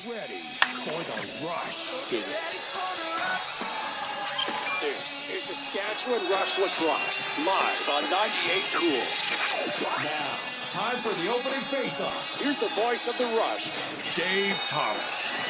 ready for the rush. This is Saskatchewan Rush Lacrosse, live on 98 Cool. Now, time for the opening face-off. Here's the voice of the Rush, Dave Thomas.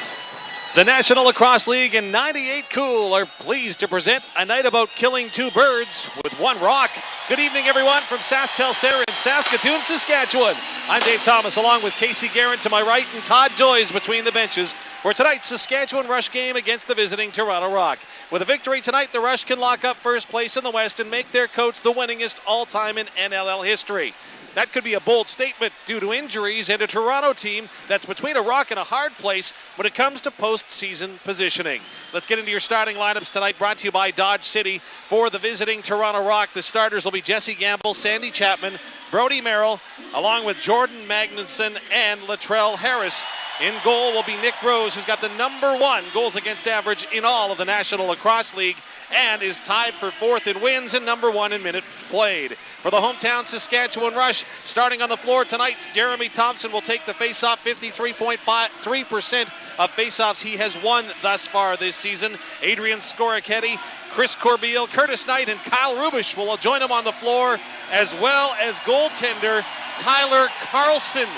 The National Lacrosse League and 98 Cool are pleased to present a night about killing two birds with one rock. Good evening, everyone, from SaskTel Center in Saskatoon, Saskatchewan. I'm Dave Thomas, along with Casey Guerin to my right and Todd Joyce between the benches for tonight's Saskatchewan Rush game against the visiting Toronto Rock. With a victory tonight, the Rush can lock up first place in the West and make their coach the winningest all-time in NLL history. That could be a bold statement due to injuries and a Toronto team that's between a rock and a hard place when it comes to postseason positioning. Let's get into your starting lineups tonight, brought to you by Dodge City. For the visiting Toronto Rock, the starters will be Jesse Gamble, Sandy Chapman, Brody Merrill, along with Jordan Magnuson and Latrell Harris. In goal will be Nick Rose, who's got the #1 goals against average in all of the National Lacrosse League and is tied for 4th in wins and #1 in minutes played. For the hometown Saskatchewan Rush, starting on the floor tonight, Jeremy Thompson will take the face-off. 53.3% of face-offs he has won thus far this season. Adrian Skoroketti, Chris Corbeil, Curtis Knight, and Kyle Rubish will join him on the floor, as well as goaltender Tyler Carlson.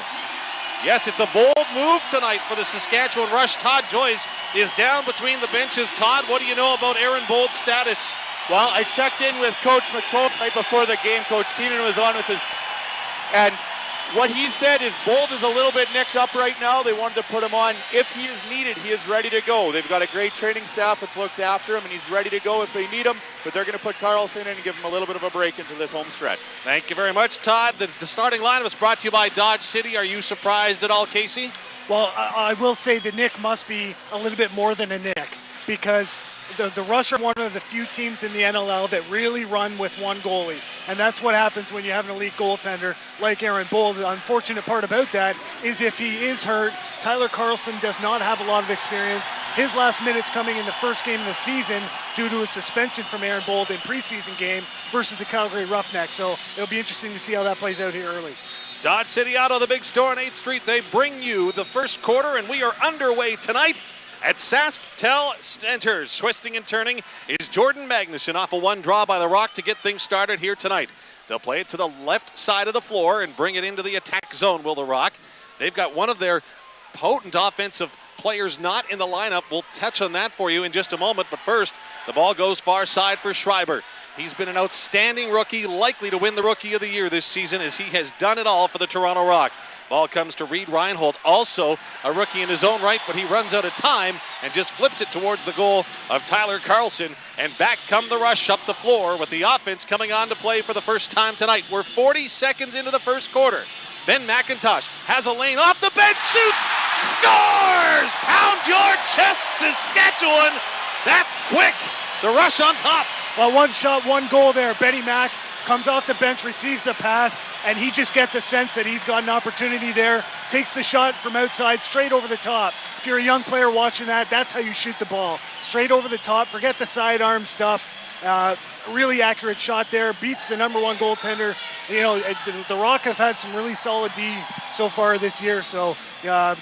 Yes, it's a bold move tonight for the Saskatchewan Rush. Todd Joyce is down between the benches. Todd, what do you know about Aaron Bold's status? Well, I checked in with Coach McCoy right before the game. Coach Keenan was on with his... And what he said is Bold is a little bit nicked up right now. They wanted to put him on. If he is needed, he is ready to go. They've got a great training staff that's looked after him, and he's ready to go if they need him. But they're going to put Carlson in and give him a little bit of a break into this home stretch. Thank you very much, Todd. The starting lineup is brought to you by Dodge City. Are you surprised at all, Casey? Well, I will say the nick must be a little bit more than a nick, because the Rush are one of the few teams in the NLL that really run with one goalie. And that's what happens when you have an elite goaltender like Aaron Bold. The unfortunate part about that is if he is hurt, Tyler Carlson does not have a lot of experience. His last minutes coming in the first game of the season due to a suspension from Aaron Bold in preseason game versus the Calgary Roughnecks. So it'll be interesting to see how that plays out here early. Dodge City Auto, the big store on 8th Street. They bring you the first quarter, and we are underway tonight at SaskTel Center. Twisting and turning is Jordan Magnuson off a one draw by the Rock to get things started here tonight. They'll play it to the left side of the floor and bring it into the attack zone, will the Rock. They've got one of their potent offensive players not in the lineup. We'll touch on that for you in just a moment, but first, the ball goes far side for Schreiber. He's been an outstanding rookie, likely to win the Rookie of the Year this season, as he has done it all for the Toronto Rock. Ball comes to Reed Reinhold, also a rookie in his own right, but he runs out of time and just flips it towards the goal of Tyler Carlson. And back come the Rush up the floor with the offense coming on to play for the first time tonight. We're 40 seconds into the first quarter. Ben McIntosh has a lane off the bench, shoots, scores! Pound your chest, Saskatchewan! That quick, the Rush on top. Well, one shot, one goal there. Benny Mac comes off the bench, receives the pass, and he just gets a sense that he's got an opportunity there, takes the shot from outside, straight over the top. If you're a young player watching that, that's how you shoot the ball. Straight over the top, forget the sidearm stuff. Really accurate shot there, beats the #1 goaltender. You know, the Rock have had some really solid D so far this year, so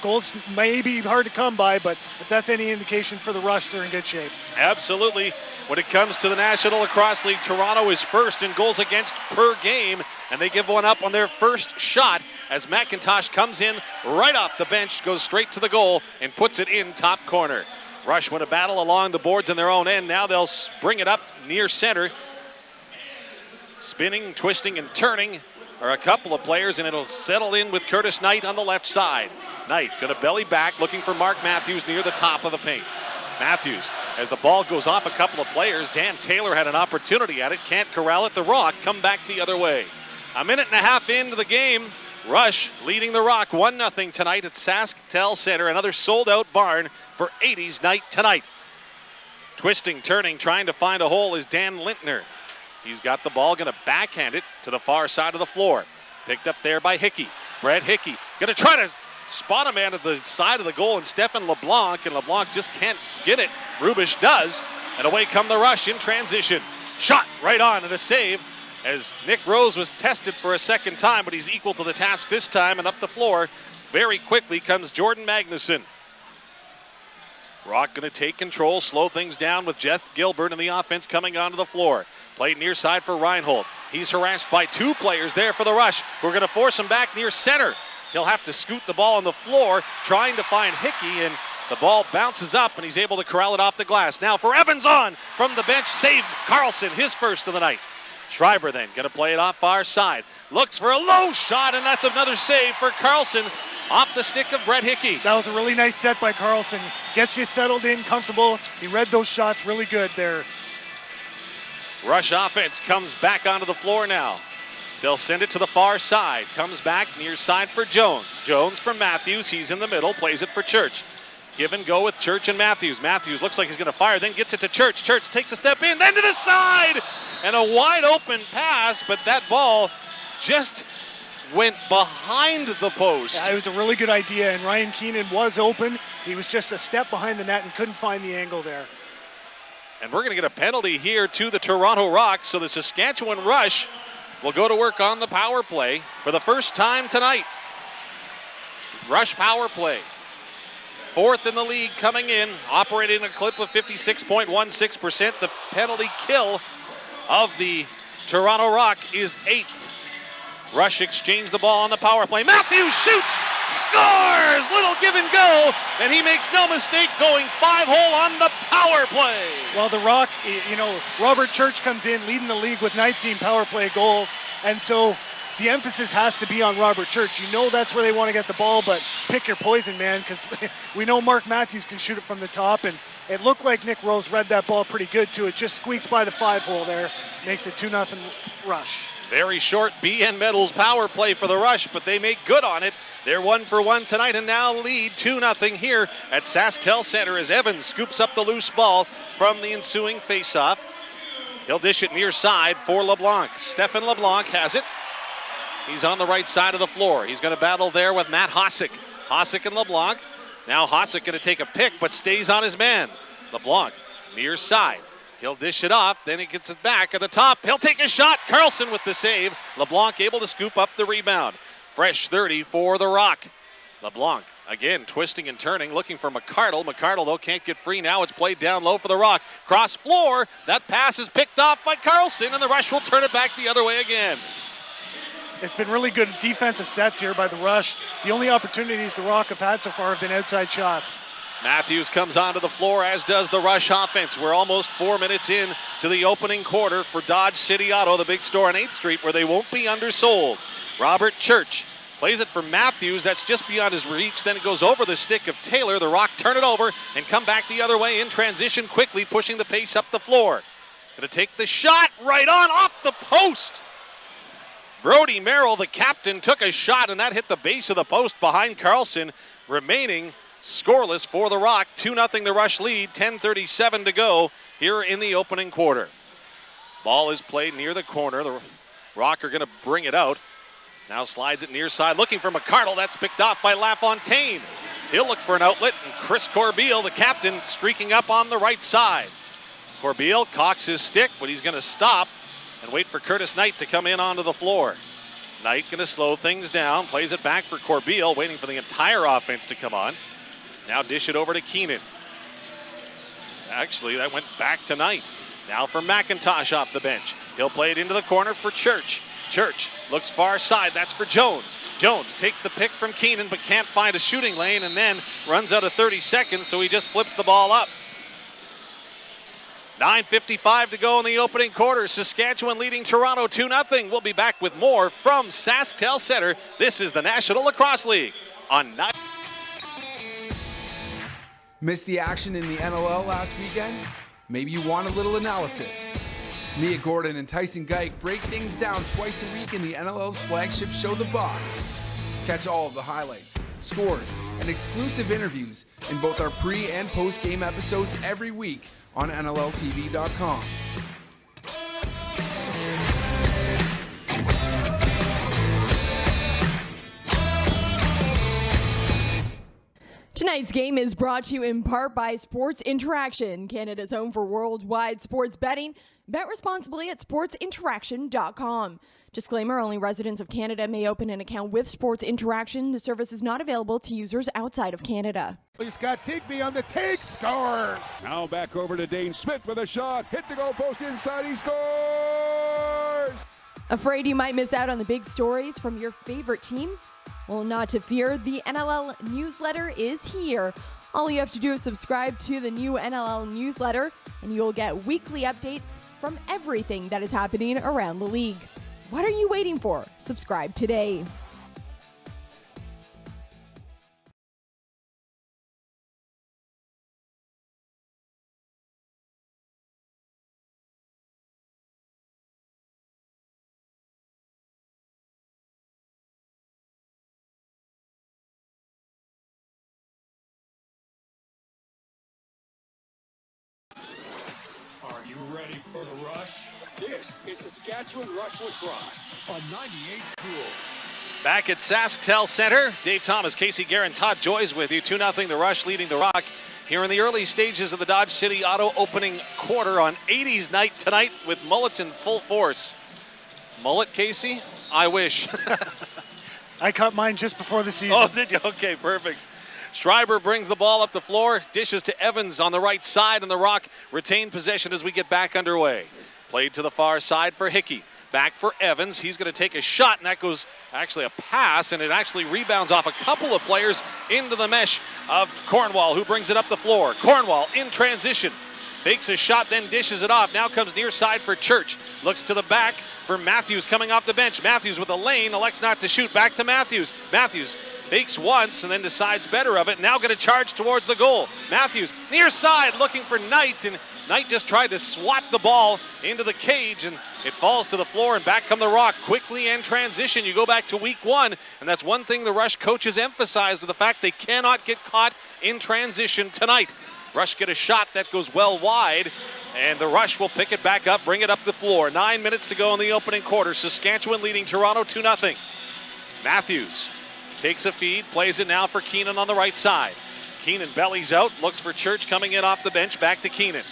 goals may be hard to come by, but if that's any indication for the Rush, they're in good shape. Absolutely. When it comes to the National Lacrosse League, Toronto is first in goals against per game, and they give one up on their first shot as McIntosh comes in right off the bench, goes straight to the goal, and puts it in top corner. Rush win a battle along the boards in their own end. Now they'll bring it up near center. Spinning, twisting, and turning are a couple of players, and it'll settle in with Curtis Knight on the left side. Knight gonna belly back, looking for Mark Matthews near the top of the paint. Matthews, as the ball goes off a couple of players, Dan Taylor had an opportunity at it, can't corral it. The Rock come back the other way. A minute and a half into the game, Rush leading the Rock 1-0 tonight at SaskTel Center. Another sold-out barn for 80s night tonight. Twisting, turning, trying to find a hole is Dan Lintner. He's got the ball, going to backhand it to the far side of the floor. Picked up there by Hickey. Brett Hickey going to try to spot a man at the side of the goal, and Stefan LeBlanc, and LeBlanc just can't get it. Rubish does, and away come the Rush in transition. Shot right on and a save as Nick Rose was tested for a second time, but he's equal to the task this time, and up the floor very quickly comes Jordan Magnuson. Rock going to take control, slow things down with Jeff Gilbert and the offense coming onto the floor. Played near side for Reinhold. He's harassed by two players there for the Rush, who are going to force him back near center. He'll have to scoot the ball on the floor, trying to find Hickey, and the ball bounces up, and he's able to corral it off the glass. Now for Evans on from the bench, saved Carlson, his first of the night. Schreiber then going to play it off far side. Looks for a low shot, and that's another save for Carlson off the stick of Brett Hickey. That was a really nice set by Carlson. Gets you settled in, comfortable. He read those shots really good there. Rush offense comes back onto the floor now. They'll send it to the far side. Comes back near side for Jones. Jones for Matthews. He's in the middle. Plays it for Church. Give and go with Church and Matthews. Matthews looks like he's going to fire, then gets it to Church. Church takes a step in, then to the side. And a wide open pass, but that ball just went behind the post. Yeah, it was a really good idea, and Ryan Keenan was open. He was just a step behind the net and couldn't find the angle there. And we're going to get a penalty here to the Toronto Rock, so the Saskatchewan Rush will go to work on the power play for the first time tonight. Rush power play. Fourth in the league coming in, operating a clip of 56.16%. The penalty kill of the Toronto Rock is 8th. Rush exchange the ball on the power play. Matthews shoots, scores! Little give and go, and he makes no mistake going 5-hole on the power play. Well, the Rock, Robert Church comes in leading the league with 19 power play goals, and so the emphasis has to be on Robert Church. You know that's where they want to get the ball, but pick your poison, man, because we know Mark Matthews can shoot it from the top, and it looked like Nick Rose read that ball pretty good, too. It just squeaks by the 5-hole there, makes it 2-0 Rush. Very short BN Metals power play for the Rush, but they make good on it. They're 1 for 1 tonight and now lead 2-0 here at SaskTel Center as Evans scoops up the loose ball from the ensuing faceoff. He'll dish it near side for LeBlanc. Stefan LeBlanc has it. He's on the right side of the floor. He's going to battle there with Matt Hossack. Hossack and LeBlanc. Now Hossack going to take a pick, but stays on his man. LeBlanc near side. He'll dish it off, then he gets it back at the top. He'll take a shot. Carlson with the save. LeBlanc able to scoop up the rebound. Fresh 30 for the Rock. LeBlanc again twisting and turning, looking for McCardle. McCardle, though, can't get free now. It's played down low for the Rock. Cross floor. That pass is picked off by Carlson, and the Rush will turn it back the other way again. It's been really good defensive sets here by the Rush. The only opportunities the Rock have had so far have been outside shots. Matthews comes onto the floor, as does the Rush offense. We're almost 4 minutes in to the opening quarter for Dodge City Auto, the big store on 8th Street, where they won't be undersold. Robert Church plays it for Matthews. That's just beyond his reach. Then it goes over the stick of Taylor. The Rock turn it over and come back the other way in transition quickly, pushing the pace up the floor. Going to take the shot right on off the post. Brody Merrill, the captain, took a shot, and that hit the base of the post behind Carlson, remaining scoreless for the Rock. 2-0 the Rush lead, 10:37 to go here in the opening quarter. Ball is played near the corner. The Rock are going to bring it out. Now slides it near side, looking for McCardle. That's picked off by LaFontaine. He'll look for an outlet, and Chris Corbeil, the captain, streaking up on the right side. Corbeil cocks his stick, but he's going to stop and wait for Curtis Knight to come in onto the floor. Knight going to slow things down, plays it back for Corbeil, waiting for the entire offense to come on. Now dish it over to Keenan. Actually, that went back to Knight. Now for McIntosh off the bench. He'll play it into the corner for Church. Church looks far side, that's for Jones. Jones takes the pick from Keenan, but can't find a shooting lane, and then runs out of 30 seconds, so he just flips the ball up. 9:55 to go in the opening quarter. Saskatchewan leading Toronto 2-0. We'll be back with more from SaskTel Center. This is the National Lacrosse League on 9. Missed the action in the NLL last weekend? Maybe you want a little analysis. Mia Gordon and Tyson Geik break things down twice a week in the NLL's flagship show, The Box. Catch all of the highlights, scores, and exclusive interviews in both our pre- and post-game episodes every week on NLLTV.com. Tonight's game is brought to you in part by Sports Interaction, Canada's home for worldwide sports betting. Bet responsibly at sportsinteraction.com. Disclaimer, only residents of Canada may open an account with Sports Interaction. The service is not available to users outside of Canada. He's got Digby on the take, scores! Now back over to Dane Smith with a shot, hit the goal post inside, he scores! Afraid you might miss out on the big stories from your favorite team? Well, not to fear, the NLL newsletter is here. All you have to do is subscribe to the new NLL newsletter, and you'll get weekly updates from everything that is happening around the league. What are you waiting for? Subscribe today. Are you ready for the rush? This is Saskatchewan Rush Lacrosse on 98 Cool. Back at SaskTel Center, Dave Thomas, Casey Guerin, Todd Joyce with you. 2-0 the Rush leading the Rock here in the early stages of the Dodge City Auto opening quarter on 80s night tonight with mullets in full force. Mullet, Casey? I wish. I cut mine just before the season. Oh, did you? Okay, perfect. Schreiber brings the ball up the floor, dishes to Evans on the right side, and the Rock retain possession as we get back underway. Played to the far side for Hickey. Back for Evans. He's going to take a shot, and that goes actually a pass, and it actually rebounds off a couple of players into the mesh of Cornwall, who brings it up the floor. Cornwall in transition. Fakes a shot, then dishes it off. Now comes near side for Church. Looks to the back for Matthews coming off the bench. Matthews with a lane, elects not to shoot. Back to Matthews. Matthews fakes once and then decides better of it. Now going to charge towards the goal. Matthews near side looking for Knight, and Knight just tried to swat the ball into the cage, and it falls to the floor, and back come the Rock quickly in transition. You go back to week one, and that's one thing the Rush coaches emphasized, with the fact they cannot get caught in transition tonight. Rush get a shot that goes well wide, and the Rush will pick it back up, bring it up the floor. 9 minutes to go in the opening quarter. Saskatchewan leading Toronto 2-0. Matthews takes a feed, plays it now for Keenan on the right side. Keenan bellies out, looks for Church coming in off the bench, back to Keenan.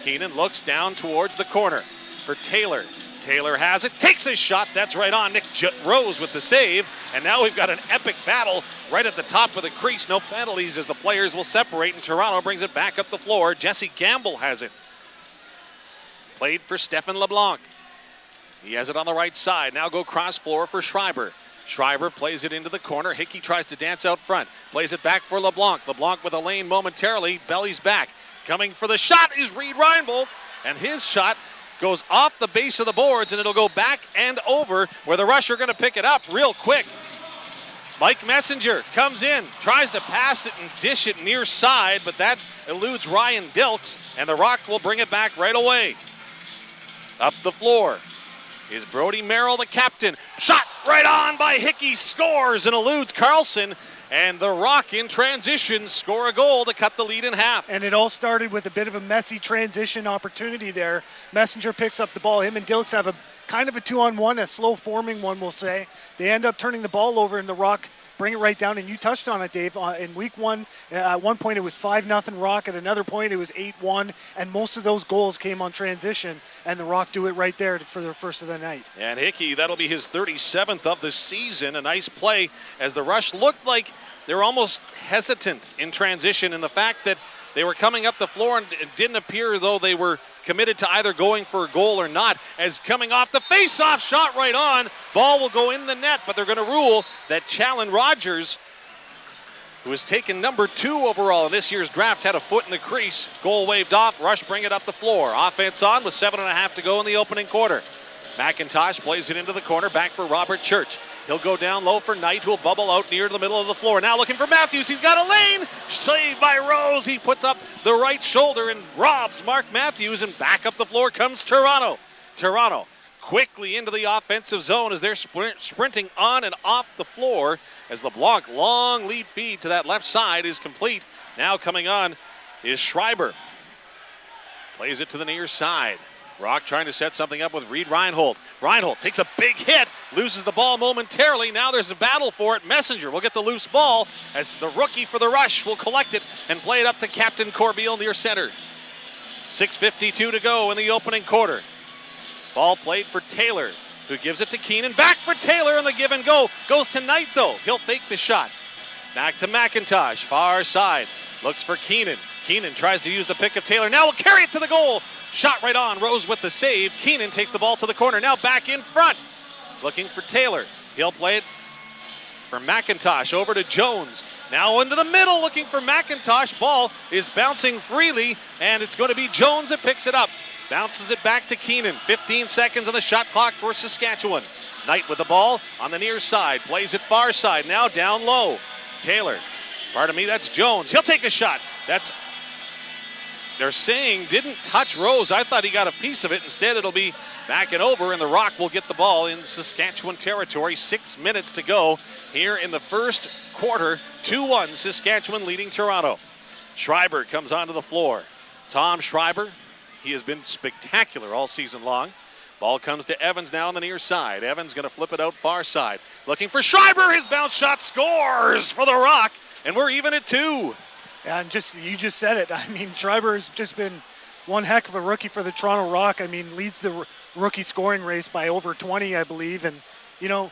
Keenan looks down towards the corner for Taylor. Taylor has it, takes a shot, that's right on. Nick Rose with the save, and now we've got an epic battle right at the top of the crease. No penalties as the players will separate, and Toronto brings it back up the floor. Jesse Gamble has it. Played for Stephen LeBlanc. He has it on the right side. Now go cross floor for Schreiber. Schreiber plays it into the corner. Hickey tries to dance out front. Plays it back for LeBlanc. LeBlanc with a lane momentarily. Bellies back. Coming for the shot is Reed Reinbold. And his shot goes off the base of the boards, and it'll go back and over, where the Rush are going to pick it up real quick. Mike Messenger comes in, tries to pass it and dish it near side, but that eludes Ryan Dilks, and the Rock will bring it back right away. Up the floor is Brody Merrill, the captain. Shot right on by Hickey, scores and eludes Carlson. And the Rock in transition score a goal to cut the lead in half. And it all started with a bit of a messy transition opportunity there. Messenger picks up the ball. Him and Dilks have a kind of a 2-on-1, a slow forming one, we'll say. They end up turning the ball over, and the Rock bring it right down. And you touched on it, Dave. In week one, at one point it was 5-0 Rock. At another point it was 8-1. And most of those goals came on transition. And the Rock do it right there for their first of the night. And Hickey, that'll be his 37th of the season. A nice play as the Rush looked like they were almost hesitant in transition, in the fact that they were coming up the floor and it didn't appear as though they were committed to either going for a goal or not, as coming off the face-off shot right on, ball will go in the net, but they're going to rule that Challen Rogers, who was taken number 2 overall in this year's draft, had a foot in the crease. Goal waved off, Rush bring it up the floor. Offense on with 7.5 to go in the opening quarter. McIntosh plays it into the corner, back for Robert Church. He'll go down low for Knight, who will bubble out near the middle of the floor. Now looking for Matthews. He's got a lane. Saved by Rose. He puts up the right shoulder and robs Mark Matthews, and back up the floor comes Toronto. Toronto quickly into the offensive zone as they're sprinting on and off the floor, as LeBlanc long lead feed to that left side is complete. Now coming on is Schreiber. Plays it to the near side. Rock trying to set something up with Reed Reinhold. Reinhold takes a big hit, loses the ball momentarily. Now there's a battle for it. Messenger will get the loose ball as the rookie for the Rush will collect it and play it up to Captain Corbeil near center. 6:52 to go in the opening quarter. Ball played for Taylor, who gives it to Keenan. Back for Taylor on the give and go. Goes to Knight, though. He'll fake the shot. Back to McIntosh, far side. Looks for Keenan. Keenan tries to use the pick of Taylor. Now will carry it to the goal. Shot right on. Rose with the save. Keenan takes the ball to the corner. Now back in front. Looking for Taylor. He'll play it for McIntosh. Over to Jones. Now into the middle looking for McIntosh. Ball is bouncing freely, and it's going to be Jones that picks it up. Bounces it back to Keenan. 15 seconds on the shot clock for Saskatchewan. Knight with the ball on the near side. Plays it far side. Now down low. Taylor. Pardon me, that's Jones. He'll take a shot. They're saying didn't touch Rose. I thought he got a piece of it. Instead, it'll be back and over, and the Rock will get the ball in Saskatchewan territory. 6 minutes to go here in the first quarter. 2-1, Saskatchewan leading Toronto. Schreiber comes onto the floor. Tom Schreiber, he has been spectacular all season long. Ball comes to Evans now on the near side. Evans going to flip it out far side. Looking for Schreiber. His bounce shot scores for the Rock, and we're even at 2. Yeah, and you just said it. I mean, Schreiber has just been one heck of a rookie for the Toronto Rock. I mean, leads the rookie scoring race by over 20, I believe. And, you know,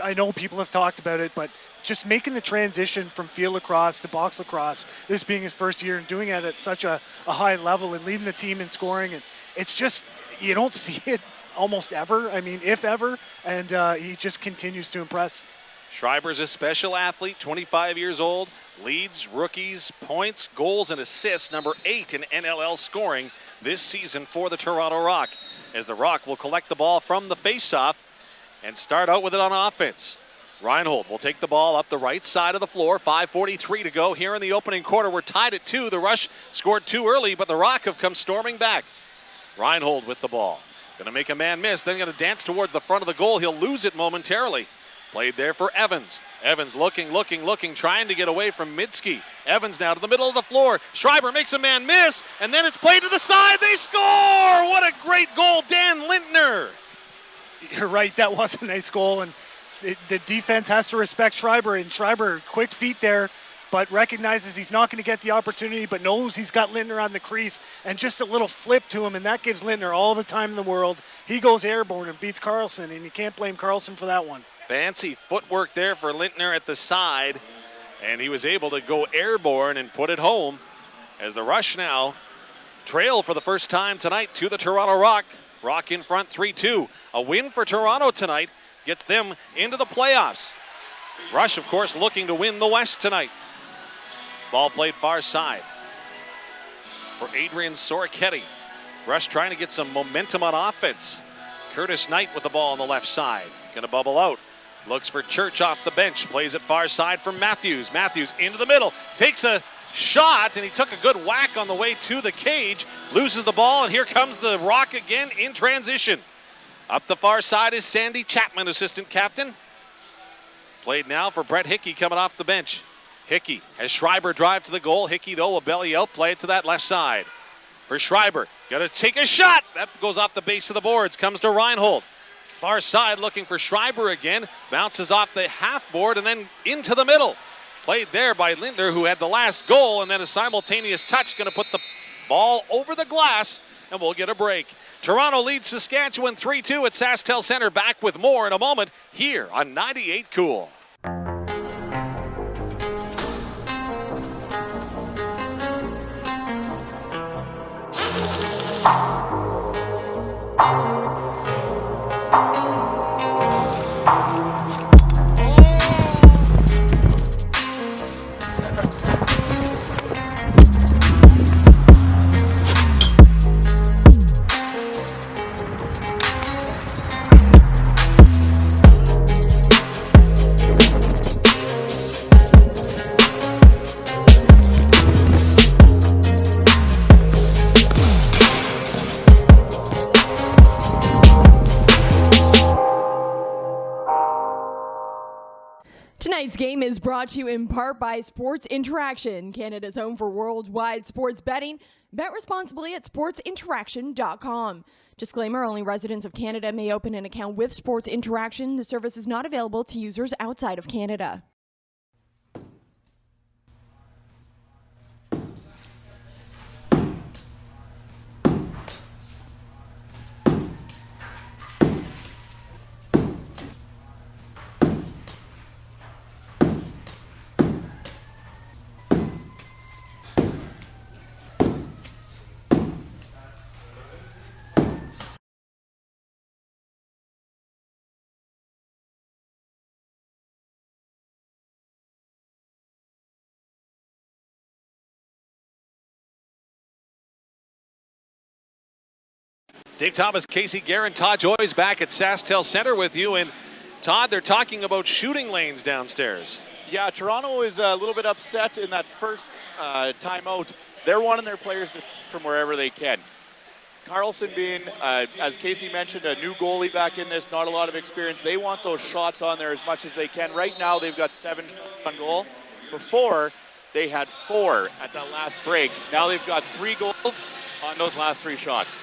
I know people have talked about it, but just making the transition from field lacrosse to box lacrosse, this being his first year and doing it at such a high level and leading the team in scoring, and it's just, you don't see it almost ever. I mean, if ever, and he just continues to impress. Schreiber's a special athlete, 25 years old, leads rookies, points, goals, and assists, number 8 in NLL scoring this season for the Toronto Rock, as the Rock will collect the ball from the faceoff and start out with it on offense. Reinhold will take the ball up the right side of the floor. 5:43 to go here in the opening quarter. We're tied at 2. The Rush scored too early, but the Rock have come storming back. Reinhold with the ball. Going to make a man miss, then going to dance towards the front of the goal. He'll lose it momentarily. Played there for Evans. Evans looking, trying to get away from Midsky. Evans now to the middle of the floor. Schreiber makes a man miss, and then it's played to the side. They score! What a great goal, Dan Lintner. You're right, that was a nice goal, and the defense has to respect Schreiber, and Schreiber, quick feet there, but recognizes he's not going to get the opportunity, but knows he's got Lintner on the crease, and just a little flip to him, and that gives Lintner all the time in the world. He goes airborne and beats Carlson, and you can't blame Carlson for that one. Fancy footwork there for Lintner at the side, and he was able to go airborne and put it home, as the Rush now trail for the first time tonight to the Toronto Rock. Rock in front 3-2. A win for Toronto tonight gets them into the playoffs. Rush, of course, looking to win the West tonight. Ball played far side for Adrian Soroketti. Rush trying to get some momentum on offense. Curtis Knight with the ball on the left side. Going to bubble out. Looks for Church off the bench. Plays it far side for Matthews. Matthews into the middle. Takes a shot, and he took a good whack on the way to the cage. Loses the ball, and here comes the Rock again in transition. Up the far side is Sandy Chapman, assistant captain. Played now for Brett Hickey coming off the bench. Hickey has Schreiber drive to the goal. Hickey, though, will belly out, play it to that left side. For Schreiber, got to take a shot. That goes off the base of the boards, comes to Reinhold. Far side looking for Schreiber again. Bounces off the half board and then into the middle. Played there by Lintner, who had the last goal, and then a simultaneous touch going to put the ball over the glass, and we'll get a break. Toronto leads Saskatchewan 3-2 at SaskTel Center. Back with more in a moment here on 98 Cool. Tonight's game is brought to you in part by Sports Interaction, Canada's home for worldwide sports betting. Bet responsibly at sportsinteraction.com. Disclaimer, only residents of Canada may open an account with Sports Interaction. The service is not available to users outside of Canada. Dave Thomas, Casey Guerin, Todd Joyce back at SaskTel Center with you. And Todd, they're talking about shooting lanes downstairs. Yeah, Toronto is a little bit upset in that first timeout. They're wanting their players to from wherever they can. Carlson being, as Casey mentioned, a new goalie back in this, not a lot of experience. They want those shots on there as much as they can. Right now, they've got 7 on goal. Before, they had 4 at that last break. Now they've got 3 goals on those last 3 shots.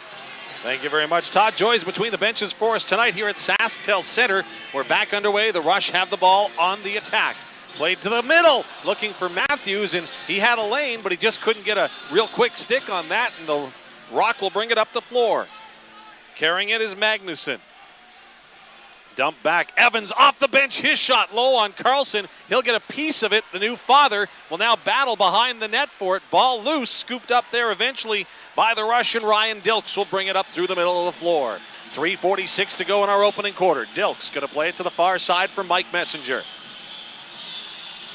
Thank you very much. Todd Joyce between the benches for us tonight here at SaskTel Center. We're back underway. The Rush have the ball on the attack. Played to the middle, looking for Matthews, and he had a lane, but he just couldn't get a real quick stick on that, and the Rock will bring it up the floor. Carrying it is Magnuson. Dump back. Evans off the bench. His shot low on Carlson. He'll get a piece of it. The new father will now battle behind the net for it. Ball loose. Scooped up there eventually by the Russian. Ryan Dilks will bring it up through the middle of the floor. 3:46 to go in our opening quarter. Dilks going to play it to the far side for Mike Messenger.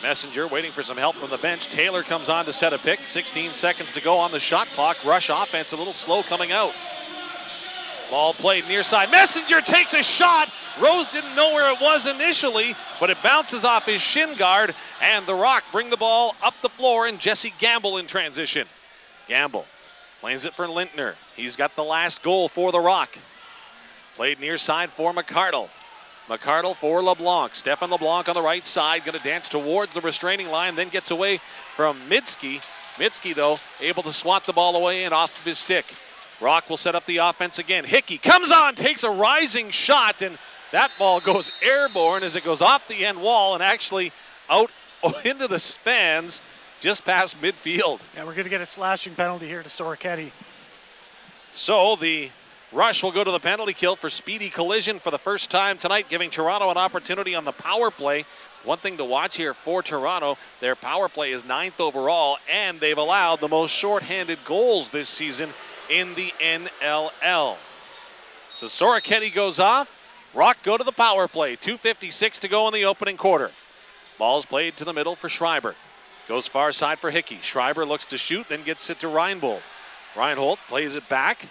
Messenger waiting for some help from the bench. Taylor comes on to set a pick. 16 seconds to go on the shot clock. Rush offense a little slow coming out. Ball played near side. Messenger takes a shot. Rose didn't know where it was initially, but it bounces off his shin guard, and the Rock bring the ball up the floor, and Jesse Gamble in transition. Gamble lanes it for Lintner. He's got the last goal for the Rock. Played near side for McCardle. McCardle for LeBlanc. Stefan LeBlanc on the right side, going to dance towards the restraining line, then gets away from Mitski. Mitski, though, able to swat the ball away and off of his stick. Rock will set up the offense again. Hickey comes on, takes a rising shot, and that ball goes airborne as it goes off the end wall and actually out into the fans just past midfield. Yeah, we're going to get a slashing penalty here to Soroketti. So the Rush will go to the penalty kill for speedy collision for the first time tonight, giving Toronto an opportunity on the power play. One thing to watch here for Toronto, their power play is 9th overall, and they've allowed the most shorthanded goals this season in the NLL. So Soroketti goes off. Rock go to the power play. 2:56 to go in the opening quarter. Ball's played to the middle for Schreiber. Goes far side for Hickey. Schreiber looks to shoot, then gets it to Reinbold. Reinhold plays it back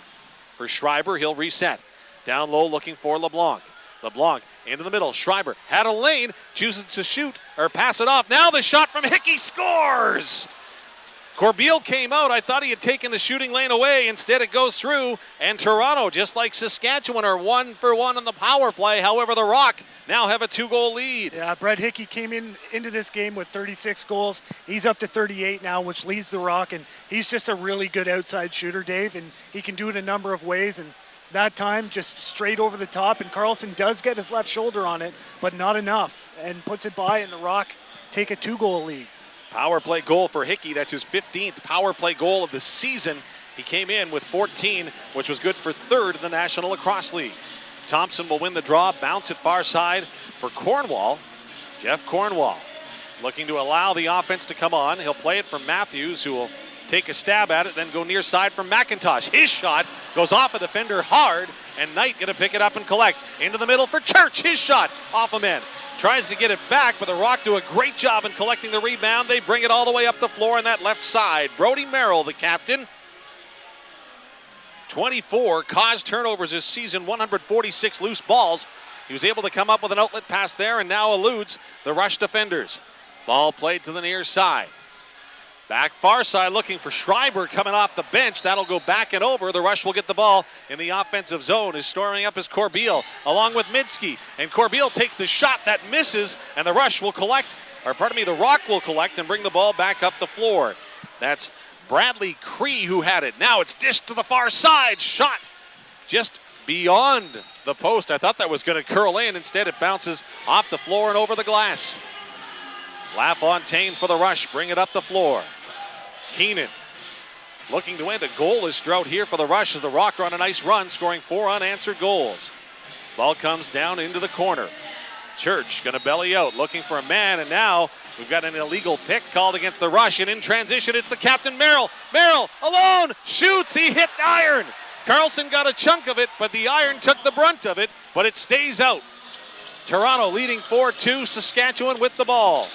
for Schreiber. He'll reset. Down low looking for LeBlanc. LeBlanc into the middle. Schreiber had a lane, chooses to shoot or pass it off. Now the shot from Hickey, scores! Corbeil came out. I thought he had taken the shooting lane away. Instead, it goes through, and Toronto, just like Saskatchewan, are 1-for-1 on the power play. However, the Rock now have a 2-goal lead. Yeah, Brett Hickey came into this game with 36 goals. He's up to 38 now, which leads the Rock, and he's just a really good outside shooter, Dave, and he can do it a number of ways, and that time just straight over the top, and Carlson does get his left shoulder on it, but not enough, and puts it by, and the Rock take a 2-goal lead. Power play goal for Hickey. That's his 15th power play goal of the season. He came in with 14, which was good for 3rd in the National Lacrosse League. Thompson will win the draw, bounce it far side for Cornwall. Jeff Cornwall looking to allow the offense to come on. He'll play it for Matthews, who will take a stab at it, then go near side from McIntosh. His shot goes off a defender hard, and Knight going to pick it up and collect. Into the middle for Church. His shot off a man. Tries to get it back, but the Rock do a great job in collecting the rebound. They bring it all the way up the floor on that left side. Brody Merrill, the captain. 24 caused turnovers this season, 146 loose balls. He was able to come up with an outlet pass there and now eludes the Rush defenders. Ball played to the near side. Back far side looking for Schreiber coming off the bench. That'll go back and over. The Rush will get the ball in the offensive zone. Is storming up is Corbeil along with Midsky. And Corbeil takes the shot that misses, and the Rush will collect, or pardon me, the Rock will collect and bring the ball back up the floor. That's Bradley Cree who had it. Now it's dished to the far side. Shot just beyond the post. I thought that was going to curl in. Instead, it bounces off the floor and over the glass. LaFontaine for the Rush. Bring it up the floor. Keenan looking to end a goalless drought here for the Rush as the Rock are on a nice run, scoring 4 unanswered goals. Ball comes down into the corner. Church going to belly out, looking for a man, and now we've got an illegal pick called against the Rush, and in transition, it's the captain, Merrill. Merrill alone, shoots, he hit iron. Carlson got a chunk of it, but the iron took the brunt of it, but it stays out. Toronto leading 4-2, Saskatchewan with the ball.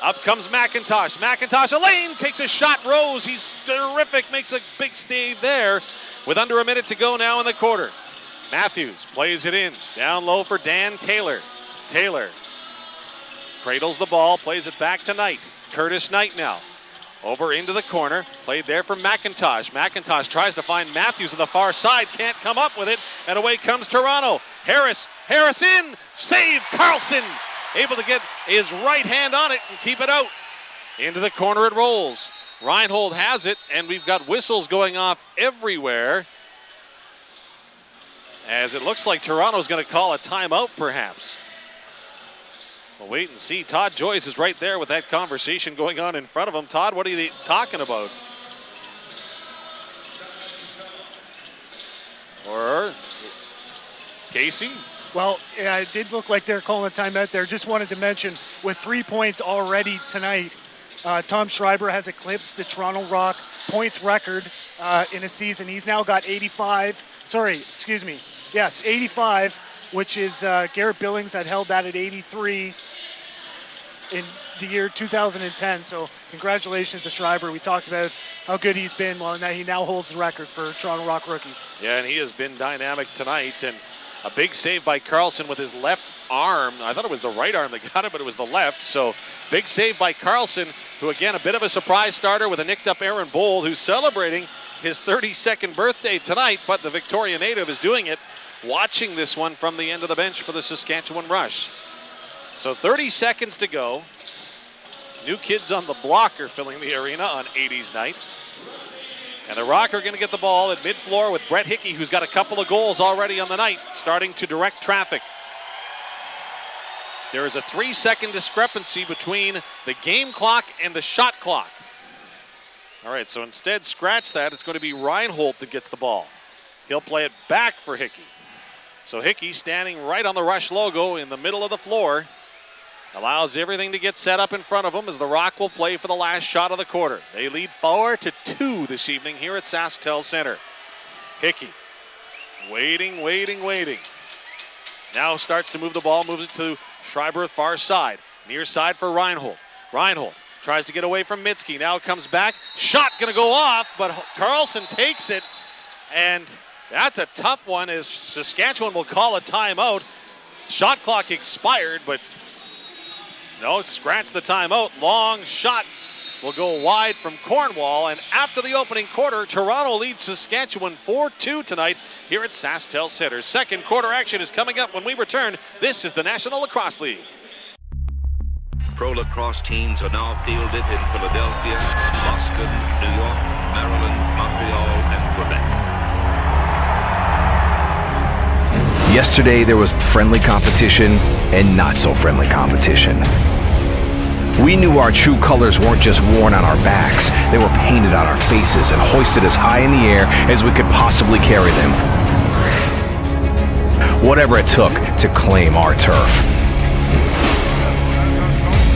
Up comes McIntosh. McIntosh, a lane, takes a shot, Rose. He's terrific, makes a big stave there. with under a minute to go now in the quarter. Matthews plays it in. Down low for Dan Taylor. Taylor cradles the ball, plays it back to Knight. Curtis Knight now. Over into the corner, played there for McIntosh. McIntosh tries to find Matthews on the far side, can't come up with it, and away comes Toronto. Harris in, save Carlson. Able to get his right hand on it and keep it out. Into the corner it rolls. Reinhold has it, and we've got whistles going off everywhere, as it looks like Toronto's going to call a timeout perhaps. We'll wait and see. Todd Joyce is right there with that conversation going on in front of him. Todd, what are you talking about? Or Casey? Well, yeah, it did look like they're calling a timeout there. Just wanted to mention, with 3 points already tonight, Tom Schreiber has eclipsed the Toronto Rock points record in a season. He's now got 85, yes, 85, which is Garrett Billings had held that at 83 in the year 2010. So congratulations to Schreiber. We talked about how good he's been. Well, now he now holds the record for Toronto Rock rookies. Yeah, and he has been dynamic tonight. And a big save by Carlson with his left arm. I thought it was the right arm that got it, but it was the left. So big save by Carlson, who again, a bit of a surprise starter with a nicked up Aaron Bold, who's celebrating his 32nd birthday tonight, but the Victoria native is doing it, watching this one from the end of the bench for the Saskatchewan Rush. So 30 seconds to go. New kids on the block are filling the arena on 80s night. And the Rock are going to get the ball at mid-floor with Brett Hickey, who's got a couple of goals already on the night, starting to direct traffic. There is a 3-second discrepancy between the game clock and the shot clock. All right, so instead, scratch that. It's going to be Reinhold that gets the ball. He'll play it back for Hickey. So Hickey, standing right on the Rush logo in the middle of the floor, allows everything to get set up in front of him as the Rock will play for the last shot of the quarter. They lead 4-2 this evening here at SaskTel Center. Hickey waiting. Now starts to move the ball, moves it to Schreiber far side. Near side for Reinhold. Reinhold tries to get away from Mitski. Now comes back. Shot going to go off, but Carlson takes it. And that's a tough one as Saskatchewan will call a timeout. Shot clock expired, but no, scratch the timeout. Long shot will go wide from Cornwall. And after the opening quarter, Toronto leads Saskatchewan 4-2 tonight here at SaskTel Center. Second quarter action is coming up when we return. This is the National Lacrosse League. Pro lacrosse teams are now fielded in Philadelphia, Boston, New York, Maryland, Montreal, and Quebec. Yesterday, there was friendly competition and not so friendly competition. We knew our true colors weren't just worn on our backs, they were painted on our faces and hoisted as high in the air as we could possibly carry them. Whatever it took to claim our turf.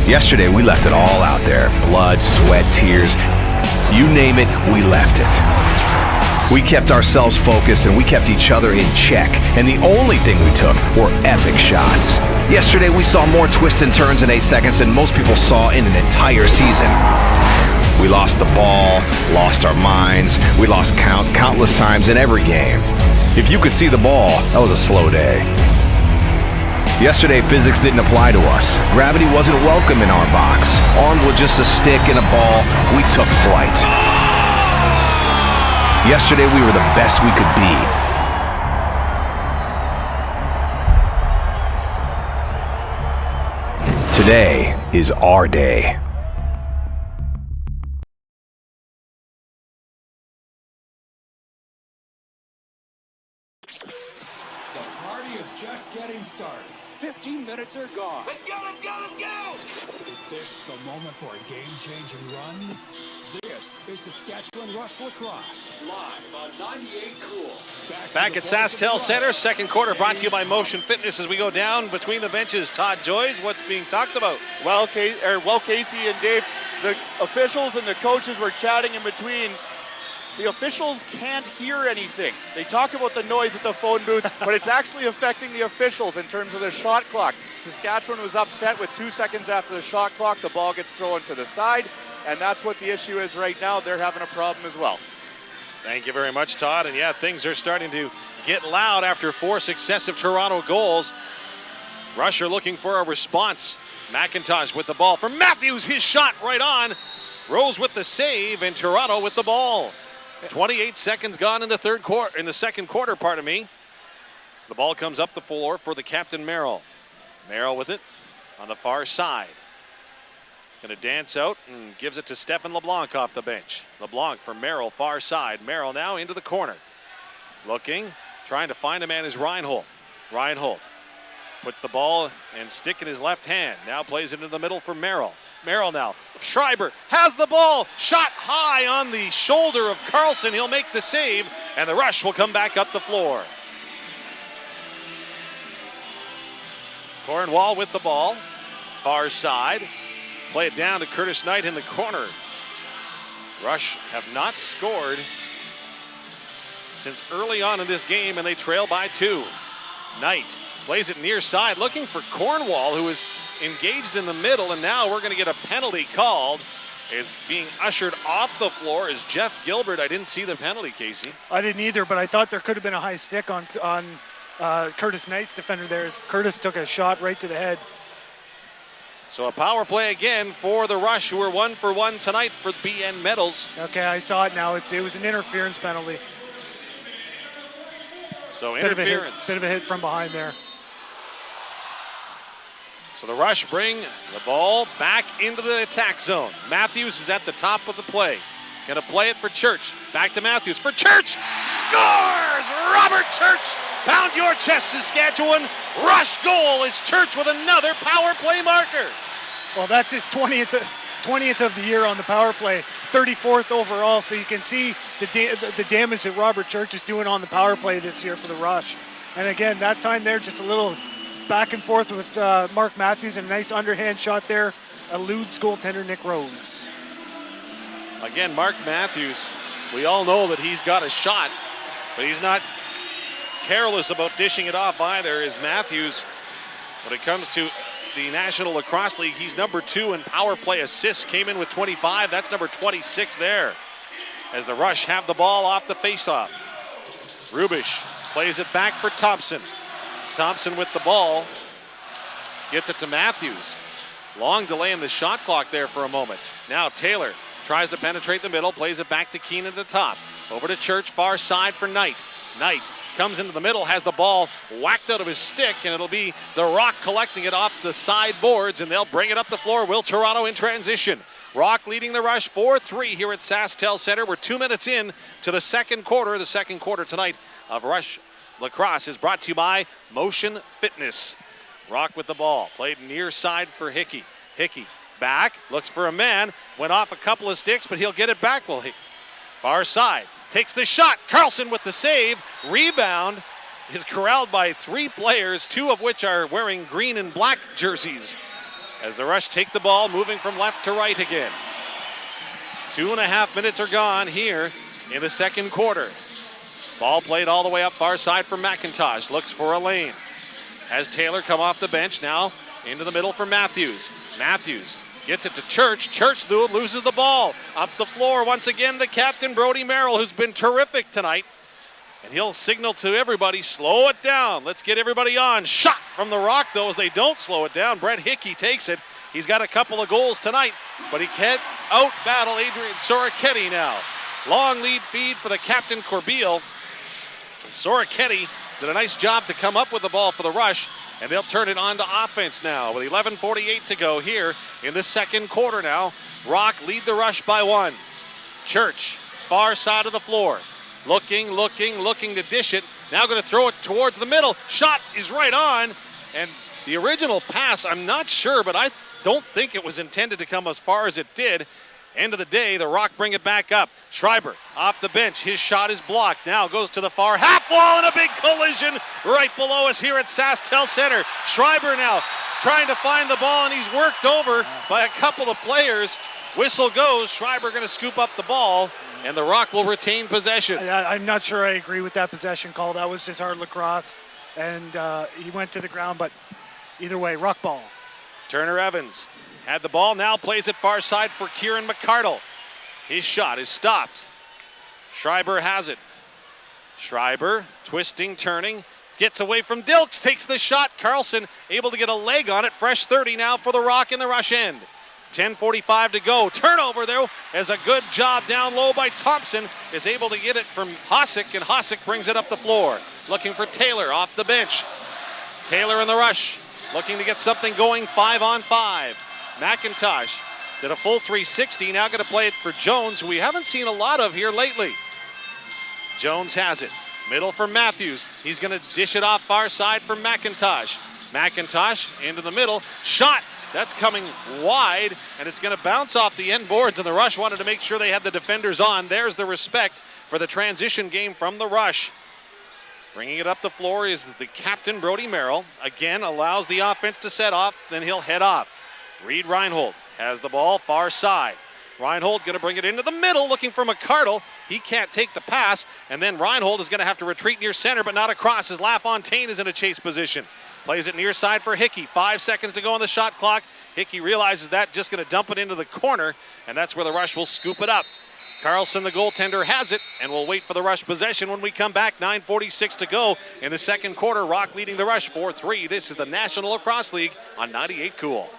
Yesterday, we left it all out there. Blood, sweat, tears, you name it, we left it. We kept ourselves focused and we kept each other in check. And the only thing we took were epic shots. Yesterday we saw more twists and turns in 8 seconds than most people saw in an entire season. We lost the ball, lost our minds, we lost countless times in every game. If you could see the ball, that was a slow day. Yesterday physics didn't apply to us. Gravity wasn't welcome in our box. Armed with just a stick and a ball, we took flight. Yesterday, we were the best we could be. Today is our day. The party is just getting started. 15 minutes are gone. Let's go! Is this the moment for a game-changing run? This is Saskatchewan Rush Lacrosse, live on 98 Cool. Back at SaskTel Center, second quarter brought to you by Motion Fitness as we go down between the benches. Todd Joyce, what's being talked about? Well, Casey and Dave, the officials and the coaches were chatting in between. The officials can't hear anything. They talk about the noise at the phone booth, but it's actually affecting the officials in terms of the shot clock. Saskatchewan was upset with 2 seconds after the shot clock. The ball gets thrown to the side, and that's what the issue is right now. They're having a problem as well. Thank you very much, Todd. And yeah, things are starting to get loud after 4 successive Toronto goals. Rush are looking for a response. McIntosh with the ball from Matthews. His shot right on. Rose with the save, and Toronto with the ball. 28 seconds gone in the second quarter, pardon me. The ball comes up the floor for the captain, Merrill. Merrill with it on the far side. Going to dance out and gives it to Stephen LeBlanc off the bench. LeBlanc for Merrill, far side. Merrill now into the corner. Looking, trying to find a man is Reinhold. Reinhold puts the ball and stick in his left hand. Now plays it into the middle for Merrill. Merrill now. Schreiber has the ball. Shot high on the shoulder of Carlson. He'll make the save, and the Rush will come back up the floor. Cornwall with the ball. Far side. Play it down to Curtis Knight in the corner. Rush have not scored since early on in this game, and they trail by 2. Knight plays it near side, looking for Cornwall, who is engaged in the middle, and now we're going to get a penalty called. Is being ushered off the floor is Jeff Gilbert. I didn't see the penalty, Casey. I didn't either, but I thought there could have been a high stick on Curtis Knight's defender there, as Curtis took a shot right to the head. So a power play again for the Rush, who are 1 for 1 tonight for BN medals. Okay, I saw it now. It was an interference penalty. So interference. Bit of a hit from behind there. So the Rush bring the ball back into the attack zone. Matthews is at the top of the play. Gonna play it for Church. Back to Matthews for Church. Scores! Robert Church! Pound your chest, Saskatchewan. Rush goal is Church with another power play marker. Well, that's his 20th of the year on the power play, 34th overall. So you can see the damage that Robert Church is doing on the power play this year for the Rush. And again, that time there, just a little back and forth with Mark Matthews, and a nice underhand shot there. Eludes goaltender Nick Rose. Again, Mark Matthews, we all know that he's got a shot, but he's not careless about dishing it off either. As Matthews, when it comes to the National Lacrosse League, he's number 2 in power play assists. Came in with 25. That's number 26 there. As the Rush have the ball off the faceoff. Rubish plays it back for Thompson. Thompson with the ball. Gets it to Matthews. Long delay in the shot clock there for a moment. Now Taylor tries to penetrate the middle. Plays it back to Keenan at the top. Over to Church, far side for Knight. Knight comes into the middle, has the ball whacked out of his stick, and it'll be the Rock collecting it off the side boards, and they'll bring it up the floor. Will Toronto in transition. Rock leading the Rush 4-3 here at SaskTel Center. We're 2 minutes in to the second quarter. The second quarter tonight of Rush Lacrosse is brought to you by Motion Fitness. Rock with the ball, played near side for Hickey. Hickey back, looks for a man, went off a couple of sticks, but he'll get it back. Well, far side. Takes the shot. Carlson with the save. Rebound is corralled by 3 players, 2 of which are wearing green and black jerseys. As the Rush take the ball, moving from left to right again. 2.5 minutes are gone here in the second quarter. Ball played all the way up far side for McIntosh. Looks for a lane. Has Taylor come off the bench now into the middle for Matthews. Matthews gets it to Church. Church, though, loses the ball. Up the floor once again, the captain, Brody Merrill, who's been terrific tonight. And he'll signal to everybody, slow it down. Let's get everybody on. Shot from the Rock, though, as they don't slow it down. Brett Hickey takes it. He's got a couple of goals tonight, but he can't out-battle Adrian Soroketti now. Long lead feed for the captain, Corbeil. Soroketti did a nice job to come up with the ball for the Rush, and they'll turn it on to offense now with 11:48 to go here in the second quarter now. Rock lead the Rush by 1. Church, far side of the floor. Looking to dish it. Now going to throw it towards the middle. Shot is right on. And the original pass, I'm not sure, but I don't think it was intended to come as far as it did. End of the day, the Rock bring it back up. Schreiber off the bench. His shot is blocked. Now goes to the far half wall, and a big collision right below us here at SaskTel Center. Schreiber now trying to find the ball, and he's worked over by a couple of players. Whistle goes. Schreiber going to scoop up the ball, and the Rock will retain possession. I'm not sure I agree with that possession call. That was just hard lacrosse, and he went to the ground, but either way, Rock ball. Turner Evans had the ball, now plays it far side for Kieran McCardle. His shot is stopped. Schreiber has it. Schreiber twisting, turning, gets away from Dilks, takes the shot. Carlson able to get a leg on it. Fresh 30 now for the Rock in the rush end. 10:45 to go. Turnover there as a good job down low by Thompson is able to get it from Hossack, and Hossack brings it up the floor. Looking for Taylor off the bench. Taylor in the rush, looking to get something going 5-on-5. McIntosh did a full 360, now going to play it for Jones, who we haven't seen a lot of here lately. Jones has it. Middle for Matthews. He's going to dish it off far side for McIntosh. McIntosh into the middle. Shot. That's coming wide, and it's going to bounce off the end boards, and the Rush wanted to make sure they had the defenders on. There's the respect for the transition game from the Rush. Bringing it up the floor is the captain, Brody Merrill. Again, allows the offense to set off, then he'll head off. Reed Reinhold has the ball far side. Reinhold going to bring it into the middle, looking for McCardle. He can't take the pass, and then Reinhold is going to have to retreat near center, but not across, as LaFontaine is in a chase position. Plays it near side for Hickey. 5 seconds to go on the shot clock. Hickey realizes that, just going to dump it into the corner, and that's where the Rush will scoop it up. Carlson, the goaltender, has it, and we'll wait for the Rush possession when we come back. 9:46 to go in the second quarter. Rock leading the Rush 4-3. This is the National Lacrosse League on 98 Cool.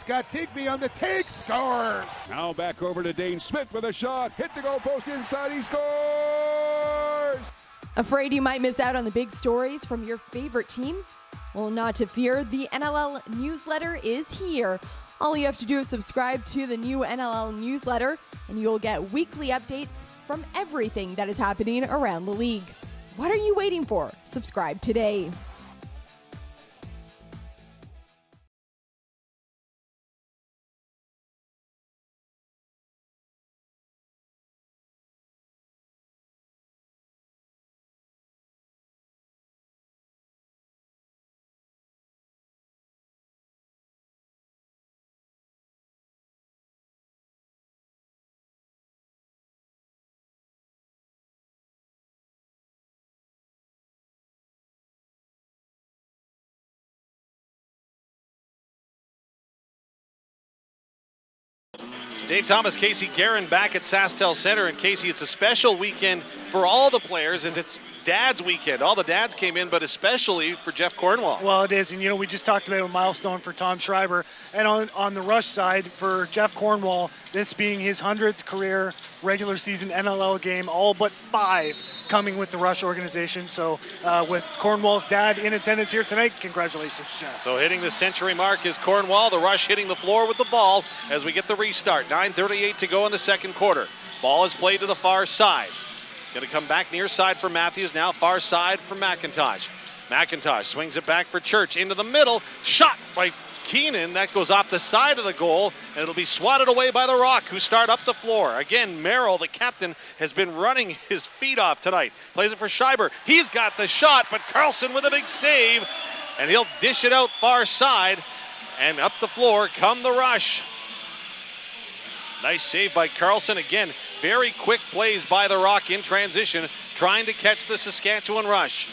Got Digby on the take, scores! Now back over to Dane Smith with a shot. Hit the goal post inside, he scores! Afraid you might miss out on the big stories from your favorite team? Well, not to fear, the NLL newsletter is here. All you have to do is subscribe to the new NLL newsletter, and you'll get weekly updates from everything that is happening around the league. What are you waiting for? Subscribe today. Dave Thomas, Casey Guerin back at SaskTel Center. And Casey, it's a special weekend for all the players as it's Dad's weekend. All the dads came in, but especially for Jeff Cornwall. Well, it is. And, you know, we just talked about a milestone for Tom Schreiber. And on the Rush side, for Jeff Cornwall, this being his 100th career regular season NLL game, all but 5 coming with the Rush organization. So with Cornwall's dad in attendance here tonight, congratulations, Jeff. So hitting the century mark is Cornwall. The Rush hitting the floor with the ball as we get the restart. 9:38 to go in the second quarter. Ball is played to the far side. Going to come back near side for Matthews. Now far side for McIntosh. McIntosh swings it back for Church into the middle. Shot by Keenan. That goes off the side of the goal, and it'll be swatted away by the Rock, who start up the floor. Again, Merrill, the captain, has been running his feet off tonight. Plays it for Schreiber. He's got the shot, but Carlson with a big save, and he'll dish it out far side, and up the floor come the Rush. Nice save by Carlson. Again, very quick plays by the Rock in transition, trying to catch the Saskatchewan Rush.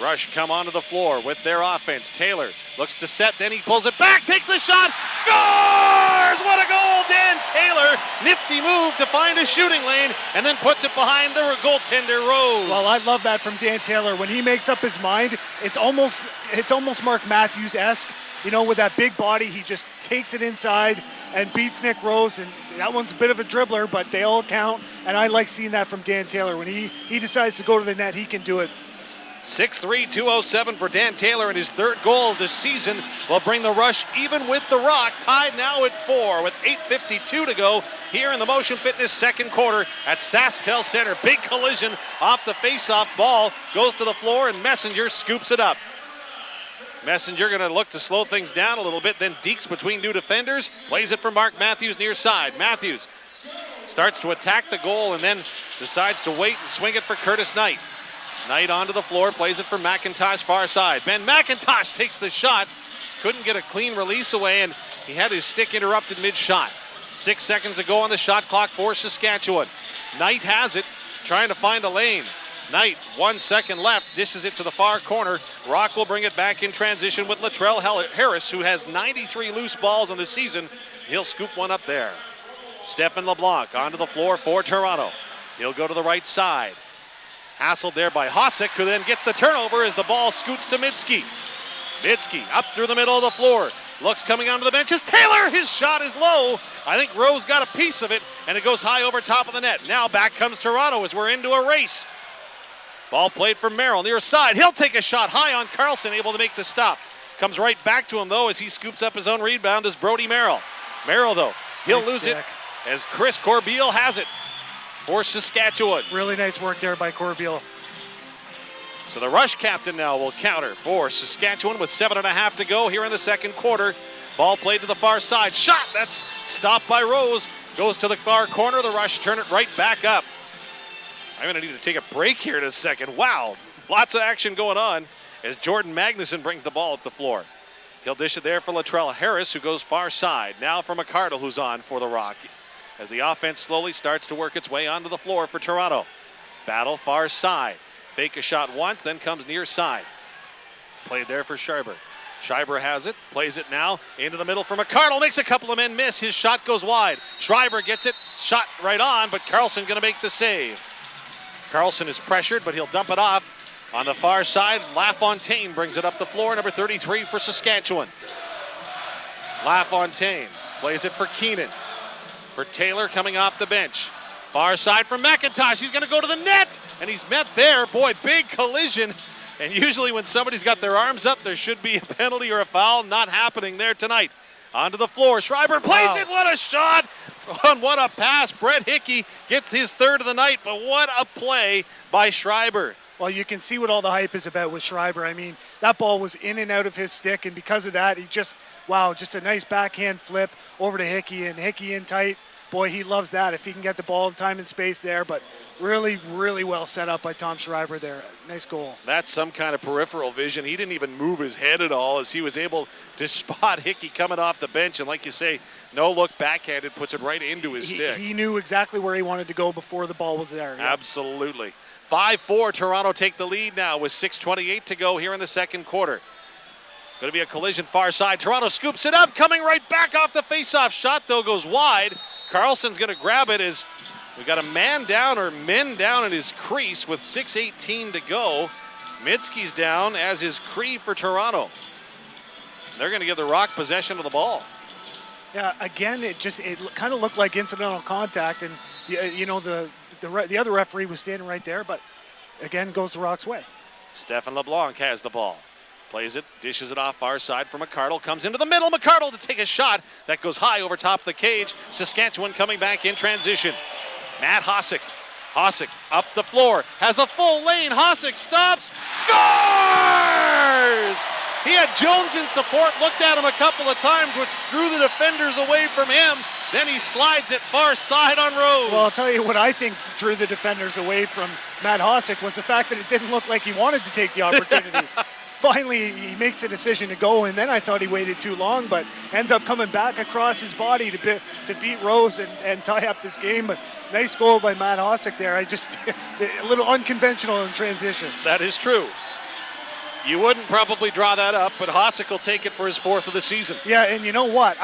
Rush come onto the floor with their offense. Taylor looks to set, then he pulls it back, takes the shot, scores! What a goal! Dan Taylor, nifty move to find a shooting lane, and then puts it behind the goaltender Rose. Well, I love that from Dan Taylor. When he makes up his mind, it's almost Mark Matthews-esque. You know, with that big body, he just takes it inside and beats Nick Rose, and that one's a bit of a dribbler, but they all count, and I like seeing that from Dan Taylor. When he decides to go to the net, he can do it. 6'3", 207 for Dan Taylor, and his third goal of the season will bring the Rush even with the Rock, tied now at 4 with 8:52 to go here in the Motion Fitness second quarter at SaskTel Center. Big collision off the face-off ball, goes to the floor, and Messenger scoops it up. Messenger going to look to slow things down a little bit, then dekes between 2 defenders, plays it for Mark Matthews near side. Matthews starts to attack the goal and then decides to wait and swing it for Curtis Knight. Knight onto the floor, plays it for McIntosh far side. Ben McIntosh takes the shot, couldn't get a clean release away, and he had his stick interrupted mid-shot. 6 seconds to go on the shot clock for Saskatchewan. Knight has it, trying to find a lane. Knight, 1 second left, dishes it to the far corner. Rock will bring it back in transition with Latrell Harris, who has 93 loose balls in the season. He'll scoop one up there. Stephen LeBlanc onto the floor for Toronto. He'll go to the right side. Hassled there by Hossack, who then gets the turnover as the ball scoots to Mitski. Mitski up through the middle of the floor. Looks coming onto the bench is Taylor. His shot is low. I think Rose got a piece of it, and it goes high over top of the net. Now back comes Toronto as we're into a race. Ball played for Merrill near side. He'll take a shot high on Carlson, able to make the stop. Comes right back to him, though, as he scoops up his own rebound as Brody Merrill. Merrill, though, he'll lose it as Chris Corbeil has it for Saskatchewan. Really nice work there by Corbeil. So the Rush captain now will counter for Saskatchewan with 7.5 to go here in the second quarter. Ball played to the far side. Shot, that's stopped by Rose. Goes to the far corner. The Rush turn it right back up. I'm going to need to take a break here in a second. Wow, lots of action going on as Jordan Magnuson brings the ball up the floor. He'll dish it there for Latrell Harris, who goes far side. Now for McCardle, who's on for the Rock, as the offense slowly starts to work its way onto the floor for Toronto. Battle far side. Fake a shot once, then comes near side. Played there for Schreiber. Schreiber has it, plays it now into the middle for McCardle. Makes a couple of men miss. His shot goes wide. Schreiber gets it, shot right on, but Carlson going to make the save. Carlson is pressured, but he'll dump it off. On the far side, LaFontaine brings it up the floor, number 33 for Saskatchewan. LaFontaine plays it for Keenan. For Taylor coming off the bench. Far side from McIntosh. He's going to go to the net, and he's met there. Boy, big collision. And usually when somebody's got their arms up, there should be a penalty or a foul. Not happening there tonight. Onto the floor. Schreiber plays it. What a shot. And what a pass. Brett Hickey gets his third of the night, but what a play by Schreiber. Well, you can see what all the hype is about with Schreiber. I mean, that ball was in and out of his stick, and because of that, he just a nice backhand flip over to Hickey, and Hickey in tight. Boy, he loves that if he can get the ball in time and space there, but really, really well set up by Tom Schreiber there. Nice goal. That's some kind of peripheral vision. He didn't even move his head at all as he was able to spot Hickey coming off the bench, and like you say, no look backhanded, puts it right into his stick. He knew exactly where he wanted to go before the ball was there. Yeah. Absolutely. 5-4, Toronto take the lead now with 6:28 to go here in the second quarter. Going to be a collision far side. Toronto scoops it up, coming right back off the faceoff shot, though, goes wide. Carlson's going to grab it as we got a man down or men down in his crease with 6:18 to go. Mitski's down as is Cree for Toronto. They're going to give the Rock possession of the ball. Yeah, again, it kind of looked like incidental contact, and the other referee was standing right there, but again, goes the Rock's way. Stephen LeBlanc has the ball. Plays it, dishes it off far side for McCardle, comes into the middle. McCardle to take a shot that goes high over top of the cage. Saskatchewan coming back in transition. Matt Hossack. Hossack up the floor, has a full lane. Hossack stops, scores! He had Jones in support, looked at him a couple of times, which drew the defenders away from him. Then he slides it far side on Rose. Well, I'll tell you what I think drew the defenders away from Matt Hossack was the fact that it didn't look like he wanted to take the opportunity. Finally, he makes a decision to go, and then I thought he waited too long, but ends up coming back across his body to beat Rose and tie up this game. But nice goal by Matt Hossack there. A little unconventional in transition. That is true. You wouldn't probably draw that up, but Hossack will take it for his fourth of the season. Yeah, and you know what?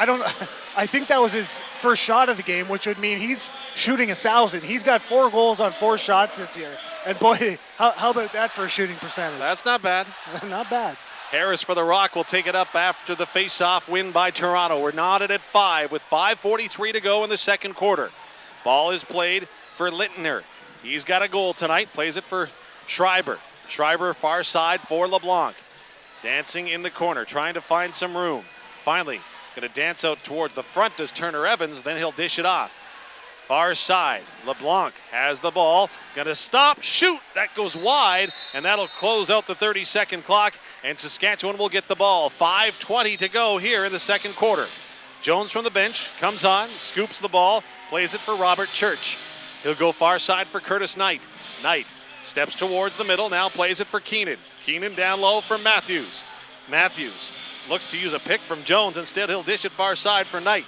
I think that was his first shot of the game, which would mean he's shooting 1,000. He's got 4 goals on 4 shots this year. And boy, how about that for a shooting percentage? That's not bad. Not bad. Harris for the Rock will take it up after the face-off win by Toronto. We're knotted at 5 with 5:43 to go in the second quarter. Ball is played for Littner. He's got a goal tonight. Plays it for Schreiber. Schreiber far side for LeBlanc. Dancing in the corner, trying to find some room. Finally, going to dance out towards the front does Turner Evans, then he'll dish it off. Far side, LeBlanc has the ball, gonna stop, shoot, that goes wide, and that'll close out the 30-second clock, and Saskatchewan will get the ball. 5:20 to go here in the second quarter. Jones from the bench, comes on, scoops the ball, plays it for Robert Church. He'll go far side for Curtis Knight. Knight steps towards the middle, now plays it for Keenan. Keenan down low for Matthews. Matthews looks to use a pick from Jones, instead he'll dish it far side for Knight.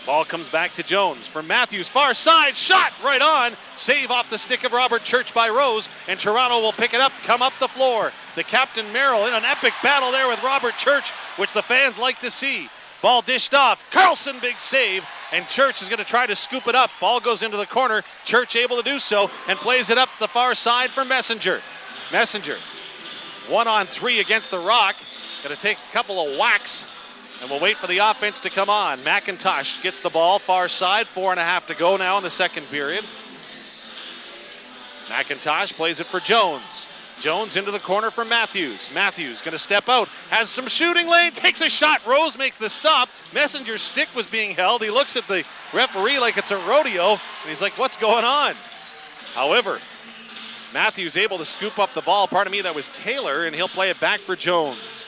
Ball comes back to Jones for Matthews, far side, shot right on. Save off the stick of Robert Church by Rose, and Toronto will pick it up, come up the floor. The captain Merrill in an epic battle there with Robert Church, which the fans like to see. Ball dished off, Carlson big save, and Church is going to try to scoop it up. Ball goes into the corner, Church able to do so, and plays it up the far side for Messenger. Messenger, 1-on-3 against the Rock, going to take a couple of whacks. And we'll wait for the offense to come on. McIntosh gets the ball far side, 4.5 to go now in the second period. McIntosh plays it for Jones. Jones into the corner for Matthews. Matthews gonna step out, has some shooting lane, takes a shot. Rose makes the stop. Messenger's stick was being held. He looks at the referee like it's a rodeo, and he's like, what's going on? However, Matthews able to scoop up the ball. Pardon me, that was Taylor, and he'll play it back for Jones.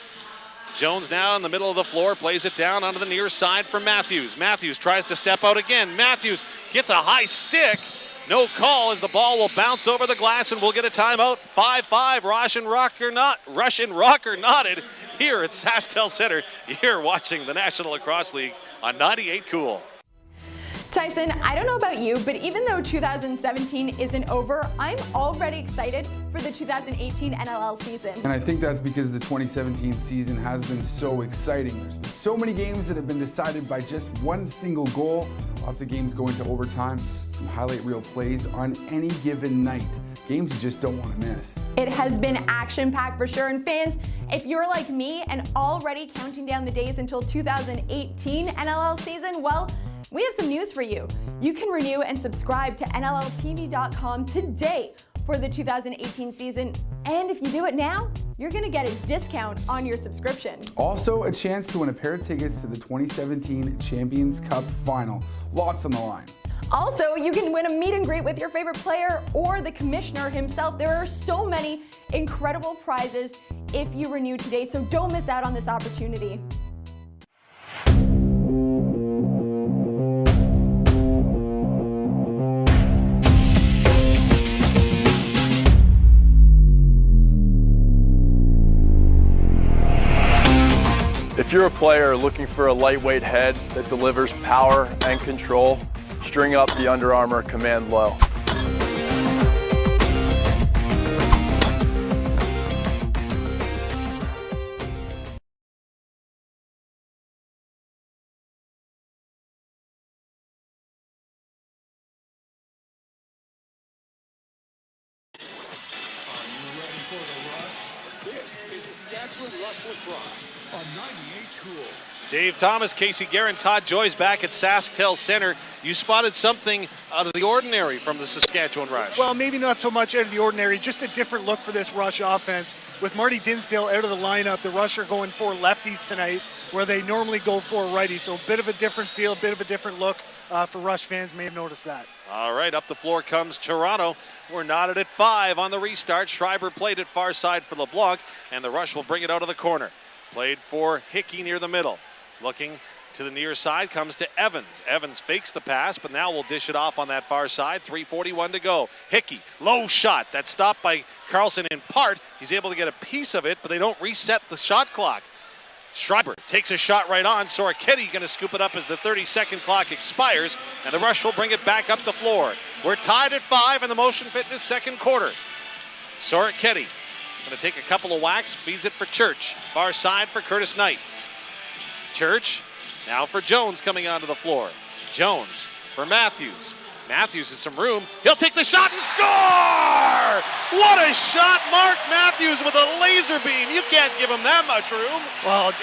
Jones now in the middle of the floor, plays it down onto the near side for Matthews. Matthews tries to step out again. Matthews gets a high stick. No call as the ball will bounce over the glass, and we'll get a timeout. 5-5, Russian Rocker knotted here at SaskTel Center. You're watching the National Lacrosse League on 98 Cool. Tyson, I don't know about you, but even though 2017 isn't over, I'm already excited for the 2018 NLL season. And I think that's because the 2017 season has been so exciting. There's been so many games that have been decided by just one single goal. Lots of games going to overtime. Some highlight reel plays on any given night. Games you just don't want to miss. It has been action-packed for sure, and fans, if you're like me and already counting down the days until 2018 NLL season, well, we have some news for you. You can renew and subscribe to NLLTV.com today for the 2018 season. And if you do it now, you're gonna get a discount on your subscription. Also, a chance to win a pair of tickets to the 2017 Champions Cup Final. Lots on the line. Also, you can win a meet and greet with your favorite player or the commissioner himself. There are so many incredible prizes if you renew today, so don't miss out on this opportunity. If you're a player looking for a lightweight head that delivers power and control, string up the Under Armour Command Low. This is Saskatchewan Rush Lacrosse on 98 Cool. Dave Thomas, Casey Guerin, Todd Joyce back at SaskTel Center. You spotted something out of the ordinary from the Saskatchewan Rush. Well, maybe not so much out of the ordinary, just a different look for this Rush offense. With Marty Dinsdale out of the lineup, the Rush are going for lefties tonight where they normally go for righties. So a bit of a different feel, a bit of a different look for Rush fans. May have noticed that. All right, up the floor comes Toronto. We're knotted at 5 on the restart. Schreiber played it far side for LeBlanc, and the Rush will bring it out of the corner. Played for Hickey near the middle. Looking to the near side comes to Evans. Evans fakes the pass, but now we'll dish it off on that far side. 3:41 to go. Hickey, low shot. That's stopped by Carlson in part. He's able to get a piece of it, but they don't reset the shot clock. Schreiber takes a shot right on. Soroketti going to scoop it up as the 30-second clock expires, and the Rush will bring it back up the floor. We're tied at 5 in the Motion Fitness second quarter. Soroketti going to take a couple of whacks, feeds it for Church. Far side for Curtis Knight. Church, now for Jones coming onto the floor. Jones for Matthews. Matthews has some room. He'll take the shot and score! What a shot, Mark Matthews with a laser beam. You can't give him that much room. Well,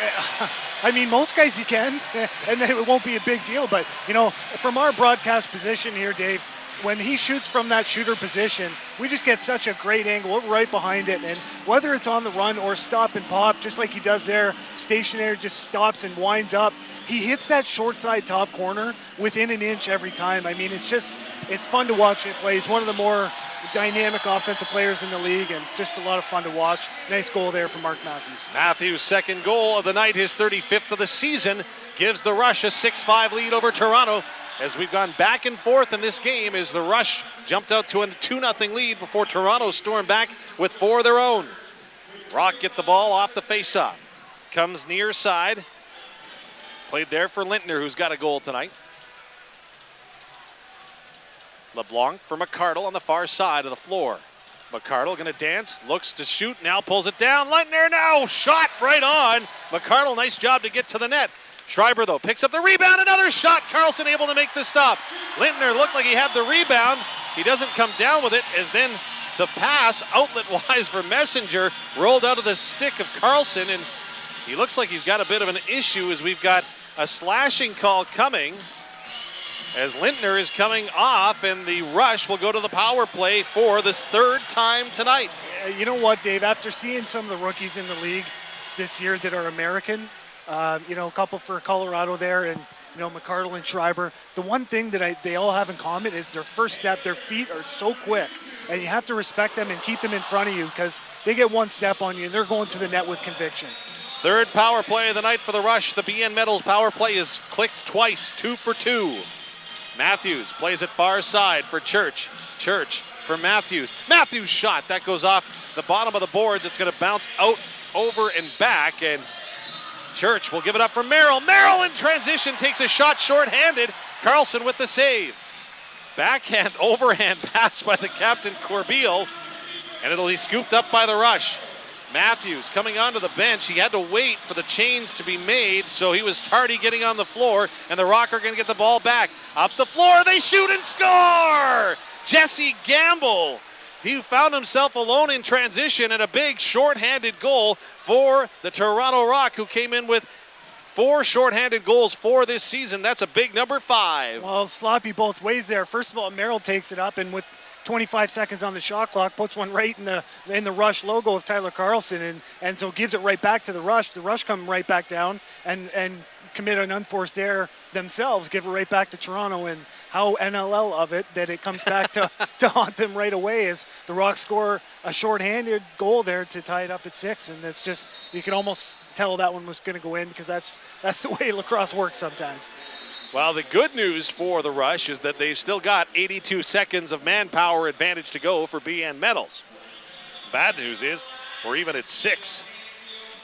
I mean, most guys you can, and it won't be a big deal. But, you know, from our broadcast position here, Dave, when he shoots from that shooter position, we just get such a great angle. We're right behind it, and whether it's on the run or stop and pop, just like he does there, stationary, just stops and winds up. He hits that short side top corner within an inch every time. I mean, it's fun to watch him play. He's one of the more dynamic offensive players in the league, and just a lot of fun to watch. Nice goal there from Mark Matthews. Matthews' second goal of the night, his 35th of the season, gives the Rush a 6-5 lead over Toronto. As we've gone back and forth in this game as the Rush jumped out to a 2-0 lead before Toronto stormed back with 4 of their own. Rock get the ball off the faceoff. Comes near side. Played there for Lintner, who's got a goal tonight. LeBlanc for McCardle on the far side of the floor. McCardle gonna dance, looks to shoot, now pulls it down. Lintner now, shot right on. McCardle, nice job to get to the net. Schreiber, though, picks up the rebound, another shot. Carlson able to make the stop. Lintner looked like he had the rebound. He doesn't come down with it, as then the pass, outlet-wise for Messenger, rolled out of the stick of Carlson, and he looks like he's got a bit of an issue as we've got a slashing call coming as Lintner is coming off, and the Rush will go to the power play for this 3rd time tonight. You know what, Dave? After seeing some of the rookies in the league this year that are American, a couple for Colorado there, and McCardle and Schreiber. The one thing that they all have in common is their first step. Their feet are so quick, and you have to respect them and keep them in front of you because they get one step on you and they're going to the net with conviction. 3rd power play of the night for the Rush. The BN Metals power play is clicked twice, 2 for 2. Matthews plays it far side for Church. Church for Matthews. Matthews shot. That goes off the bottom of the boards. It's going to bounce out, over, and back, and Church will give it up for Merrill. Merrill in transition takes a shot short-handed. Carlson with the save. Backhand, overhand pass by the captain, Corbeil, and it'll be scooped up by the Rush. Matthews coming onto the bench. He had to wait for the change to be made, so he was tardy getting on the floor, and the Rock are going to get the ball back. Up the floor, they shoot and score! Jesse Gamble. He found himself alone in transition, and a big short-handed goal for the Toronto Rock, who came in with 4 short-handed goals for this season. That's a big number 5. Well, sloppy both ways there. First of all, Merrill takes it up, and with 25 seconds on the shot clock, puts one right in the Rush logo of Tyler Carlson, and so gives it right back to the Rush. The Rush come right back down and commit an unforced error themselves, give it right back to Toronto, and how NLL of it that it comes back to haunt them right away as the Rock score a short-handed goal there to tie it up at 6, and it's just, you can almost tell that one was going to go in because that's the way lacrosse works sometimes. Well, the good news for the Rush is that they've still got 82 seconds of manpower advantage to go for BN Metals. Bad news is we're even at 6.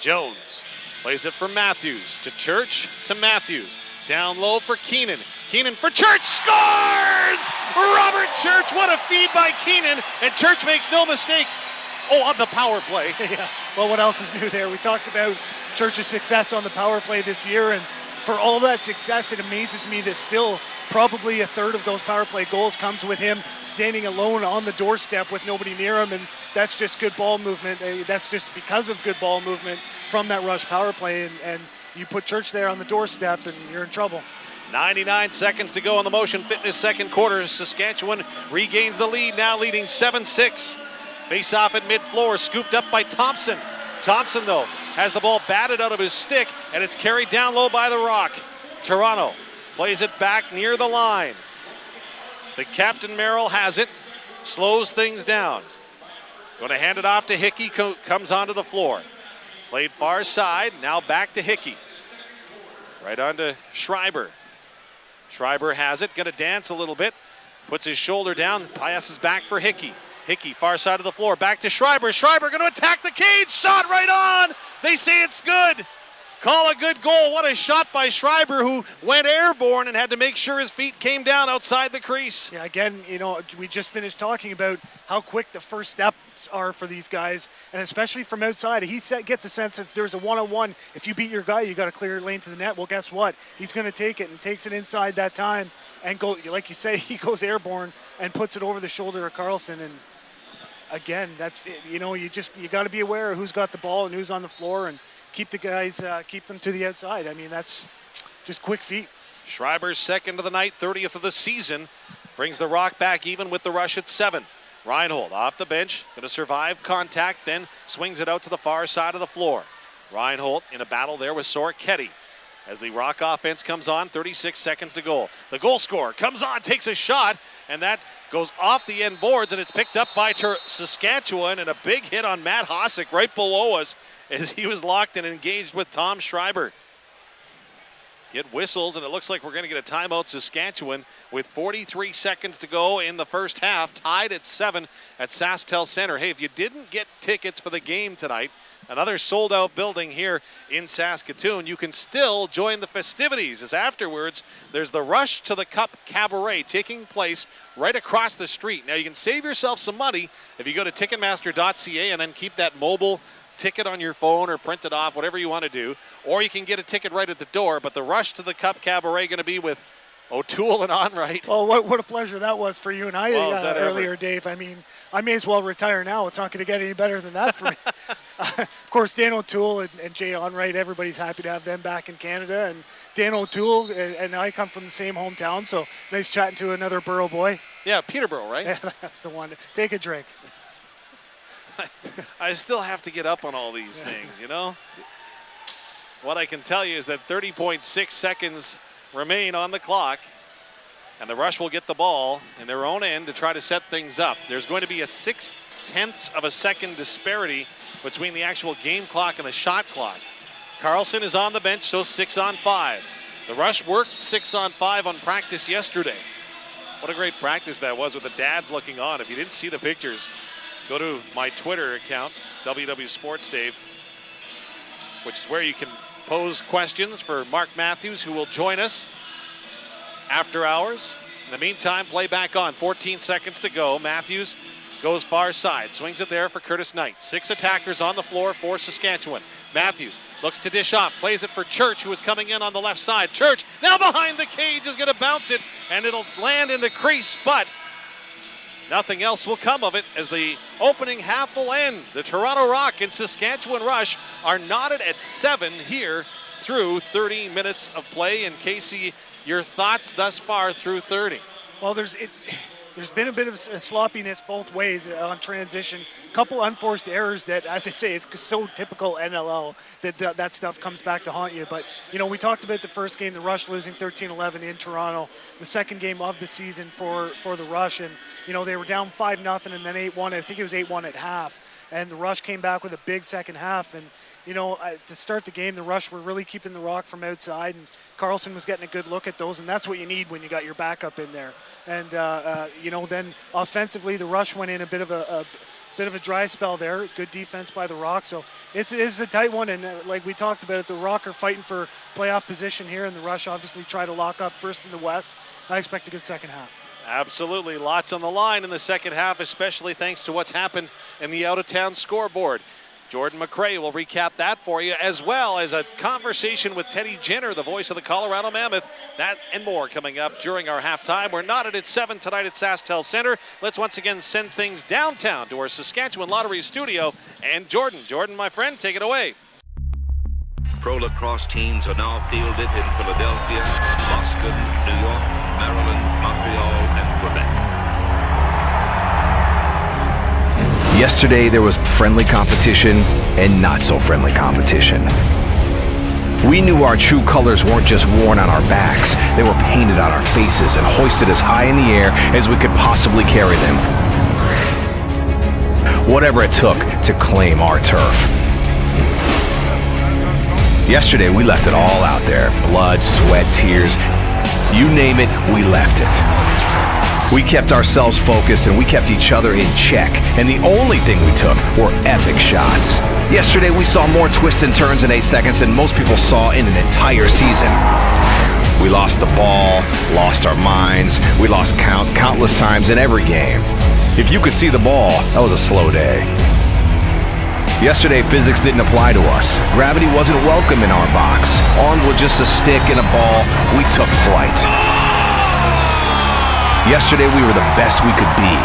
Jones plays it for Matthews, to Church, to Matthews. Down low for Keenan. Keenan for Church, scores! Robert Church, what a feed by Keenan, and Church makes no mistake. Oh, on the power play. Yeah, well, what else is new there? We talked about Church's success on the power play this year, and for all that success, it amazes me that still probably a third of those power play goals comes with him standing alone on the doorstep with nobody near him, and that's just good ball movement. That's just because of good ball movement from that Rush power play, and you put Church there on the doorstep and you're in trouble. 99 seconds to go in the Motion Fitness second quarter. Saskatchewan regains the lead, now leading 7-6. Face off at mid-floor, scooped up by Thompson. Thompson, though, has the ball batted out of his stick, and it's carried down low by the Rock. Toronto plays it back near the line. The captain, Merrill, has it, slows things down. Going to hand it off to Hickey, comes onto the floor. Played far side, now back to Hickey. Right on to Schreiber. Schreiber has it, going to dance a little bit. Puts his shoulder down, passes back for Hickey. Hickey, far side of the floor, back to Schreiber. Schreiber going to attack the cage, shot right on. They say it's good. Call a good goal. What a shot by Schreiber, who went airborne and had to make sure his feet came down outside the crease. Yeah, again, we just finished talking about how quick the first steps are for these guys, and especially from outside. He gets a sense if there's a one-on-one, if you beat your guy, you got to clear your lane to the net. Well, guess what? He's going to take it and takes it inside that time and go, like you say, he goes airborne and puts it over the shoulder of Carlson. And again, that's, you got to be aware of who's got the ball and who's on the floor, and keep the guys, keep them to the outside. I mean, that's just quick feet. Schreiber's second of the night, 30th of the season. brings the Rock back even with the Rush at 7. Reinhold off the bench, going to survive contact, then swings it out to the far side of the floor. Reinhold in a battle there with Soroketti. As the Rock offense comes on, 36 seconds to go. The goal scorer comes on, takes a shot, and that goes off the end boards, and it's picked up by Saskatchewan, and a big hit on Matt Hossack right below us as he was locked and engaged with Tom Schreiber. Get whistles, and it looks like we're going to get a timeout. Saskatchewan with 43 seconds to go in the first half, tied at 7 at SaskTel Center. Hey, if you didn't get tickets for the game tonight, another sold-out building here in Saskatoon, you can still join the festivities, as afterwards there's the Rush to the Cup Cabaret taking place right across the street. Now, you can save yourself some money if you go to Ticketmaster.ca and then keep that mobile ticket on your phone or print it off, whatever you want to do, or you can get a ticket right at the door. But the Rush to the Cup Cabaret going to be with O'Toole and Onright. Oh, what a pleasure that was for you and I earlier, Dave. I mean, I may as well retire now. It's not going to get any better than that for me. Of course, Dan O'Toole and Jay Onright, everybody's happy to have them back in Canada. And Dan O'Toole and I come from the same hometown, so nice chatting to another Borough boy. Yeah, Peterborough, right? Yeah, that's the one. Take a drink. I still have to get up on all these things, you know? What I can tell you is that 30.6 seconds remain on the clock, and the Rush will get the ball in their own end to try to set things up. There's going to be a 0.6 of a second disparity between the actual game clock and the shot clock. Carlson is on the bench, so 6 on 5. The Rush worked 6 on 5 on practice yesterday. What a great practice that was with the dads looking on. If you didn't see the pictures, go to my Twitter account, WW Sports Dave, which is where you can pose questions for Mark Matthews, who will join us after hours. In the meantime, play back on. 14 seconds to go. Matthews goes far side, swings it there for Curtis Knight. 6 attackers on the floor for Saskatchewan. Matthews looks to dish off, plays it for Church, who is coming in on the left side. Church now behind the cage is going to bounce it, and it'll land in the crease, but nothing else will come of it as the opening half will end. The Toronto Rock and Saskatchewan Rush are knotted at 7 here through 30 minutes of play. And Casey, your thoughts thus far through 30? Well, there's been a bit of sloppiness both ways on transition. A couple unforced errors that, as I say, it's so typical NLL that stuff comes back to haunt you. But, you know, we talked about the first game, the Rush losing 13-11 in Toronto, the second game of the season for the Rush. And, you know, they were down 5-0 and then 8-1. I think it was 8-1 at half. And the Rush came back with a big second half. And, you know, to start the game, the Rush were really keeping the Rock from outside, and Carlson was getting a good look at those, and that's what you need when you got your backup in there. And, you know, then offensively, the Rush went in a bit of a dry spell there. Good defense by the Rock. So it's a tight one, and like we talked about it, the Rock are fighting for playoff position here, and the Rush obviously try to lock up first in the West. I expect a good second half. Absolutely. Lots on the line in the second half, especially thanks to what's happened in the out-of-town scoreboard. Jordan McRae will recap that for you, as well as a conversation with Teddy Jenner, the voice of the Colorado Mammoth. That and more coming up during our halftime. We're knotted at 7 tonight at SaskTel Center. Let's once again send things downtown to our Saskatchewan Lottery studio. And Jordan, my friend, take it away. Pro lacrosse teams are now fielded in Philadelphia, Boston, New York, Maryland, Montreal, and Quebec. Yesterday, there was friendly competition and not so friendly competition. We knew our true colors weren't just worn on our backs, they were painted on our faces and hoisted as high in the air as we could possibly carry them. Whatever it took to claim our turf. Yesterday, we left it all out there. Blood, sweat, tears, you name it, we left it. We kept ourselves focused and we kept each other in check, and the only thing we took were epic shots. Yesterday we saw more twists and turns in 8 seconds than most people saw in an entire season. We lost the ball, lost our minds, we lost countless times in every game. If you could see the ball, that was a slow day. Yesterday physics didn't apply to us. Gravity wasn't welcome in our box. Armed with just a stick and a ball, we took flight. Yesterday, we were the best we could be.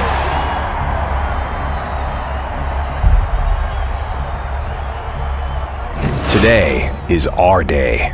Today is our day.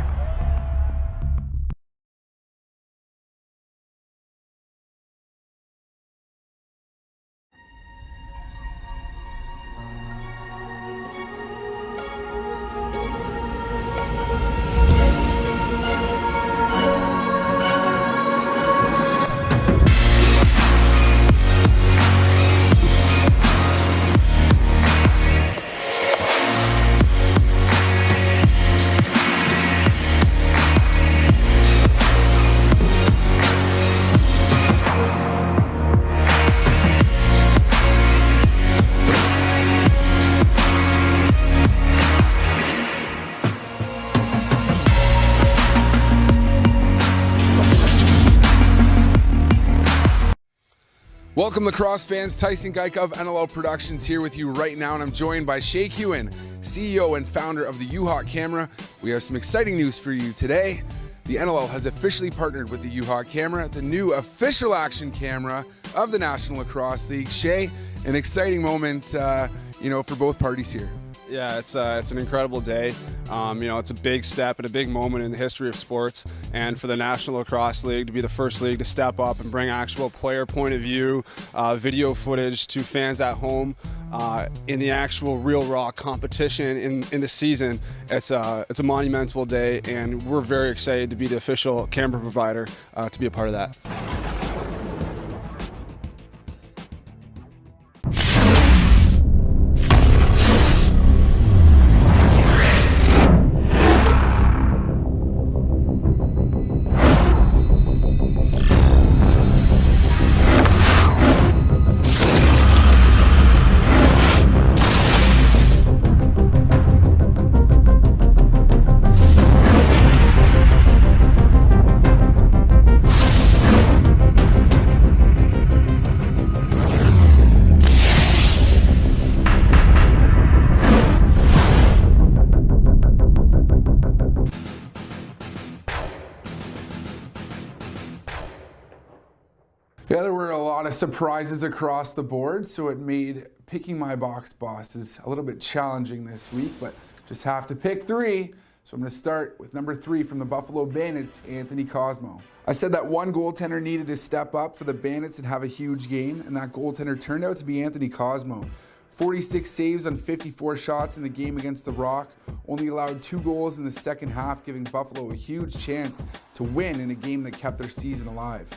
Welcome, lacrosse fans. Tyson Geik of NLL Productions here with you right now, and I'm joined by Shay Hewen, CEO and founder of the U-Hawk Camera. We have some exciting news for you today. The NLL has officially partnered with the U-Hawk Camera, the new official action camera of the National Lacrosse League. Shay, an exciting moment, for both parties here. Yeah, it's an incredible day. It's a big step and a big moment in the history of sports, and for the National Lacrosse League to be the first league to step up and bring actual player point of view, video footage to fans at home in the actual real raw competition in the season. It's a monumental day, and we're very excited to be the official camera provider to be a part of that. Yeah, there were a lot of surprises across the board, so it made picking my box bosses a little bit challenging this week, but just have to pick three. So I'm going to start with number 3 from the Buffalo Bandits, Anthony Cosmo. I said that one goaltender needed to step up for the Bandits and have a huge game, and that goaltender turned out to be Anthony Cosmo. 46 saves on 54 shots in the game against the Rock, only allowed 2 goals in the second half, giving Buffalo a huge chance to win in a game that kept their season alive.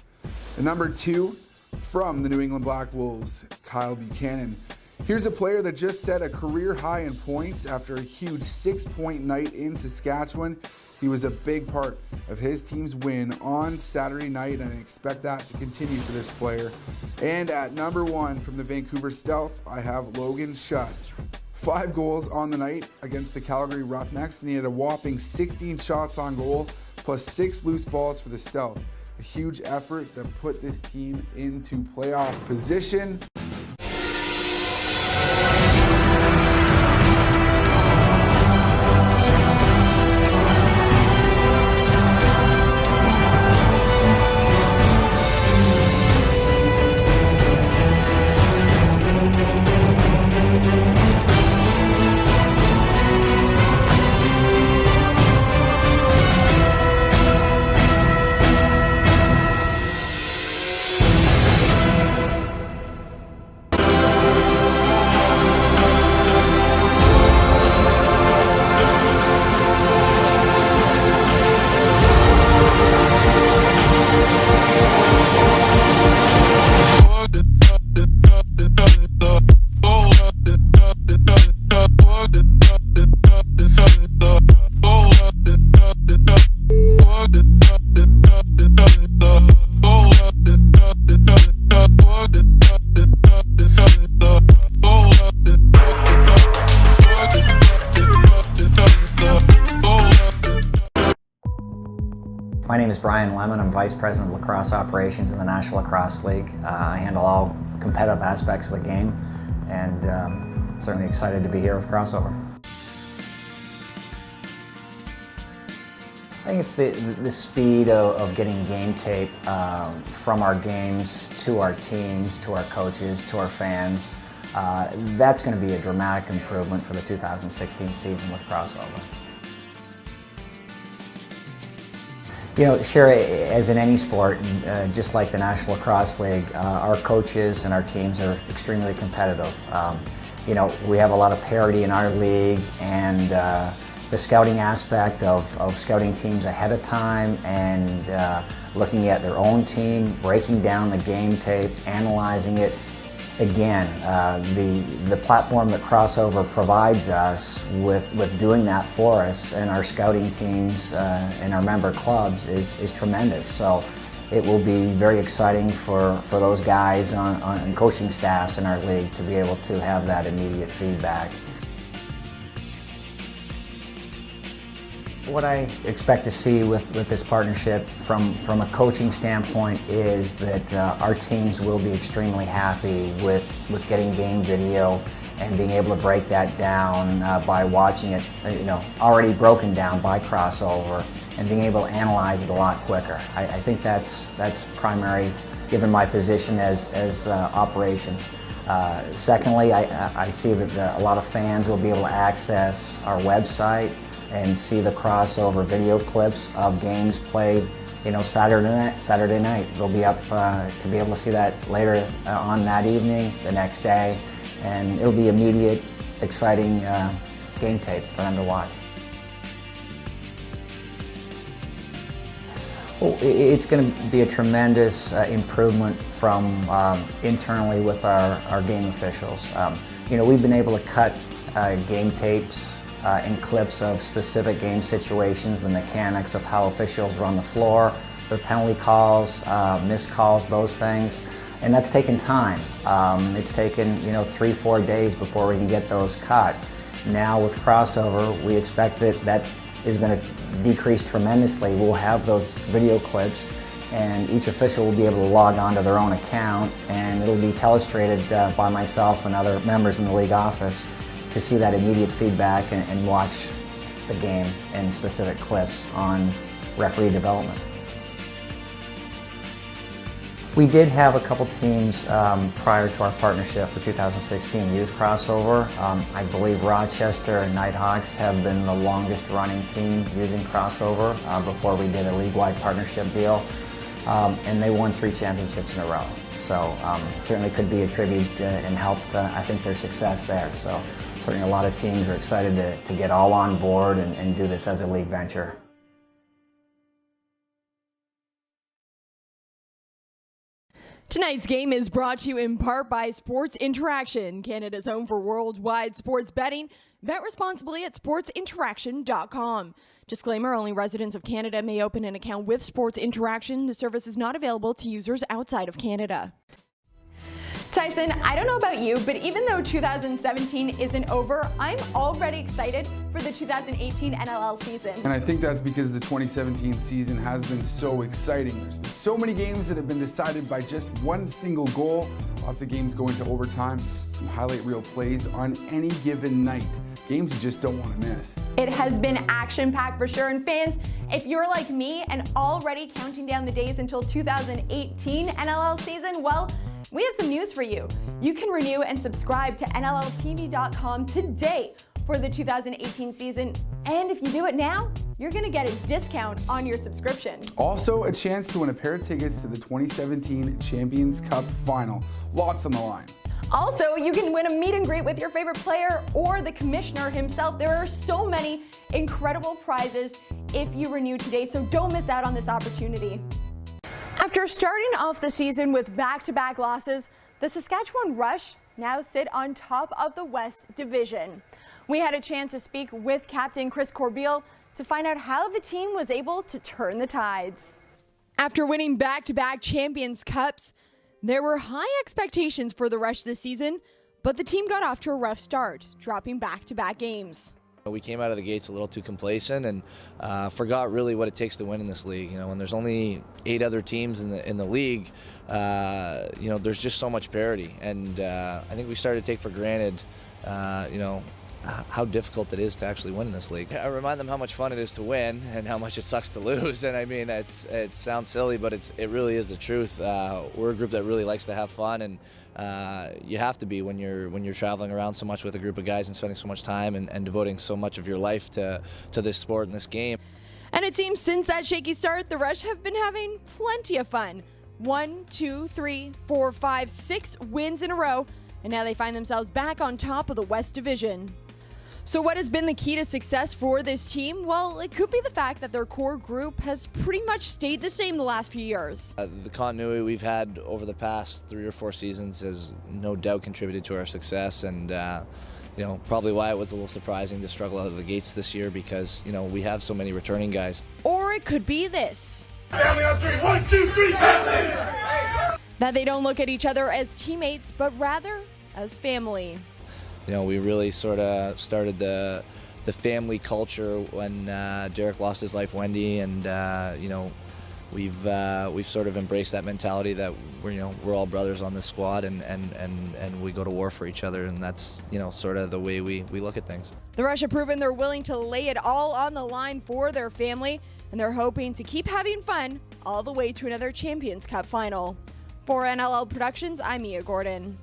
And number 2, from the New England Black Wolves, Kyle Buchanan. Here's a player that just set a career high in points after a huge 6-point night in Saskatchewan. He was a big part of his team's win on Saturday night, and I expect that to continue for this player. And at number 1 from the Vancouver Stealth, I have Logan Schuss. 5 goals on the night against the Calgary Roughnecks, and he had a whopping 16 shots on goal, plus 6 loose balls for the Stealth. A huge effort that put this team into playoff position. My name is Brian Lemon. I'm Vice President of Lacrosse Operations in the National Lacrosse League. I handle all competitive aspects of the game, and certainly excited to be here with Crossover. I think it's the speed of getting game tape from our games to our teams, to our coaches, to our fans. That's going to be a dramatic improvement for the 2016 season with Crossover. You know, sure, as in any sport, just like the National Lacrosse League, our coaches and our teams are extremely competitive. We have a lot of parity in our league, and the scouting aspect of scouting teams ahead of time and looking at their own team, breaking down the game tape, analyzing it. Again, the platform that Crossover provides us with doing that for us and our scouting teams and our member clubs is tremendous. So it will be very exciting for those guys on coaching staffs in our league to be able to have that immediate feedback. What I expect to see with this partnership from a coaching standpoint is that our teams will be extremely happy with getting game video and being able to break that down by watching it, already broken down by crossover, and being able to analyze it a lot quicker. I think that's primary, given my position as operations. Secondly, I see that a lot of fans will be able to access our website and see the crossover video clips of games played, Saturday night. They'll be up to be able to see that later on that evening, the next day, and it'll be immediate, exciting game tape for them to watch. Well, it's going to be a tremendous improvement from internally with our game officials. We've been able to cut game tapes and clips of specific game situations, the mechanics of how officials run the floor, the penalty calls, missed calls, those things. And that's taken time. It's taken 3-4 days before we can get those cut. Now with crossover, we expect that is going to decrease tremendously. We'll have those video clips, and each official will be able to log on to their own account, and it'll be telestrated by myself and other members in the league office to see that immediate feedback and watch the game and specific clips on referee development. We did have a couple teams prior to our partnership for 2016 use crossover. I believe Rochester and Nighthawks have been the longest running team using crossover before we did a league-wide partnership deal. And they won 3 championships in a row. So certainly could be attributed and helped, I think, their success there. So certainly a lot of teams are excited to get all on board and do this as a league venture. Tonight's game is brought to you in part by Sports Interaction, Canada's home for worldwide sports betting. Bet responsibly at sportsinteraction.com. Disclaimer, only residents of Canada may open an account with Sports Interaction. The service is not available to users outside of Canada. Tyson, I don't know about you, but even though 2017 isn't over, I'm already excited for the 2018 NLL season. And I think that's because the 2017 season has been so exciting. There's been so many games that have been decided by just one single goal. Lots of games going to overtime, some highlight reel plays on any given night. Games you just don't want to miss. It has been action-packed for sure, and fans, if you're like me and already counting down the days until 2018 NLL season, well, we have some news for you. You can renew and subscribe to NLLTV.com today for the 2018 season. And if you do it now, you're going to get a discount on your subscription. Also, a chance to win a pair of tickets to the 2017 Champions Cup Final. Lots on the line. Also, you can win a meet and greet with your favorite player or the commissioner himself. There are so many incredible prizes if you renew today, so don't miss out on this opportunity. After starting off the season with back-to-back losses, the Saskatchewan Rush now sit on top of the West Division. We had a chance to speak with Captain Chris Corbeil to find out how the team was able to turn the tides. After winning back-to-back Champions Cups, there were high expectations for the Rush this season, but the team got off to a rough start, dropping back-to-back games. We came out of the gates a little too complacent and forgot really what it takes to win in this league. When there's only 8 other teams in the league, there's just so much parity, and I think we started to take for granted, how difficult it is to actually win in this league. I remind them how much fun it is to win and how much it sucks to lose. And I mean, it sounds silly, but it really is the truth. We're a group that really likes to have fun, and you have to be when you're traveling around so much with a group of guys and spending so much time and devoting so much of your life to this sport and this game. And it seems since that shaky start, the Rush have been having plenty of fun. 1, 2, 3, 4, 5, 6 wins in a row, and now they find themselves back on top of the West Division. So what has been the key to success for this team? Well, it could be the fact that their core group has pretty much stayed the same the last few years. The continuity we've had over the past 3 or 4 seasons has no doubt contributed to our success, and probably why it was a little surprising to struggle out of the gates this year, because we have so many returning guys. Or it could be this. Family on 3, 1, 2, 3, family! That they don't look at each other as teammates, but rather as family. We really sort of started the the family culture when Derek lost his life, Wendy, and you know, we've sort of embraced that mentality that we're all brothers on this squad, and we go to war for each other, and that's sort of the way we look at things. The Rush have proven they're willing to lay it all on the line for their family, and they're hoping to keep having fun all the way to another Champions Cup final. For NLL Productions, I'm Mia Gordon.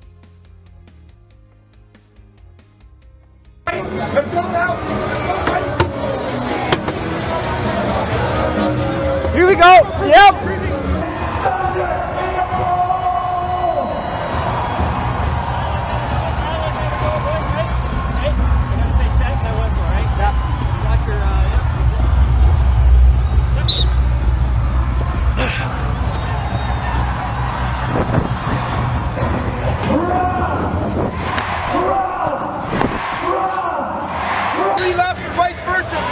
Let's go now. Here we go. Yep.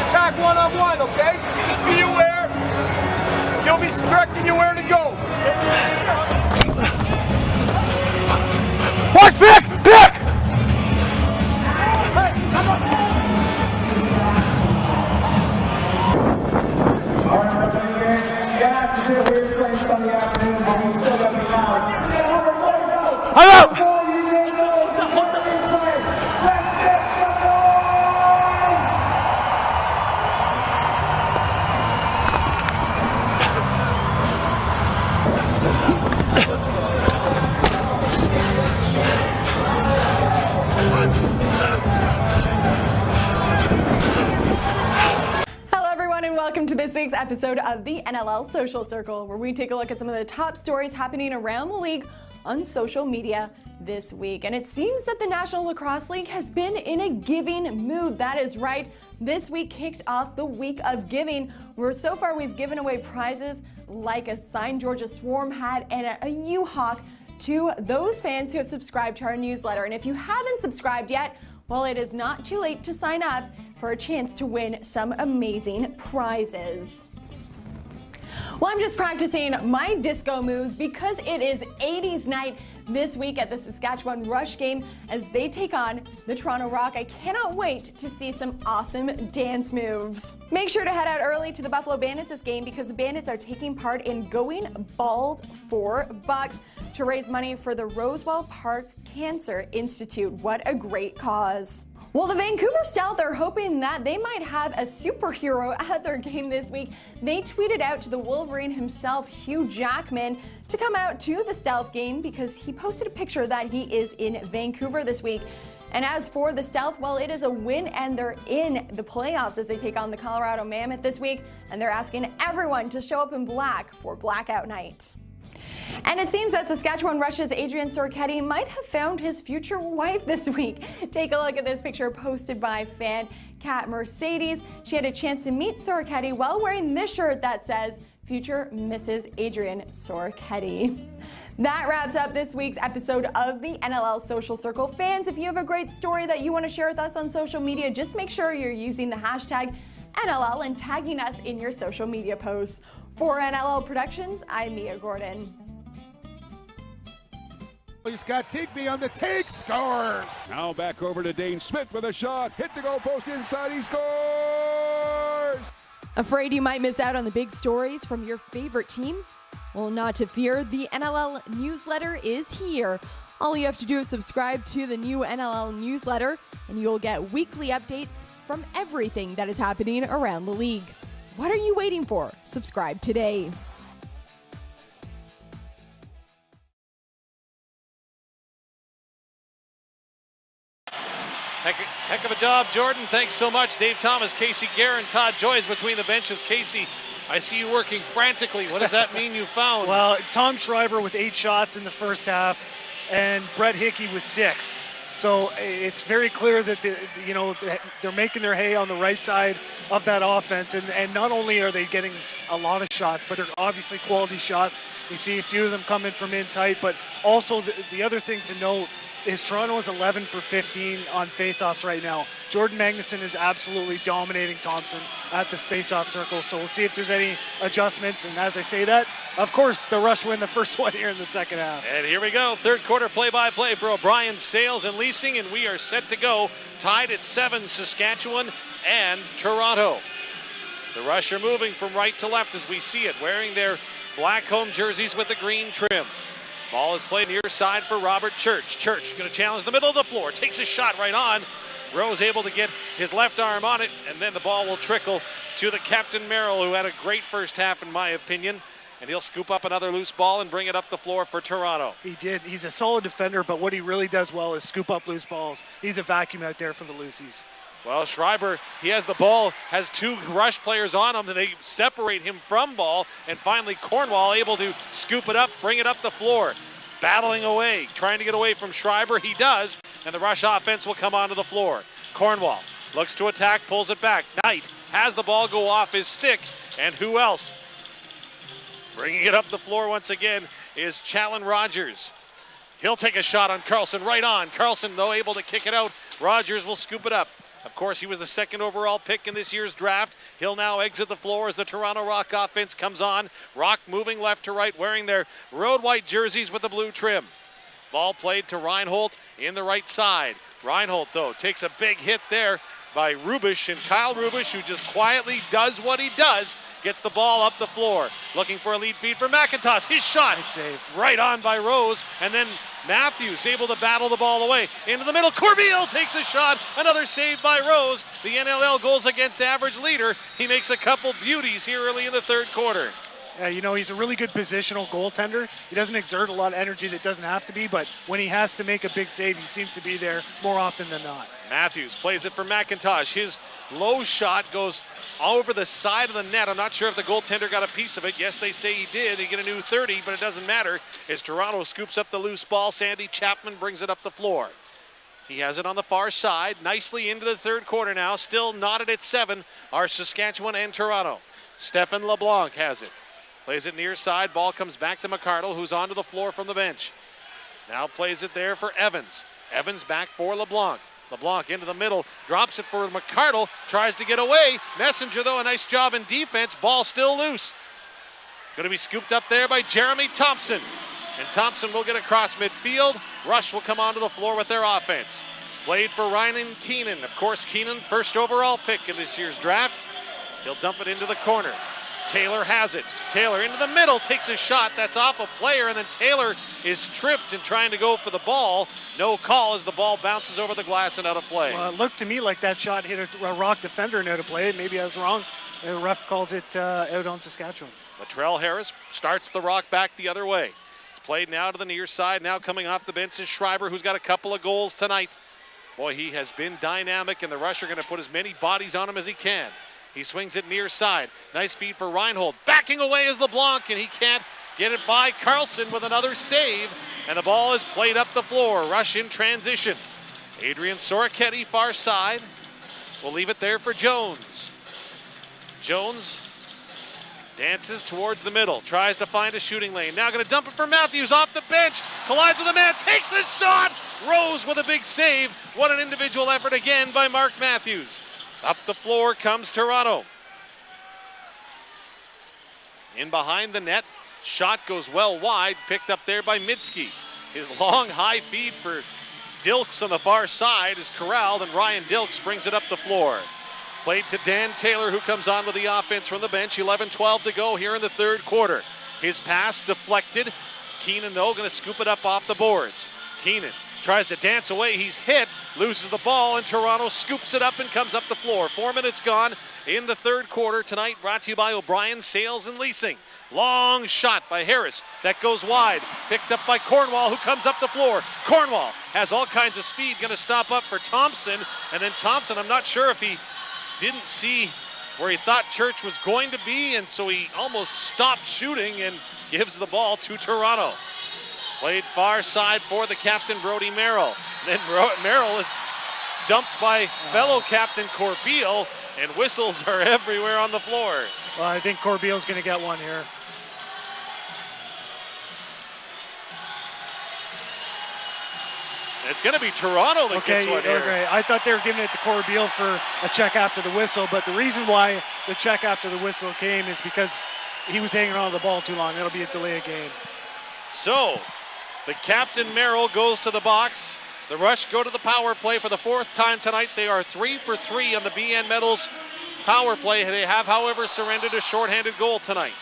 Attack one-on-one, okay? Just be aware. He'll be directing you where to go. What? Pick! Pick! All right, guys, it's been a weird place on the afternoon, but we still got to be out. I'm out! Welcome to this week's episode of the NLL Social Circle, where we take a look at some of the top stories happening around the league on social media this week. And it seems that the National Lacrosse League has been in a giving mood. That is right. This week kicked off the week of giving, where so far we've given away prizes like a signed Georgia Swarm hat and a U-Hawk to those fans who have subscribed to our newsletter. And if you haven't subscribed yet, well, it is not too late to sign up for a chance to win some amazing prizes. Well, I'm just practicing my disco moves because it is 80s night this week at the Saskatchewan Rush game as they take on the Toronto Rock. I cannot wait to see some awesome dance moves. Make sure to head out early to the Buffalo Bandits this game because the Bandits are taking part in Going Bald for Bucks to raise money for the Roswell Park Cancer Institute. What a great cause. Well, the Vancouver Stealth are hoping that they might have a superhero at their game this week. They tweeted out to the Wolverine himself, Hugh Jackman, to come out to the Stealth game because he posted a picture that he is in Vancouver this week. And as for the Stealth, well, it is a win and they're in the playoffs as they take on the Colorado Mammoth this week. And they're asking everyone to show up in black for Blackout Night. And it seems that Saskatchewan Rush's Adrian Sorchetti might have found his future wife this week. Take a look at this picture posted by fan Kat Mercedes. She had a chance to meet Sorchetti while wearing this shirt that says, Future Mrs. Adrian Sorchetti. That wraps up this week's episode of the NLL Social Circle. Fans, if you have a great story that you want to share with us on social media, just make sure you're using the hashtag NLL and tagging us in your social media posts. For NLL Productions, I'm Mia Gordon. He's got Digby on the take, scores! Now back over to Dane Smith with a shot. Hit the goal post inside, he scores! Afraid you might miss out on the big stories from your favorite team? Well, not to fear, the NLL newsletter is here. All you have to do is subscribe to the new NLL newsletter, and you'll get weekly updates from everything that is happening around the league. What are you waiting for? Subscribe today. Heck of a job, Jordan. Thanks so much. Dave Thomas, Casey Guerin, Todd Joyce between the benches. Casey, I see you working frantically. What does that mean you found? Well, Tom Schreiber with 8 shots in the first half, and Brett Hickey with 6. So it's very clear that they're making their hay on the right side of that offense, and not only are they getting a lot of shots, but they're obviously quality shots. You see a few of them coming from in tight, but also the other thing to note is Toronto is 11 for 15 on faceoffs right now. Jordan Magnuson is absolutely dominating Thompson at the faceoff circle, so we'll see if there's any adjustments. And as I say that, of course, the Rush win the first one here in the second half. And here we go, third quarter play-by-play for O'Brien, Sales, and Leasing, and we are set to go. Tied at 7, Saskatchewan and Toronto. The Rush are moving from right to left as we see it, wearing their black home jerseys with the green trim. Ball is played near side for Robert Church. Church going to challenge the middle of the floor, takes a shot right on. Rose able to get his left arm on it, and then the ball will trickle to the Captain Merrill, who had a great first half in my opinion. And he'll scoop up another loose ball and bring it up the floor for Toronto. He did. He's a solid defender, but what he really does well is scoop up loose balls. He's a vacuum out there for the Lucies. Well, Schreiber, he has the ball, has two Rush players on him, and they separate him from ball. And finally, Cornwall able to scoop it up, bring it up the floor. Battling away, trying to get away from Schreiber. He does, and the Rush offense will come onto the floor. Cornwall looks to attack, pulls it back. Knight has the ball go off his stick, and who else? Bringing it up the floor once again is Challen Rogers. He'll take a shot on Carlson, right on. Carlson, though, able to kick it out. Rogers will scoop it up. Of course, he was the second overall pick in this year's draft. He'll now exit the floor as the Toronto Rock offense comes on. Rock moving left to right, wearing their road white jerseys with the blue trim. Ball played to Reinhold in the right side. Reinhold, though, takes a big hit there by Rubisch, and Kyle Rubisch, who just quietly does what he does, gets the ball up the floor. Looking for a lead feed for McIntosh. His shot is right on by Rose, and then Matthews able to battle the ball away. Into the middle, Corbeil takes a shot. Another save by Rose. The NLL goals against average leader. He makes a couple beauties here early in the third quarter. You know, he's a really good positional goaltender. He doesn't exert a lot of energy that doesn't have to be, but when he has to make a big save, he seems to be there more often than not. Matthews plays it for McIntosh. His low shot goes over the side of the net. I'm not sure if the goaltender got a piece of it. Yes, they say he did. They get a new 30, but it doesn't matter as Toronto scoops up the loose ball. Sandy Chapman brings it up the floor. He has it on the far side, nicely into the third quarter now. Still knotted at 7 are Saskatchewan and Toronto. Stefan LeBlanc has it. Plays it near side. Ball comes back to McCardle, who's onto the floor from the bench. Now plays it there for Evans. Evans back for LeBlanc. LeBlanc into the middle, drops it for McCardle, tries to get away. Messenger, though, a nice job in defense. Ball still loose. Going to be scooped up there by Jeremy Thompson. And Thompson will get across midfield. Rush will come onto the floor with their offense. Played for Ryan Keenan. Of course, Keenan, first overall pick in this year's draft. He'll dump it into the corner. Taylor has it. Taylor into the middle, takes a shot. That's off a player, and then Taylor is tripped and trying to go for the ball. No call as the ball bounces over the glass and out of play. Well, it looked to me like that shot hit a Rock defender and out of play. Maybe I was wrong. The ref calls it out on Saskatchewan. Latrell Harris starts the Rock back the other way. It's played now to the near side. Now coming off the bench is Schreiber, who's got a couple of goals tonight. Boy, he has been dynamic, and the Rush are going to put as many bodies on him as he can. He swings it near side. Nice feed for Reinhold. Backing away is LeBlanc, and he can't get it by Carlson with another save. And the ball is played up the floor. Rush in transition. Adrian Soroketti, far side. We'll leave it there for Jones. Jones dances towards the middle. Tries to find a shooting lane. Now going to dump it for Matthews off the bench. Collides with a man. Takes a shot. Rose with a big save. What an individual effort again by Mark Matthews. Up the floor comes Toronto. In behind the net. Shot goes well wide. Picked up there by Mitski. His long high feed for Dilks on the far side is corralled, and Ryan Dilks brings it up the floor. Played to Dan Taylor, who comes on with the offense from the bench. 11-12 to go here in the third quarter. His pass deflected. Keenan, though, going to scoop it up off the boards. Keenan tries to dance away. He's hit, loses the ball, and Toronto scoops it up and comes up the floor. 4 minutes gone in the third quarter tonight. Brought to you by O'Brien Sales and Leasing. Long shot by Harris. That goes wide. Picked up by Cornwall, who comes up the floor. Cornwall has all kinds of speed. Going to stop up for Thompson. And then Thompson, I'm not sure if he didn't see where he thought Church was going to be, and so he almost stopped shooting and gives the ball to Toronto. Played far side for the captain, Brody Merrill. Then Merrill is dumped by fellow captain Corbeil, and whistles are everywhere on the floor. Well, I think Corbeil's going to get one here. It's going to be Toronto that gets one here. Okay. I thought they were giving it to Corbeil for a check after the whistle, but the reason why the check after the whistle came is because he was hanging on to the ball too long. It'll be a delay of game. So, the captain Merrill goes to the box. The Rush go to the power play for the 4th time tonight. They are 3 for 3 on the BN Metals power play. They have, however, surrendered a shorthanded goal tonight.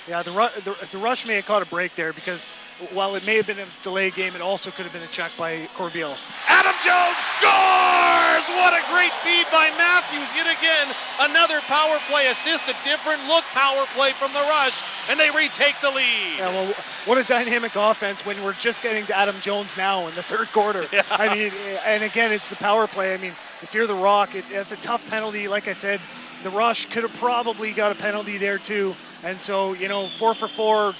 Yeah, the Rush may have caught a break there because while it may have been a delayed game, it also could have been a check by Corbeil. Adam Jones scores! What a great feed by Matthews. Yet again, another power play assist, a different look power play from the Rush, and they retake the lead. Yeah, well, what a dynamic offense when we're just getting to Adam Jones now in the 3rd quarter. Yeah. I mean, and again, it's the power play. I mean, if you're the Rock, it's a tough penalty. Like I said, the Rush could have probably got a penalty there too. And so, 4 for 4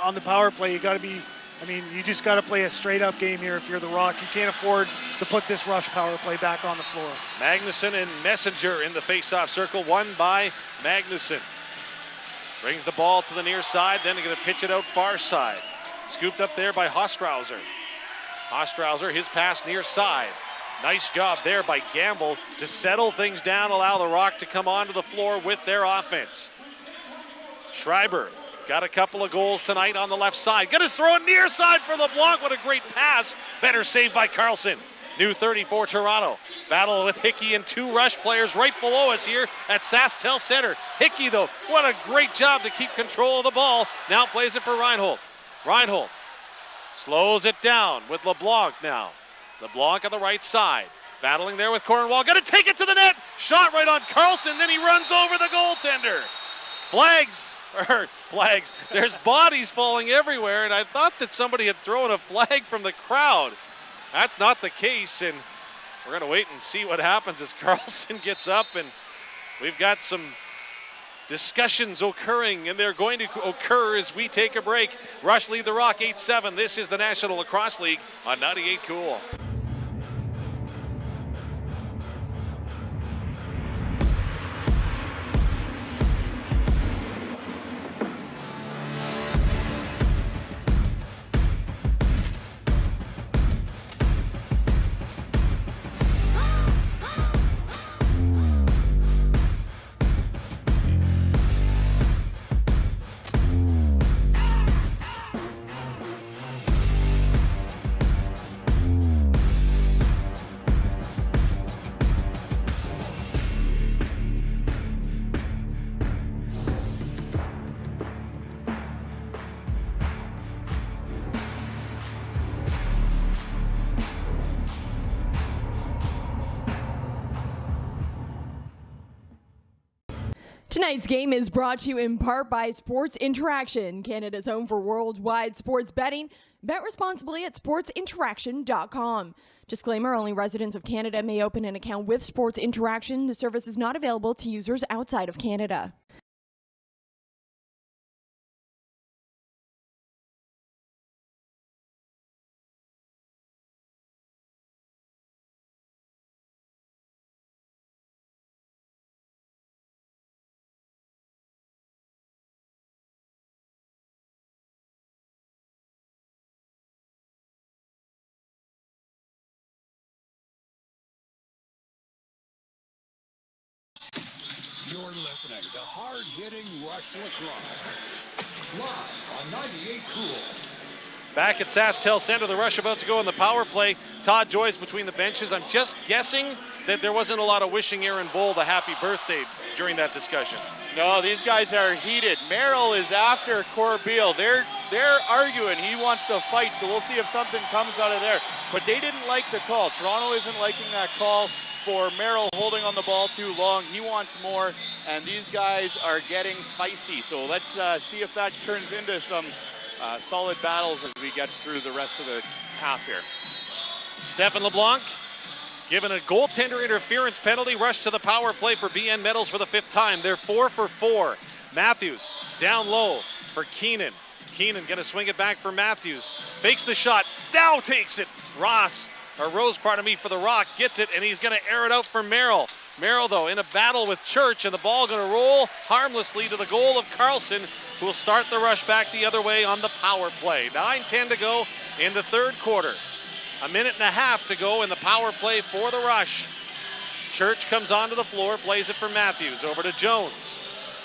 on the power play, you just got to play a straight up game here if you're the Rock. You can't afford to put this Rush power play back on the floor. Magnuson and Messenger in the face-off circle, won by Magnuson. Brings the ball to the near side, then going to pitch it out far side. Scooped up there by Hostrauser. Hostrauser, his pass near side. Nice job there by Gamble to settle things down, allow the Rock to come onto the floor with their offense. Schreiber got a couple of goals tonight on the left side. Got his throw near side for LeBlanc. What a great pass. Better saved by Carlson. New 30 for Toronto. Battle with Hickey and 2 Rush players right below us here at SaskTel Center. Hickey, though, what a great job to keep control of the ball. Now plays it for Reinhold. Reinhold slows it down with LeBlanc now. LeBlanc on the right side. Battling there with Cornwall. Got to take it to the net. Shot right on Carlson. Then he runs over the goaltender. Flags. There's bodies falling everywhere, and I thought that somebody had thrown a flag from the crowd. That's not the case, and we're going to wait and see what happens as Carlson gets up, and we've got some discussions occurring, and they're going to occur as we take a break. Rush lead the Rock 8-7. This is the National Lacrosse League on 98 Cool. Tonight's game is brought to you in part by Sports Interaction, Canada's home for worldwide sports betting. Bet responsibly at sportsinteraction.com. Disclaimer, only residents of Canada may open an account with Sports Interaction. The service is not available to users outside of Canada. You're listening to hard-hitting Rush Lacrosse. Live on 98 Cool. Back at SaskTel Center, the Rush about to go in the power play. Todd Joyce between the benches. I'm just guessing that there wasn't a lot of wishing Aaron Bold a happy birthday during that discussion. No, these guys are heated. Merrill is after Corbeil. They're arguing. He wants to fight, so we'll see if something comes out of there. But they didn't like the call. Toronto isn't liking that call for Merrill holding on the ball too long. He wants more, and these guys are getting feisty. So let's see if that turns into some solid battles as we get through the rest of the half here. Stefan LeBlanc given a goaltender interference penalty. Rush to the power play for BN Metals for the 5th time. They're 4 for 4. Matthews down low for Keenan. Keenan gonna swing it back for Matthews. Fakes the shot, Dow takes it. Rose, for the Rock, gets it, and he's gonna air it out for Merrill. Merrill, though, in a battle with Church, and the ball gonna roll harmlessly to the goal of Carlson, who will start the Rush back the other way on the power play. 9:10 to go in the 3rd quarter. A minute and a half to go in the power play for the Rush. Church comes onto the floor, plays it for Matthews, over to Jones.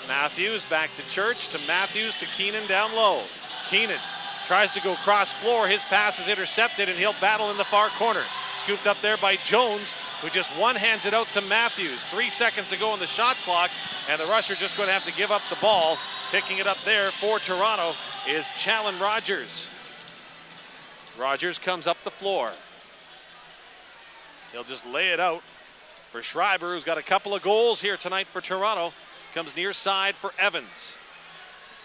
Matthews back to Church, to Matthews, to Keenan down low. Keenan Tries to go cross floor. His pass is intercepted, and he'll battle in the far corner. Scooped up there by Jones, who just one-hands it out to Matthews. 3 seconds to go on the shot clock, and the rusher just going to have to give up the ball. Picking it up there for Toronto is Challen Rogers. Rogers comes up the floor. He'll just lay it out for Schreiber, who's got a couple of goals here tonight for Toronto. Comes near side for Evans.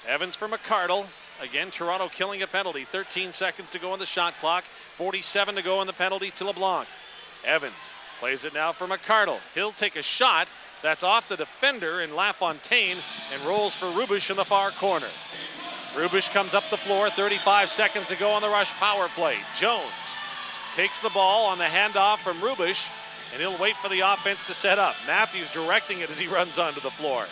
Evans for McCardle. Again, Toronto killing a penalty. 13 seconds to go on the shot clock. 47 to go on the penalty to LeBlanc. Evans plays it now for McCardle. He'll take a shot. That's off the defender in LaFontaine and rolls for Rubisch in the far corner. Rubisch comes up the floor. 35 seconds to go on the Rush power play. Jones takes the ball on the handoff from Rubisch, and he'll wait for the offense to set up. Matthews directing it as he runs onto the floor.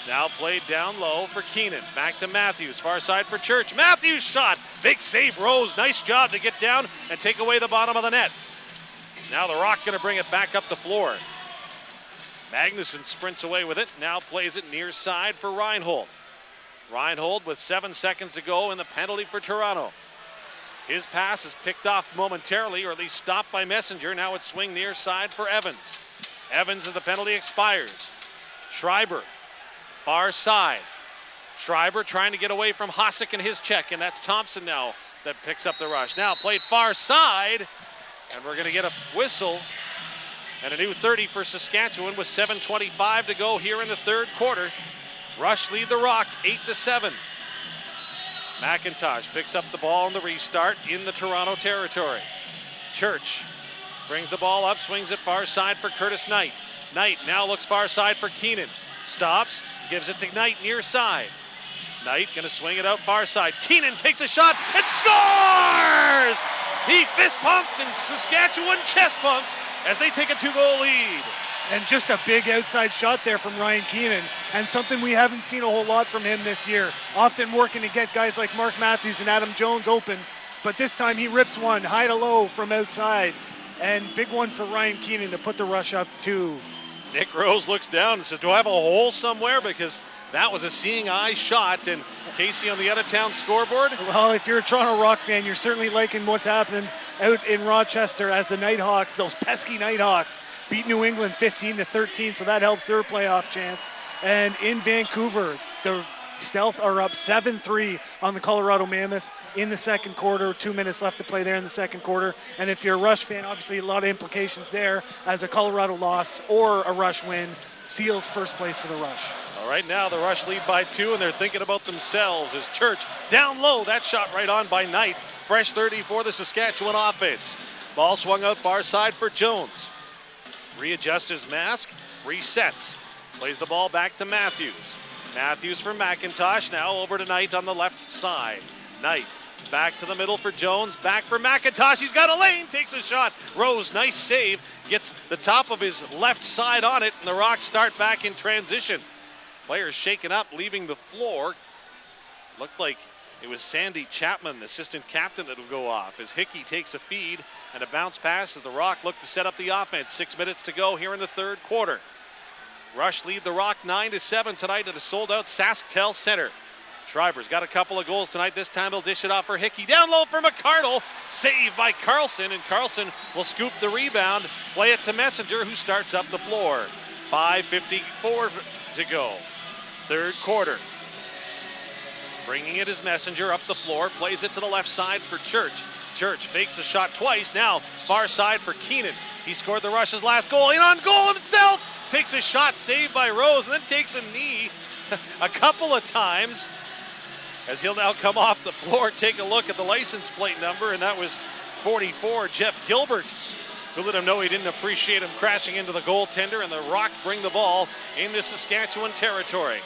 Now played down low for Keenan. Back to Matthews, far side for Church. Matthews shot. Big save, Rose. Nice job to get down and take away the bottom of the net. Now the Rock going to bring it back up the floor. Magnuson sprints away with it. Now plays it near side for Reinhold. Reinhold with 7 seconds to go in the penalty for Toronto. His pass is picked off momentarily, or at least stopped by Messenger. Now it's swing near side for Evans. Evans as the penalty expires. Schreiber. Far side. Schreiber trying to get away from Hossack and his check, and that's Thompson now that picks up the rush. Now played far side, and we're going to get a whistle and a new 30 for Saskatchewan with 7:25 to go here in the third quarter. Rush lead the Rock 8-7. McIntosh picks up the ball in the restart in the Toronto territory. Church brings the ball up, swings it far side for Curtis Knight. Knight now looks far side for Keenan. Stops. Gives it to Knight near side. Knight gonna swing it out far side. Keenan takes a shot and scores! He fist pumps and Saskatchewan chest pumps as they take a 2-goal lead. And just a big outside shot there from Ryan Keenan, and something we haven't seen a whole lot from him this year. Often working to get guys like Mark Matthews and Adam Jones open, but this time he rips one high to low from outside, and big one for Ryan Keenan to put the Rush up 2. Nick Rose looks down and says, do I have a hole somewhere? Because that was a seeing eye shot. And Casey on the out-of-town scoreboard. Well, if you're a Toronto Rock fan, you're certainly liking what's happening out in Rochester as the Nighthawks, those pesky Nighthawks, beat New England 15-13, so that helps their playoff chance. And in Vancouver, the Stealth are up 7-3 on the Colorado Mammoth in the second quarter. 2 minutes left to play there in the second quarter. And if you're a Rush fan, obviously a lot of implications there, as a Colorado loss or a Rush win seals first place for the Rush. All right, now the Rush lead by 2, and they're thinking about themselves as Church down low. That shot right on by Knight. Fresh 30 for the Saskatchewan offense. Ball swung out far side for Jones. Readjusts his mask, resets. Plays the ball back to Matthews. Matthews for McIntosh, now over to Knight on the left side. Knight back to the middle for Jones, back for McIntosh. He's got a lane, takes a shot. Rose, nice save, gets the top of his left side on it, and the Rocks start back in transition. Players shaken up, leaving the floor. Looked like it was Sandy Chapman, assistant captain, that'll go off as Hickey takes a feed and a bounce pass as the Rock look to set up the offense. 6 minutes to go here in the third quarter. Rush lead the Rock 9-7 tonight at a sold-out SaskTel Center. Schreiber's got a couple of goals tonight. This time he'll dish it off for Hickey. Down low for McCardle. Saved by Carlson, and Carlson will scoop the rebound, play it to Messenger, who starts up the floor. 5:54 to go. Third quarter. Bringing it is Messenger up the floor, plays it to the left side for Church. Church fakes the shot twice. Now far side for Keenan. He scored the Rush's last goal. And on goal himself. Takes a shot, saved by Rose, and then takes a knee a couple of times. As he'll now come off the floor, take a look at the license plate number, and that was 44, Jeff Gilbert, who let him know he didn't appreciate him crashing into the goaltender, and the Rock bring the ball into Saskatchewan territory.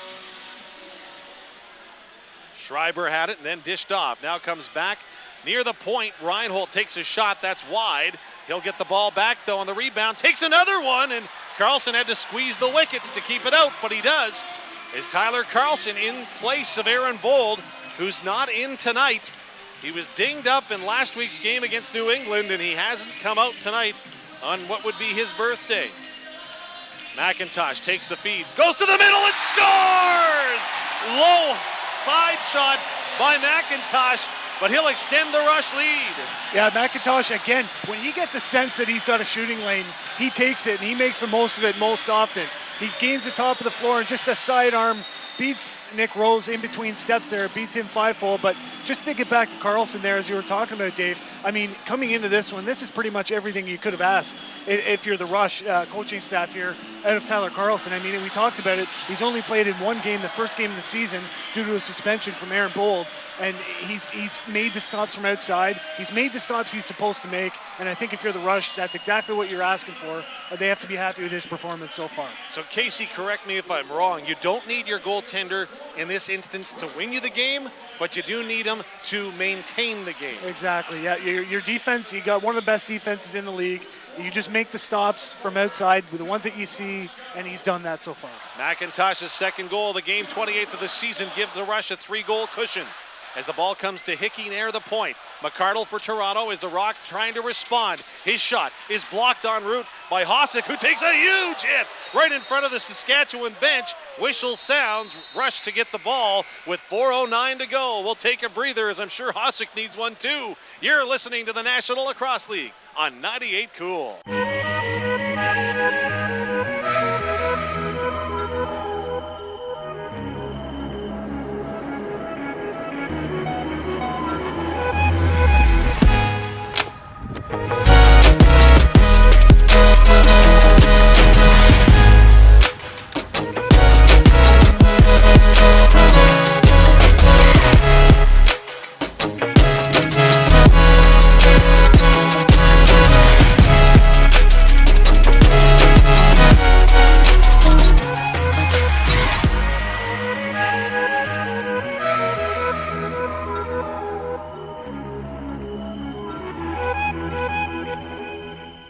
Schreiber had it and then dished off. Now comes back near the point. Reinhold takes a shot, that's wide. He'll get the ball back though on the rebound, takes another one, and Carlson had to squeeze the wickets to keep it out, but he does. Is Tyler Carlson in place of Aaron Bold, who's not in tonight. He was dinged up in last week's game against New England, and he hasn't come out tonight on what would be his birthday. McIntosh takes the feed, goes to the middle and scores! Low side shot by McIntosh. but he'll extend the Rush lead. Yeah, McIntosh, again, when he gets a sense that he's got a shooting lane, he takes it and he makes the most of it most often. He gains the top of the floor and just a sidearm beats Nick Rose in between steps there, beats him fivefold. But just to get back to Carlson there, as you were talking about, Dave, I mean, coming into this one, this is pretty much everything you could have asked if you're the Rush coaching staff here out of Tyler Carlson. I mean, we talked about it. He's only played in one game, the first game of the season, due to a suspension from Aaron Bold. And he's made the stops from outside. He's made the stops he's supposed to make. And I think if you're the Rush, that's exactly what you're asking for. They have to be happy with his performance so far. So Casey, correct me if I'm wrong. You don't need your goaltender in this instance to win you the game, but you do need him to maintain the game. Exactly, yeah. Your defense, you got one of the best defenses in the league. You just make the stops from outside with the ones that you see, and he's done that so far. McIntosh's second goal of the game, 28th of the season, gives the Rush a 3-goal cushion. As the ball comes to Hickey near the point. McCardle for Toronto as the Rock trying to respond. His shot is blocked en route by Hossack, who takes a huge hit right in front of the Saskatchewan bench. Whistle sounds, Rush to get the ball with 4:09 to go. We'll take a breather, as I'm sure Hossack needs one too. You're listening to the National Lacrosse League on 98 Cool.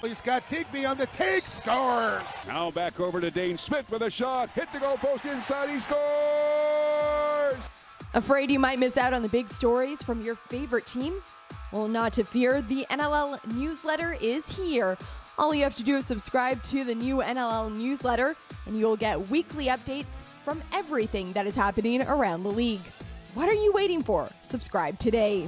He's got Digby on the take, scores! Now back over to Dane Smith with a shot, hit the goal post inside, he scores! Afraid you might miss out on the big stories from your favorite team? Well, not to fear, the NLL newsletter is here. All you have to do is subscribe to the new NLL newsletter, and you'll get weekly updates from everything that is happening around the league. What are you waiting for? Subscribe today.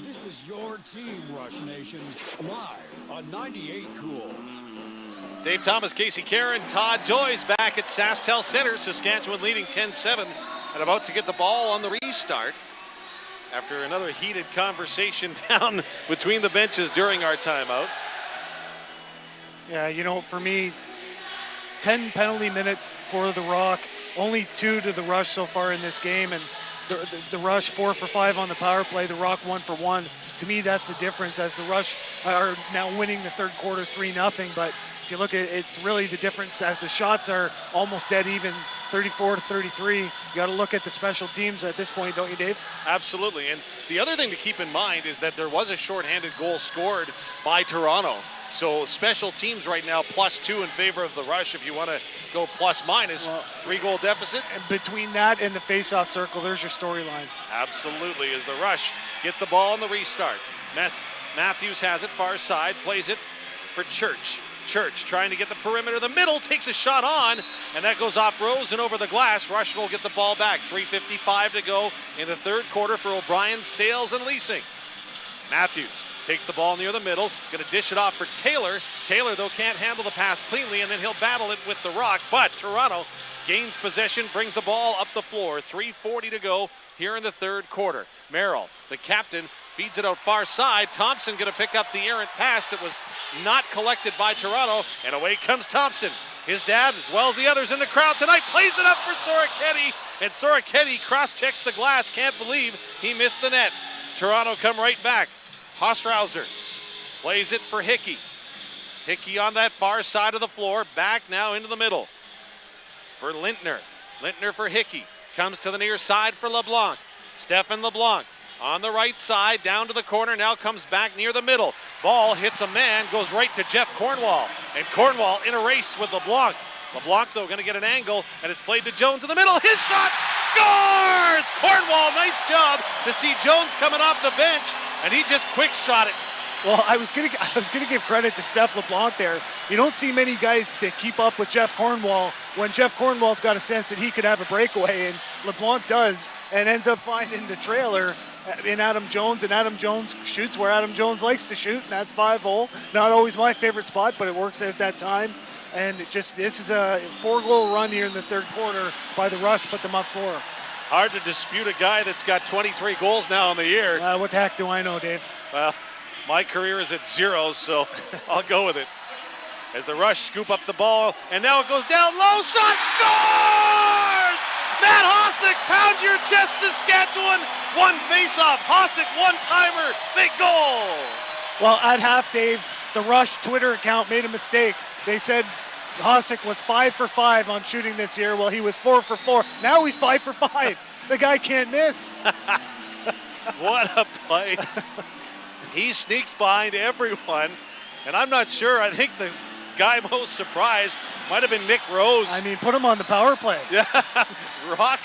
This is your team, Rush Nation, live on 98 Cool. Dave Thomas, Casey Karen, Todd Joyce back at SaskTel Center. Saskatchewan leading 10-7 and about to get the ball on the restart after another heated conversation down between the benches during our timeout. Yeah, you know, for me, 10 penalty minutes for the Rock, only 2 to the Rush so far in this game, and the Rush 4 for 5 on the power play, the Rock 1 for 1. To me, that's the difference, as the Rush are now winning the third quarter 3-0. But if you look at it, it's really the difference as the shots are almost dead even, 34-33. You got to look at the special teams at this point, don't you, Dave? Absolutely. And the other thing to keep in mind is that there was a shorthanded goal scored by Toronto. So special teams right now +2 in favor of the Rush if you want to go plus-minus. 3-goal deficit. And between that and the face-off circle, there's your storyline. Absolutely, as the Rush get the ball on the restart. Matthews has it, far side, plays it for Church. Church trying to get the perimeter. The middle takes a shot on, and that goes off Rose and over the glass. Rush will get the ball back. 3:55 to go in the third quarter for O'Brien, Sales, and Leasing. Matthews takes the ball near the middle, gonna dish it off for Taylor. Taylor, though, can't handle the pass cleanly, and then he'll battle it with the Rock, but Toronto gains possession, brings the ball up the floor. 3:40 to go here in the third quarter. Merrill, the captain, feeds it out far side. Thompson gonna pick up the errant pass that was not collected by Toronto, and away comes Thompson. His dad, as well as the others in the crowd tonight, plays it up for Soroketti, and Soroketti cross-checks the glass, can't believe he missed the net. Toronto come right back. Hostrauser plays it for Hickey. Hickey on that far side of the floor, back now into the middle for Lintner. Lintner for Hickey, comes to the near side for LeBlanc. Stefan LeBlanc on the right side, down to the corner, now comes back near the middle. Ball hits a man, goes right to Jeff Cornwall, and Cornwall in a race with LeBlanc. LeBlanc, though, going to get an angle, and it's played to Jones in the middle. His shot scores! Cornwall, nice job to see Jones coming off the bench, and he just quick shot it. Well, I was gonna give credit to Steph LeBlanc there. You don't see many guys that keep up with Jeff Cornwall when Jeff Cornwall's got a sense that he could have a breakaway, and LeBlanc does, and ends up finding the trailer in Adam Jones, and Adam Jones shoots where Adam Jones likes to shoot, and that's 5-hole. Not always my favorite spot, but it works at that time. And this is a 4-goal run here in the third quarter by the Rush, put them up 4. Hard to dispute a guy that's got 23 goals now in the year. What the heck do I know, Dave? Well, my career is at 0, so I'll go with it. As the Rush scoop up the ball, and now it goes down low, shot, scores! Matt Hossack, pound your chest, Saskatchewan. One face-off, Hossack, one-timer, big goal. Well, at half, Dave, the Rush Twitter account made a mistake. They said Hossack was 5 for 5 on shooting this year. Well, he was 4 for 4. Now he's 5 for 5. The guy can't miss. What a play. He sneaks behind everyone, and I'm not sure. I think the guy most surprised might have been Nick Rose. I mean, put him on the power play. Yeah, Rock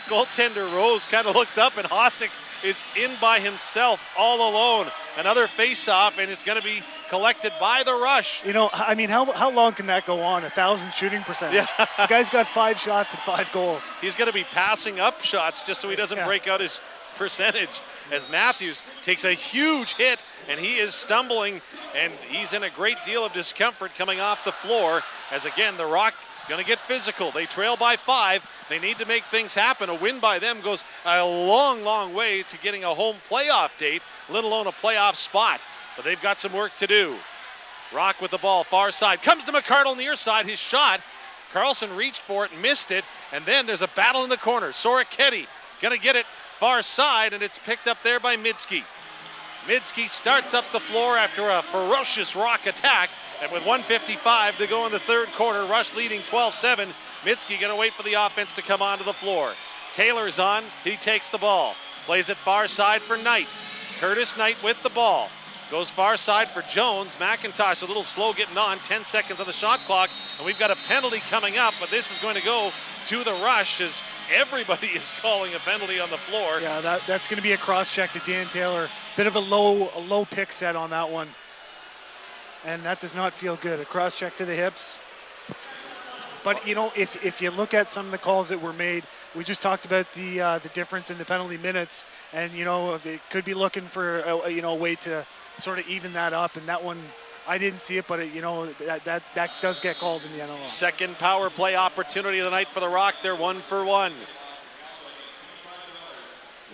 goaltender Rose kind of looked up, and Hossack is in by himself, all alone. Another face-off, and it's going to be collected by the Rush. You know, I mean, how long can that go on? 1,000 shooting percentage. Yeah. The guy's got 5 shots and 5 goals. He's going to be passing up shots just so he doesn't break out his percentage, as Matthews takes a huge hit, and he is stumbling, and he's in a great deal of discomfort coming off the floor, as again the Rock going to get physical. They trail by 5. They need to make things happen. A win by them goes a long way to getting a home playoff date, let alone a playoff spot, but they've got some work to do. Rock with the ball, far side, comes to McCardle near side, his shot. Carlson reached for it, missed it, and then there's a battle in the corner. Soroketti going to get it far side, and it's picked up there by Midski. Midski starts up the floor after a ferocious Rock attack, and with 1:55 to go in the third quarter, Rush leading 12-7. Midski going to wait for the offense to come onto the floor. Taylor's on, he takes the ball, plays it far side for Knight. Curtis Knight with the ball. Goes far side for Jones. McIntosh a little slow getting on, 10 seconds on the shot clock, and we've got a penalty coming up, but this is going to go to the Rush as everybody is calling a penalty on the floor. Yeah, that's going to be a cross-check to Dan Taylor. Bit of a low pick set on that one, and that does not feel good. A cross-check to the hips. But, you know, if you look at some of the calls that were made, we just talked about the difference in the penalty minutes, and, you know, they could be looking for, a way to sort of even that up, and that one, I didn't see it, but that does get called in the NLL. Second power play opportunity of the night for the Rock. They're 1 for 1.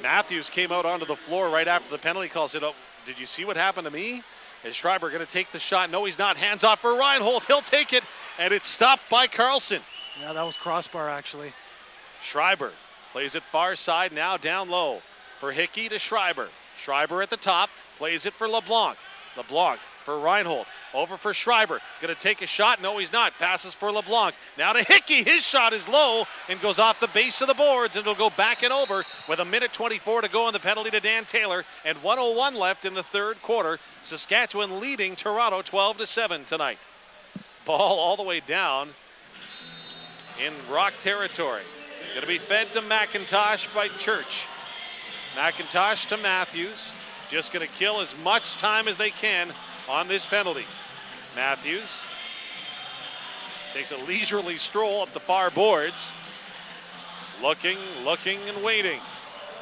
Matthews came out onto the floor right after the penalty call. Said, "Oh, did you see what happened to me?" Is Schreiber going to take the shot? No, he's not. Hands off for Reinhold. He'll take it, and it's stopped by Carlson. Yeah, that was crossbar, actually. Schreiber plays it far side, now down low for Hickey to Schreiber. Schreiber at the top, plays it for LeBlanc. LeBlanc for Reinhold. Over for Schreiber. Going to take a shot. No, he's not. Passes for LeBlanc. Now to Hickey. His shot is low and goes off the base of the boards, and it'll go back and over with 1:24 to go on the penalty to Dan Taylor and 1:01 left in the third quarter. Saskatchewan leading Toronto 12-7 tonight. Ball all the way down in Rock territory. Going to be fed to McIntosh by Church. McIntosh to Matthews. Just going to kill as much time as they can on this penalty. Matthews takes a leisurely stroll up the far boards. Looking, and waiting.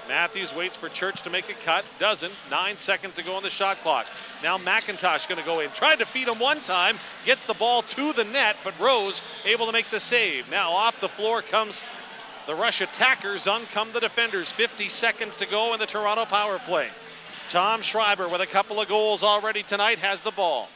Matthews waits for Church to make a cut. Doesn't. 9 seconds to go on the shot clock. Now McIntosh going to go in. Tried to feed him one time. Gets the ball to the net, but Rose able to make the save. Now off the floor comes the Rush attackers. On come the defenders. 50 seconds to go in the Toronto power play. Tom Schreiber with a couple of goals already tonight has the ball.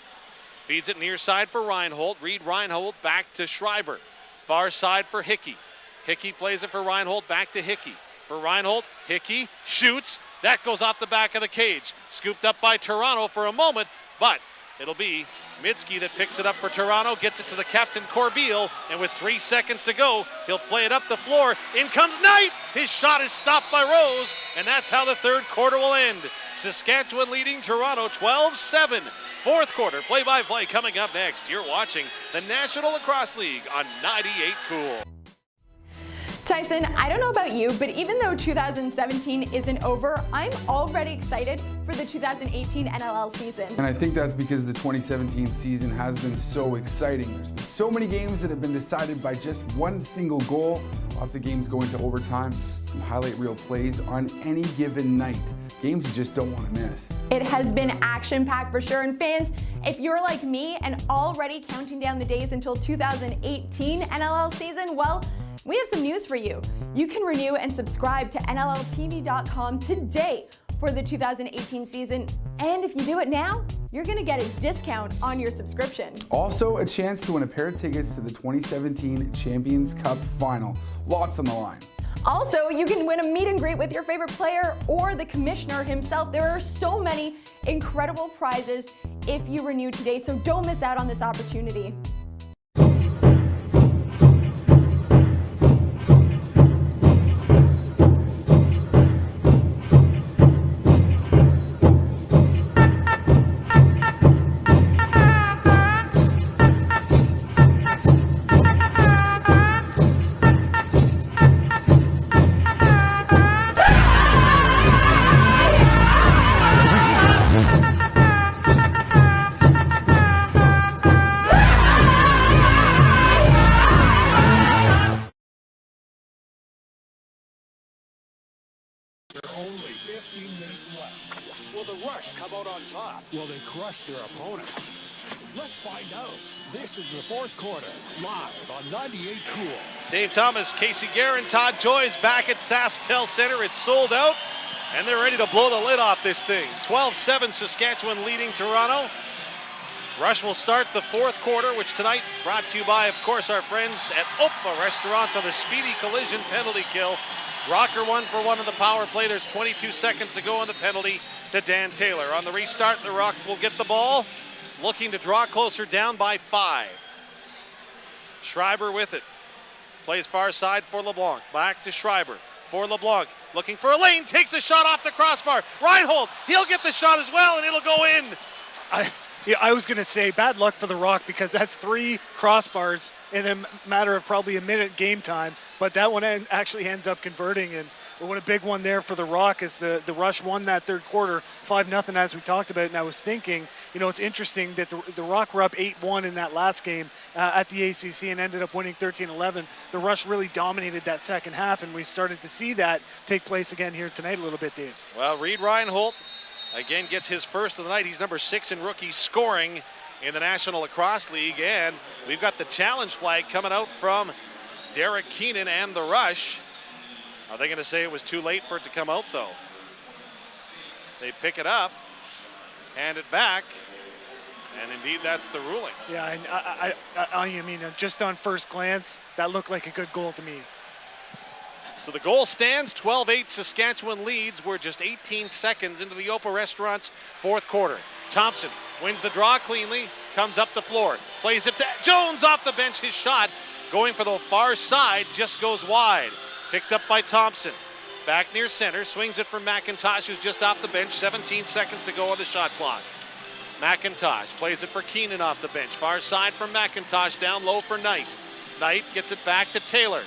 Feeds it near side for Reinhold. Reed Reinhold back to Schreiber. Far side for Hickey. Hickey plays it for Reinhold. Back to Hickey. For Reinhold, Hickey shoots. That goes off the back of the cage. Scooped up by Toronto for a moment, but It'll be Mitski that picks it up for Toronto, gets it to the captain Corbeil, and with 3 seconds to go, he'll play it up the floor. In comes Knight! His shot is stopped by Rose, and that's how the third quarter will end. Saskatchewan leading Toronto 12-7. Fourth quarter play-by-play coming up next. You're watching the National Lacrosse League on 98 Cool. Tyson, I don't know about you, but even though 2017 isn't over, I'm already excited for the 2018 NLL season. And I think that's because the 2017 season has been so exciting. There's been so many games that have been decided by just one single goal. Lots of games go into overtime, some highlight reel plays on any given night. Games you just don't want to miss. It has been action-packed for sure, and fans, if you're like me and already counting down the days until 2018 NLL season, well, we have some news for you. You can renew and subscribe to NLLTV.com today for the 2018 season. And if you do it now, you're gonna get a discount on your subscription. Also, a chance to win a pair of tickets to the 2017 Champions Cup Final. Lots on the line. Also, you can win a meet and greet with your favorite player or the commissioner himself. There are so many incredible prizes if you renew today, so don't miss out on this opportunity. Only 15 minutes left. Will the Rush come out on top? Will they crush their opponent? Let's find out. This is the fourth quarter, live on 98 Cool. Dave Thomas, Casey Guerin, Todd Joyce back at Saskatchewan Center. It's sold out, and they're ready to blow the lid off this thing. 12-7 Saskatchewan leading Toronto. Rush will start the fourth quarter, which tonight brought to you by, of course, our friends at Opa Restaurants on the Speedy Collision penalty kill. Rocker 1-for-1 on the power play. There's 22 seconds to go on the penalty to Dan Taylor. On the restart, the Rock will get the ball, looking to draw closer, down by 5. Schreiber with it. Plays far side for LeBlanc. Back to Schreiber for LeBlanc. Looking for a lane, takes a shot off the crossbar. Reinhold, he'll get the shot as well, and it'll go in. I was going to say bad luck for the Rock, because that's 3 crossbars in a matter of probably a minute game time, but that one actually ends up converting, and what a big one there for the Rock as the Rush won that third quarter 5-0 as we talked about. And I was thinking, you know, it's interesting that the Rock were up 8-1 in that last game at the ACC and ended up winning 13-11. The Rush really dominated that second half, and we started to see that take place again here tonight a little bit, Dave. Well, Reed Reinhold again gets his first of the night. He's number 6 in rookie scoring in the National Lacrosse League. And we've got the challenge flag coming out from Derek Keenan and the Rush. Are they going to say it was too late for it to come out, though? They pick it up, hand it back, and indeed that's the ruling. Yeah, and I mean, just on first glance, that looked like a good goal to me. So the goal stands, 12-8 Saskatchewan leads. We're just 18 seconds into the Opa Restaurants fourth quarter. Thompson wins the draw cleanly, comes up the floor, plays it to Jones off the bench. His shot going for the far side just goes wide. Picked up by Thompson. Back near center, swings it for McIntosh, who's just off the bench. 17 seconds to go on the shot clock. McIntosh plays it for Keenan off the bench. Far side from McIntosh, down low for Knight. Knight gets it back to Taylor.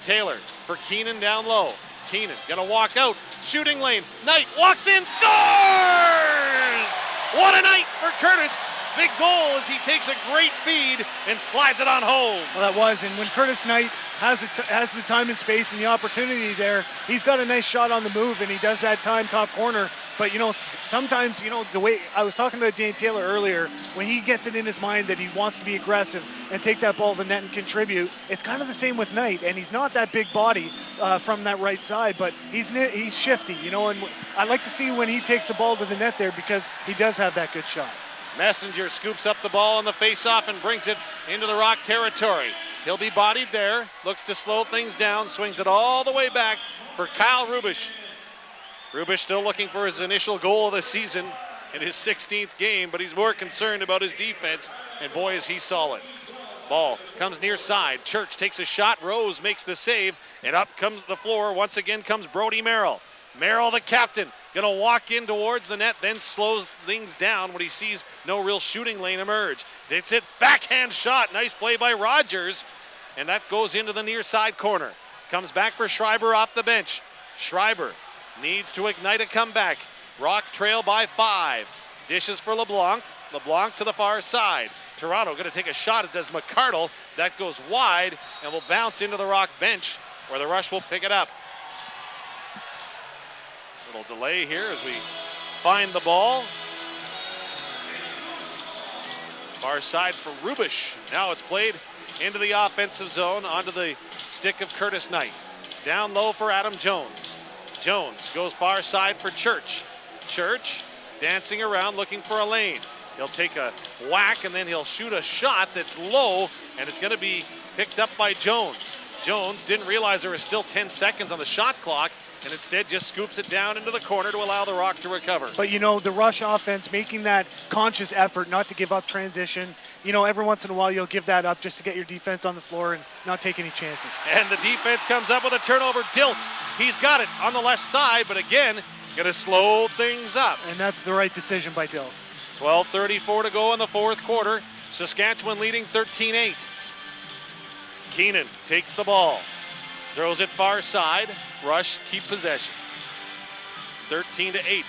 Taylor for Keenan down low. Keenan gonna walk out, shooting lane. Knight walks in, scores! What a night for Curtis. Big goal as he takes a great feed and slides it on home. Well, that was, and when Curtis Knight has the time and space and the opportunity there, he's got a nice shot on the move, and he does that time top corner. But, you know, sometimes, you know, the way I was talking about Dan Taylor earlier, when he gets it in his mind that he wants to be aggressive and take that ball to the net and contribute, it's kind of the same with Knight. And he's not that big body from that right side, but he's shifty, you know, and I like to see when he takes the ball to the net there because he does have that good shot. Messenger scoops up the ball on the faceoff and brings it into the Rock territory. He'll be bodied there, looks to slow things down, swings it all the way back for Kyle Rubish. Rubish still looking for his initial goal of the season. in his 16th game, but he's more concerned about his defense, and boy is he solid. Ball comes near side. Church takes a shot. Rose makes the save, and up comes the floor. Once again comes Brody Merrill. Merrill, the captain, going to walk in towards the net, then slows things down when he sees no real shooting lane emerge. It's it, backhand shot. Nice play by Rogers, and that goes into the near side corner. Comes back for Schreiber off the bench. Schreiber needs to ignite a comeback. Rock trail by 5. Dishes for LeBlanc. LeBlanc to the far side. Toronto going to take a shot. It does McCardle. That goes wide and will bounce into the Rock bench where the Rush will pick it up. Little delay here as we find the ball. Far side for Rubish. Now it's played into the offensive zone onto the stick of Curtis Knight. Down low for Adam Jones. Jones goes far side for Church. Church dancing around looking for a lane. He'll take a whack and then he'll shoot a shot that's low, and it's going to be picked up by Jones. Jones didn't realize there was still 10 seconds on the shot clock, and instead just scoops it down into the corner to allow the Rock to recover. But you know, the Rush offense making that conscious effort not to give up transition. You know, every once in a while you'll give that up just to get your defense on the floor and not take any chances. And the defense comes up with a turnover. Dilks, he's got it on the left side, but again, going to slow things up. And that's the right decision by Dilks. 12:34 to go in the fourth quarter. Saskatchewan leading 13-8. Keenan takes the ball. Throws it far side. Rush keep possession. 13-8.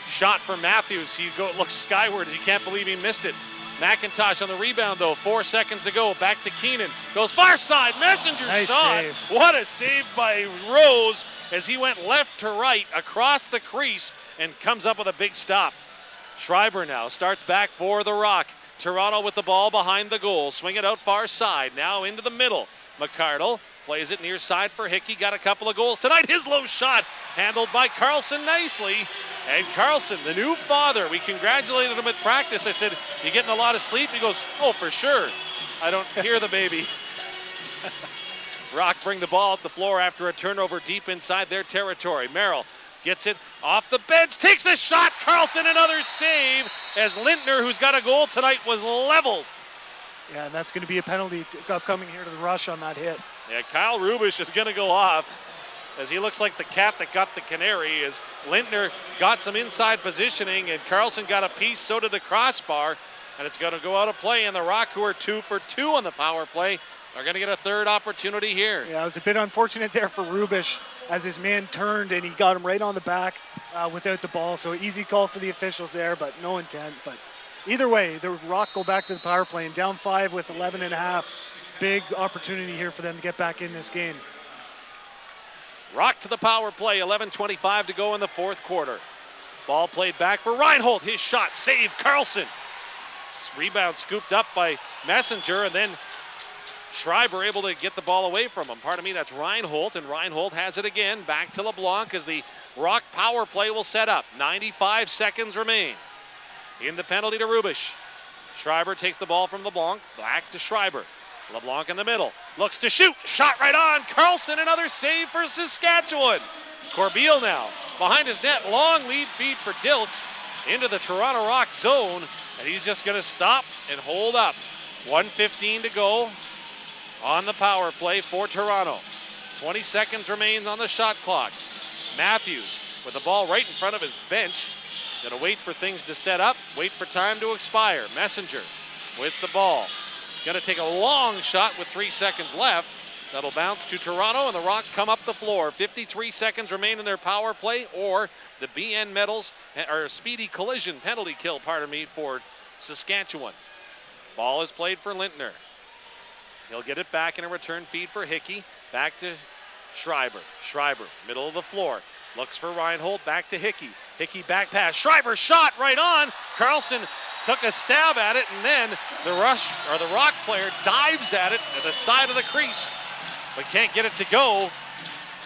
Shot for Matthews. He looks skyward as he can't believe he missed it. McIntosh on the rebound though. 4 seconds to go. Back to Keenan. Goes far side. Messenger nice shot. Save. What a save by Rose as he went left to right across the crease and comes up with a big stop. Schreiber now starts back for the Rock. Toronto with the ball behind the goal. Swing it out far side. Now into the middle. McCardle plays it near side for Hickey. Got a couple of goals tonight. His low shot handled by Carlson nicely. And Carlson, the new father, we congratulated him at practice. I said, you getting a lot of sleep? He goes, oh, for sure. I don't hear the baby. Rock bring the ball up the floor after a turnover deep inside their territory. Merrill gets it off the bench, takes a shot. Carlson, another save as Lintner, who's got a goal tonight, was leveled. Yeah, and that's going to be a penalty upcoming here to the Rush on that hit. Yeah, Kyle Rubish is going to go off as he looks like the cat that got the canary as Lintner got some inside positioning and Carlson got a piece, so did the crossbar, and it's going to go out of play, and the Rock, who are 2 for 2 on the power play, are going to get a third opportunity here. Yeah, it was a bit unfortunate there for Rubish as his man turned and he got him right on the back without the ball, so easy call for the officials there, but no intent. But either way, the Rock go back to the power play and down 5 with 11 and a half. Big opportunity here for them to get back in this game. Rock to the power play, 11:25 to go in the fourth quarter. Ball played back for Reinhold. His shot, save Carlson. Rebound scooped up by Messenger, and then Schreiber able to get the ball away from him. Pardon me, that's Reinhold, and Reinhold has it again. Back to LeBlanc as the Rock power play will set up. 95 seconds remain. In the penalty to Rubish. Schreiber takes the ball from LeBlanc, back to Schreiber. LeBlanc in the middle, looks to shoot, shot right on. Carlson, another save for Saskatchewan. Corbeil now, behind his net, long lead feed for Dilks into the Toronto Rock zone, and he's just gonna stop and hold up. 1:15 to go on the power play for Toronto. 20 seconds remains on the shot clock. Matthews with the ball right in front of his bench. Gonna wait for things to set up, wait for time to expire. Messenger with the ball. Gonna take a long shot with 3 seconds left. That'll bounce to Toronto, and the Rock come up the floor. 53 seconds remain in their power play, or the BN Metals, or Speedy Collision penalty kill, pardon me, for Saskatchewan. Ball is played for Lintner. He'll get it back in a return feed for Hickey. Back to Schreiber. Schreiber, middle of the floor. Looks for Reinhold, back to Hickey. Hickey back pass. Schreiber shot right on. Carlson took a stab at it, and then the Rock player dives at it at the side of the crease, but can't get it to go.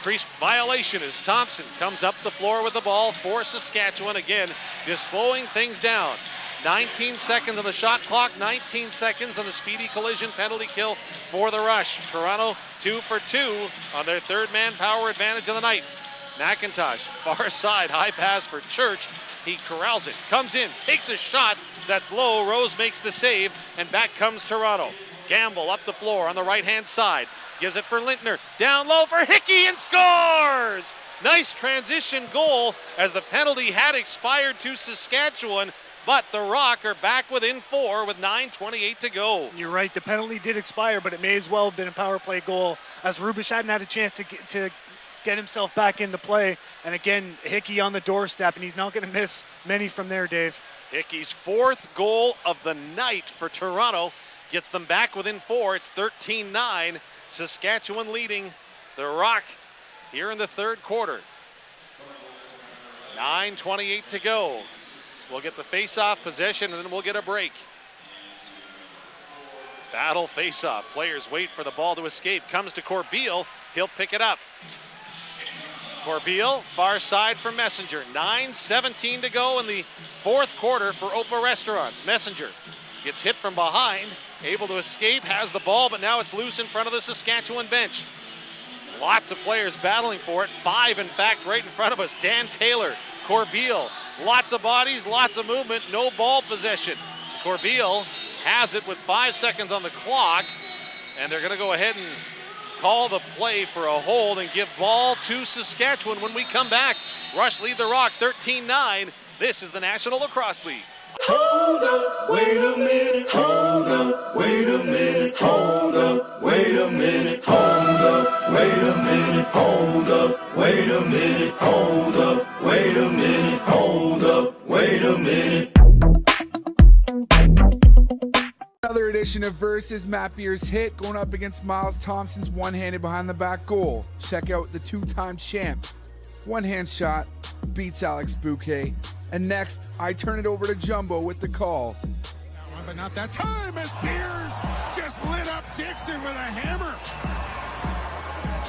Crease violation as Thompson comes up the floor with the ball for Saskatchewan. Again, just slowing things down. 19 seconds on the shot clock, 19 seconds on the Speedy Collision penalty kill for the Rush. Toronto 2 for 2 on their third man power advantage of the night. McIntosh, far side, high pass for Church. He corrals it, comes in, takes a shot that's low. Rose makes the save, and back comes Toronto. Gamble up the floor on the right-hand side. Gives it for Lintner. Down low for Hickey and scores! Nice transition goal as the penalty had expired to Saskatchewan, but the Rock are back within 4 with 9:28 to go. You're right, the penalty did expire, but it may as well have been a power play goal as Rubisch hadn't had a chance to get himself back into play. And again, Hickey on the doorstep, and he's not going to miss many from there, Dave. Hickey's 4th goal of the night for Toronto gets them back within 4. It's 13-9. Saskatchewan leading the Rock here in the 3rd quarter. 9:28 to go. We'll get the face-off possession, and then we'll get a break. Battle face-off. Players wait for the ball to escape. Comes to Corbeil. He'll pick it up. Corbeil, far side for Messenger. 9:17 to go in the 4th quarter for Opa Restaurants. Messenger gets hit from behind, able to escape, has the ball, but now it's loose in front of the Saskatchewan bench. Lots of players battling for it. 5, in fact, right in front of us. Dan Taylor, Corbeil, lots of bodies, lots of movement, no ball possession. Corbeil has it with 5 seconds on the clock, and they're going to go ahead and call the play for a hold and give ball to Saskatchewan when we come back. Rush lead the Rock 13-9. This is the National Lacrosse League. Hold up, wait a minute, hold up, wait a minute, hold up, wait a minute, hold up, wait a minute, hold up, wait a minute, hold up, wait a minute, hold up, wait a minute. Another edition of Versus. Matt Beer's hit going up against Miles Thompson's one-handed behind the back goal. Check out the 2-time champ. One-hand shot beats Alex Bouquet. And next, I turn it over to Jumbo with the call. But not that time as Beers just lit up Dixon with a hammer.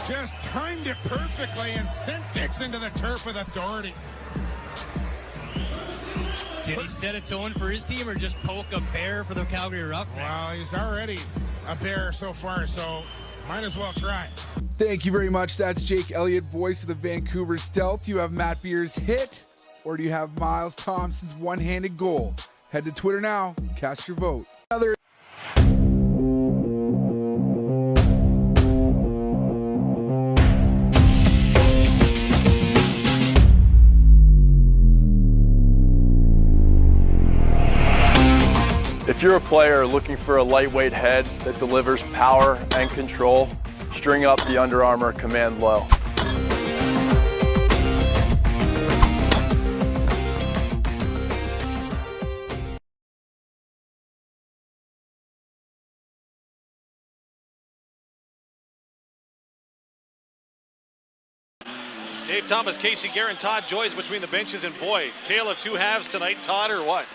Just timed it perfectly and sent Dixon to the turf with authority. Did he set a tone for his team or just poke a bear for the Calgary Roughnecks? Well, he's already a bear so far, so might as well try. Thank you very much. That's Jake Elliott, voice of the Vancouver Stealth. You have Matt Beer's hit, or do you have Miles Thompson's one-handed goal? Head to Twitter now, cast your vote. If you're a player looking for a lightweight head that delivers power and control, string up the Under Armour Command Low. Dave Thomas, Casey Guerin, Todd Joyce between the benches, and boy, tale of two halves tonight, Todd, or what?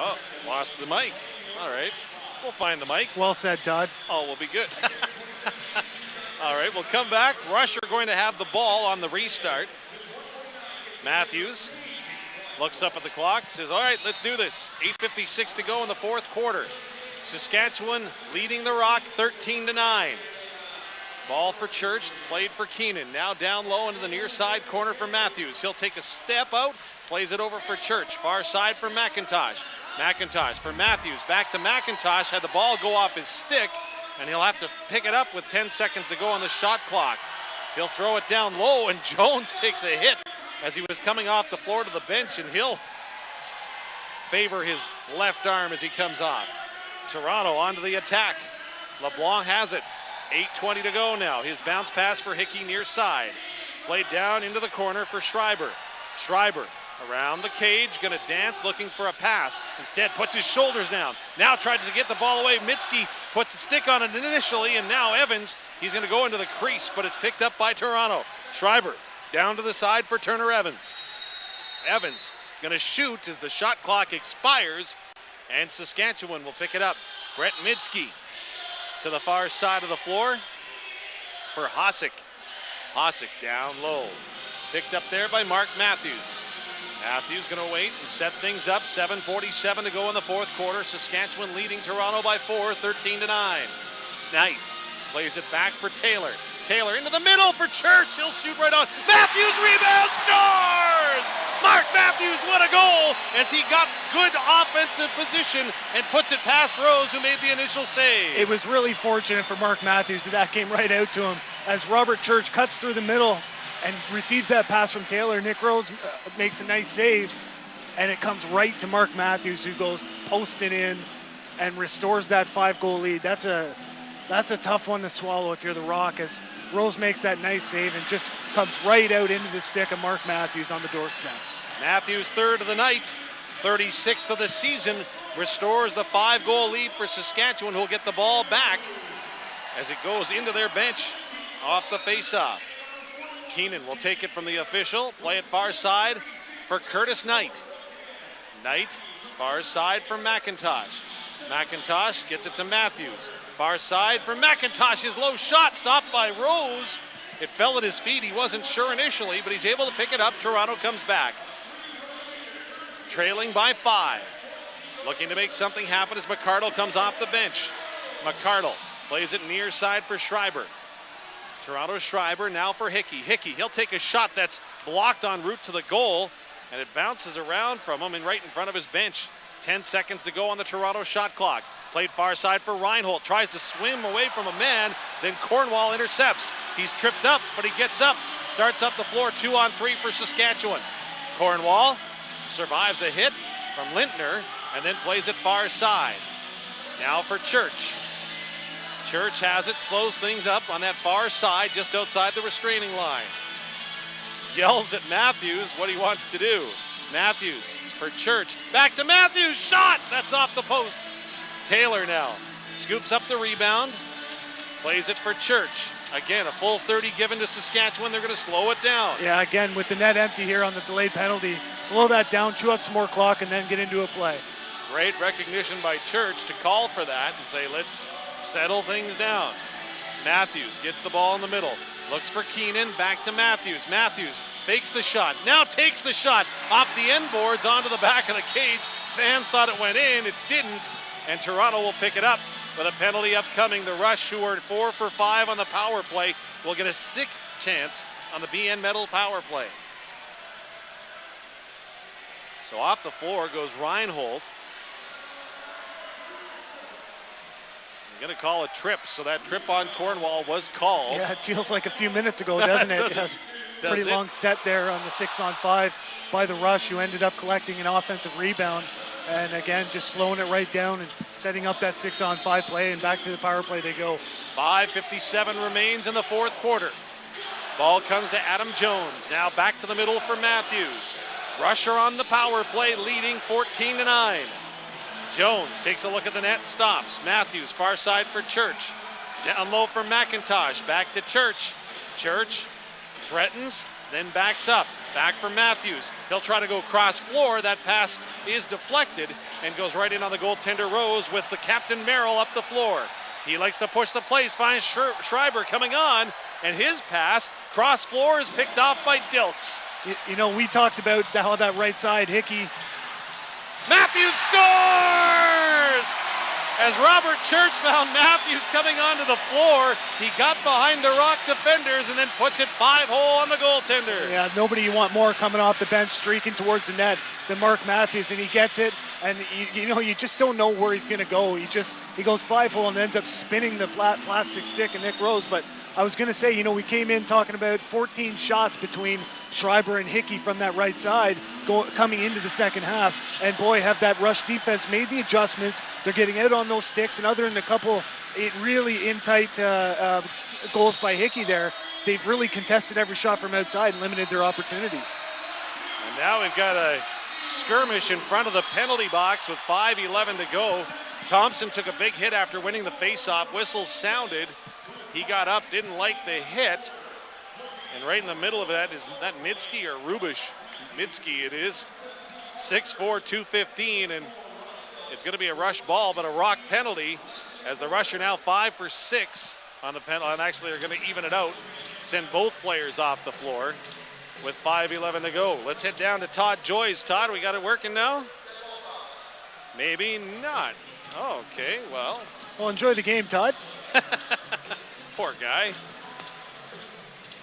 Oh, lost the mic. All right, we'll find the mic. Well said, Todd. Oh, we'll be good. All right, we'll come back. Rush are going to have the ball on the restart. Matthews looks up at the clock, says, all right, let's do this. 8:56 to go in the 4th quarter. Saskatchewan leading the Rock 13-9. Ball for Church, played for Keenan. Now down low into the near side corner for Matthews. He'll take a step out, plays it over for Church. Far side for McIntosh. McIntosh for Matthews, back to McIntosh, had the ball go off his stick, and he'll have to pick it up with 10 seconds to go on the shot clock. He'll throw it down low, and Jones takes a hit as he was coming off the floor to the bench, and he'll favor his left arm as he comes off. Toronto onto the attack. LeBlanc has it. 8:20 to go now. His bounce pass for Hickey near side. Played down into the corner for Schreiber. Schreiber around the cage, gonna dance, looking for a pass. Instead puts his shoulders down. Now tries to get the ball away. Mitski puts a stick on it initially, and now Evans, he's gonna go into the crease, but it's picked up by Toronto. Schreiber down to the side for Turner Evans. Evans gonna shoot as the shot clock expires, and Saskatchewan will pick it up. Brett Mitski to the far side of the floor for Hossack. Hossack down low. Picked up there by Mark Matthews. Matthews gonna wait and set things up. 7:47 to go in the 4th quarter. Saskatchewan leading Toronto by 4, 13-9. Knight plays it back for Taylor. Taylor into the middle for Church. He'll shoot right on. Matthews rebound, scores! Mark Matthews, what a goal as he got good offensive position and puts it past Rose, who made the initial save. It was really fortunate for Mark Matthews that came right out to him as Robert Church cuts through the middle and receives that pass from Taylor. Nick Rose makes a nice save, and it comes right to Mark Matthews, who goes posting in and restores that 5-goal lead. That's a tough one to swallow if you're the Rock, as Rose makes that nice save and just comes right out into the stick of Mark Matthews on the doorstep. Matthews, third of the night, 36th of the season, restores the 5-goal lead for Saskatchewan, who will get the ball back as it goes into their bench off the faceoff. Keenan will take it from the official, play it far side for Curtis Knight. Knight, far side for McIntosh. McIntosh gets it to Matthews. Far side for McIntosh. His low shot stopped by Rose. It fell at his feet. He wasn't sure initially, but he's able to pick it up. Toronto comes back. Trailing by 5. Looking to make something happen as McCardle comes off the bench. McCardle plays it near side for Schreiber. Toronto Schreiber now for Hickey. Hickey, he'll take a shot that's blocked en route to the goal, and it bounces around from him and right in front of his bench. 10 seconds to go on the Toronto shot clock. Played far side for Reinhold. Tries to swim away from a man. Then Cornwall intercepts. He's tripped up, but he gets up. Starts up the floor, 2-on-3 for Saskatchewan. Cornwall survives a hit from Lintner and then plays it far side. Now for Church. Church has it, slows things up on that far side just outside the restraining line. Yells at Matthews what he wants to do. Matthews for Church. Back to Matthews. Shot! That's off the post. Taylor now scoops up the rebound. Plays it for Church. Again, a full 30 given to Saskatchewan. They're going to slow it down. Yeah, again, with the net empty here on the delayed penalty, slow that down, chew up some more clock, and then get into a play. Great recognition by Church to call for that and say, let's settle things down. Matthews gets the ball in the middle. Looks for Keenan, back to Matthews. Matthews fakes the shot, now takes the shot off the end boards onto the back of the cage. Fans thought it went in, it didn't, and Toronto will pick it up with a penalty upcoming. The Rush, who are 4 for 5 on the power play, will get a 6th chance on the BN Metal power play. So off the floor goes Reinhold. Going to call a trip, so that trip on Cornwall was called. Yeah, it feels like a few minutes ago, doesn't it? Pretty long set there on the 6-on-5 by the Rush, who ended up collecting an offensive rebound. And again, just slowing it right down and setting up that 6-on-5 play, and back to the power play they go. 5:57 remains in the fourth quarter. Ball comes to Adam Jones. Now back to the middle for Matthews. Rusher on the power play, leading 14-9. Jones takes a look at the net, stops. Matthews, far side for Church. Down low for McIntosh, back to Church. Church threatens, then backs up. Back for Matthews. He'll try to go cross floor. That pass is deflected and goes right in on the goaltender Rose with the Captain Merrill up the floor. He likes to push the place, finds Schreiber coming on, and his pass, cross floor, is picked off by Dilks. You know, we talked about how that right side, Hickey. Matthews scores! As Robert Church found Matthews coming onto the floor, he got behind the Rock defenders and then puts it 5-hole on the goaltender. Yeah, nobody you want more coming off the bench, streaking towards the net than Mark Matthews, and he gets it. And you know, you just don't know where he's going to go. He goes 5-hole and ends up spinning the plastic stick of Nick Rose. But I was going to say, you know, we came in talking about 14 shots between Schreiber and Hickey from that right side coming into the second half. And boy, have that Rush defense made the adjustments. They're getting out on those sticks, and other than a couple really in-tight goals by Hickey there, they've really contested every shot from outside and limited their opportunities. And now we've got a skirmish in front of the penalty box with 5:11 to go. Thompson took a big hit after winning the faceoff. Whistles sounded. He got up, didn't like the hit. And right in the middle of that is that Mitski or Rubish? Mitski it is. 6'4", 215, and it's going to be a Rush ball, but a Rock penalty, as the Rush are now 5 for 6 on the penalty, and actually are going to even it out, send both players off the floor with 5:11 to go. Let's head down to Todd Joyce. Todd, we got it working now? Maybe not. Oh, okay, well. Well, enjoy the game, Todd. Poor guy.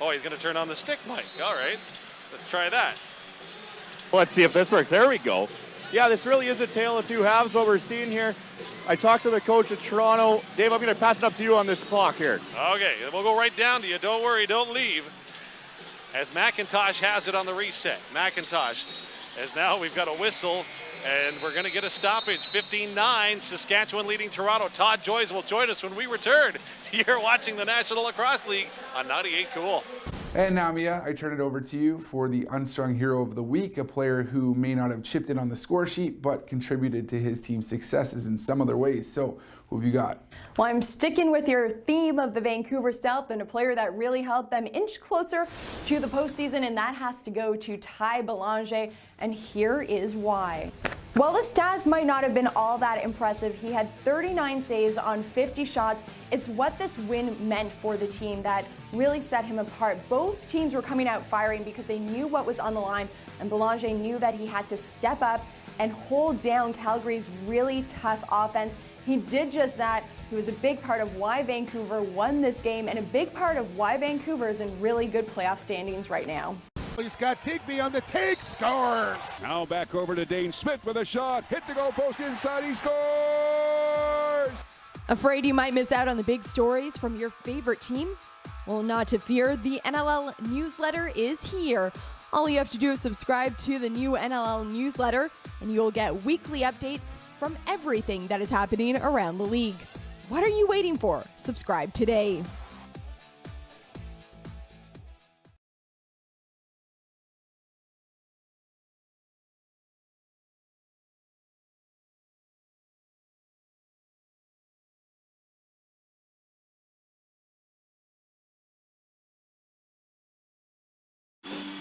Oh, he's going to turn on the stick mic. All right, let's try that. Let's see if this works. There we go. Yeah, this really is a tale of two halves, what we're seeing here. I talked to the coach of Toronto. Dave, I'm going to pass it up to you on this clock here. Okay, we'll go right down to you. Don't worry, don't leave. As McIntosh has it on the reset. McIntosh, as now we've got a whistle, and we're going to get a stoppage. 15-9, Saskatchewan leading Toronto. Todd Joyce will join us when we return. You're watching the National Lacrosse League on 98 Cool. And now, Mia, I turn it over to you for the Unsung Hero of the Week, a player who may not have chipped in on the score sheet, but contributed to his team's successes in some other ways. So, who have you got? Well, I'm sticking with your theme of the Vancouver Stealth and a player that really helped them inch closer to the postseason, and that has to go to Ty Belanger, and here is why. While the stats might not have been all that impressive, he had 39 saves on 50 shots. It's what this win meant for the team that really set him apart. Both teams were coming out firing because they knew what was on the line, and Belanger knew that he had to step up and hold down Calgary's really tough offense. He did just that. He was a big part of why Vancouver won this game and a big part of why Vancouver is in really good playoff standings right now. He's got Digby on the take, scores! Now back over to Dane Smith with a shot, hit the goal post inside, he scores! Afraid you might miss out on the big stories from your favorite team? Well, not to fear, the NLL newsletter is here. All you have to do is subscribe to the new NLL newsletter, and you'll get weekly updates from everything that is happening around the league. What are you waiting for? Subscribe today.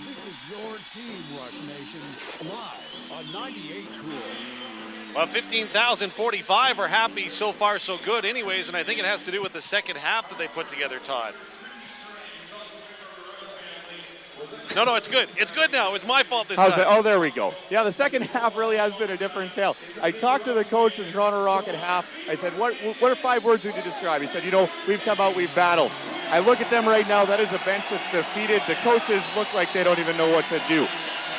This is your team, Rush Nation, live on 98 Cool. Well, 15,045 are happy so far, so good anyways, and I think it has to do with the second half that they put together, Todd. No, it's good. It's good now. It was my fault this time. Oh, there we go. Yeah, the second half really has been a different tale. I talked to the coach of the Toronto Rock at half. I said, what are 5 words would you describe? He said, we've come out, we've battled. I look at them right now. That is a bench that's defeated. The coaches look like they don't even know what to do.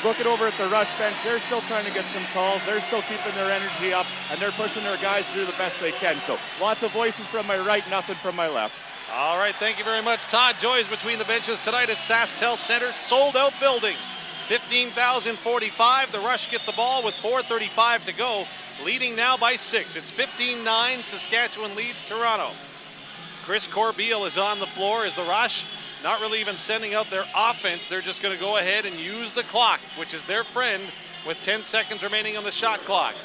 Looking over at the Rush bench, they're still trying to get some calls. They're still keeping their energy up, and they're pushing their guys to do the best they can. So lots of voices from my right, nothing from my left. All right, thank you very much. Todd Joyce between the benches tonight at SaskTel Center. Sold out building. 15,045. The Rush get the ball with 4:35 to go. Leading now by 6. It's 15-9. Saskatchewan leads Toronto. Chris Corbeil is on the floor as the Rush not really even sending out their offense. They're just going to go ahead and use the clock, which is their friend, with 10 seconds remaining on the shot clock.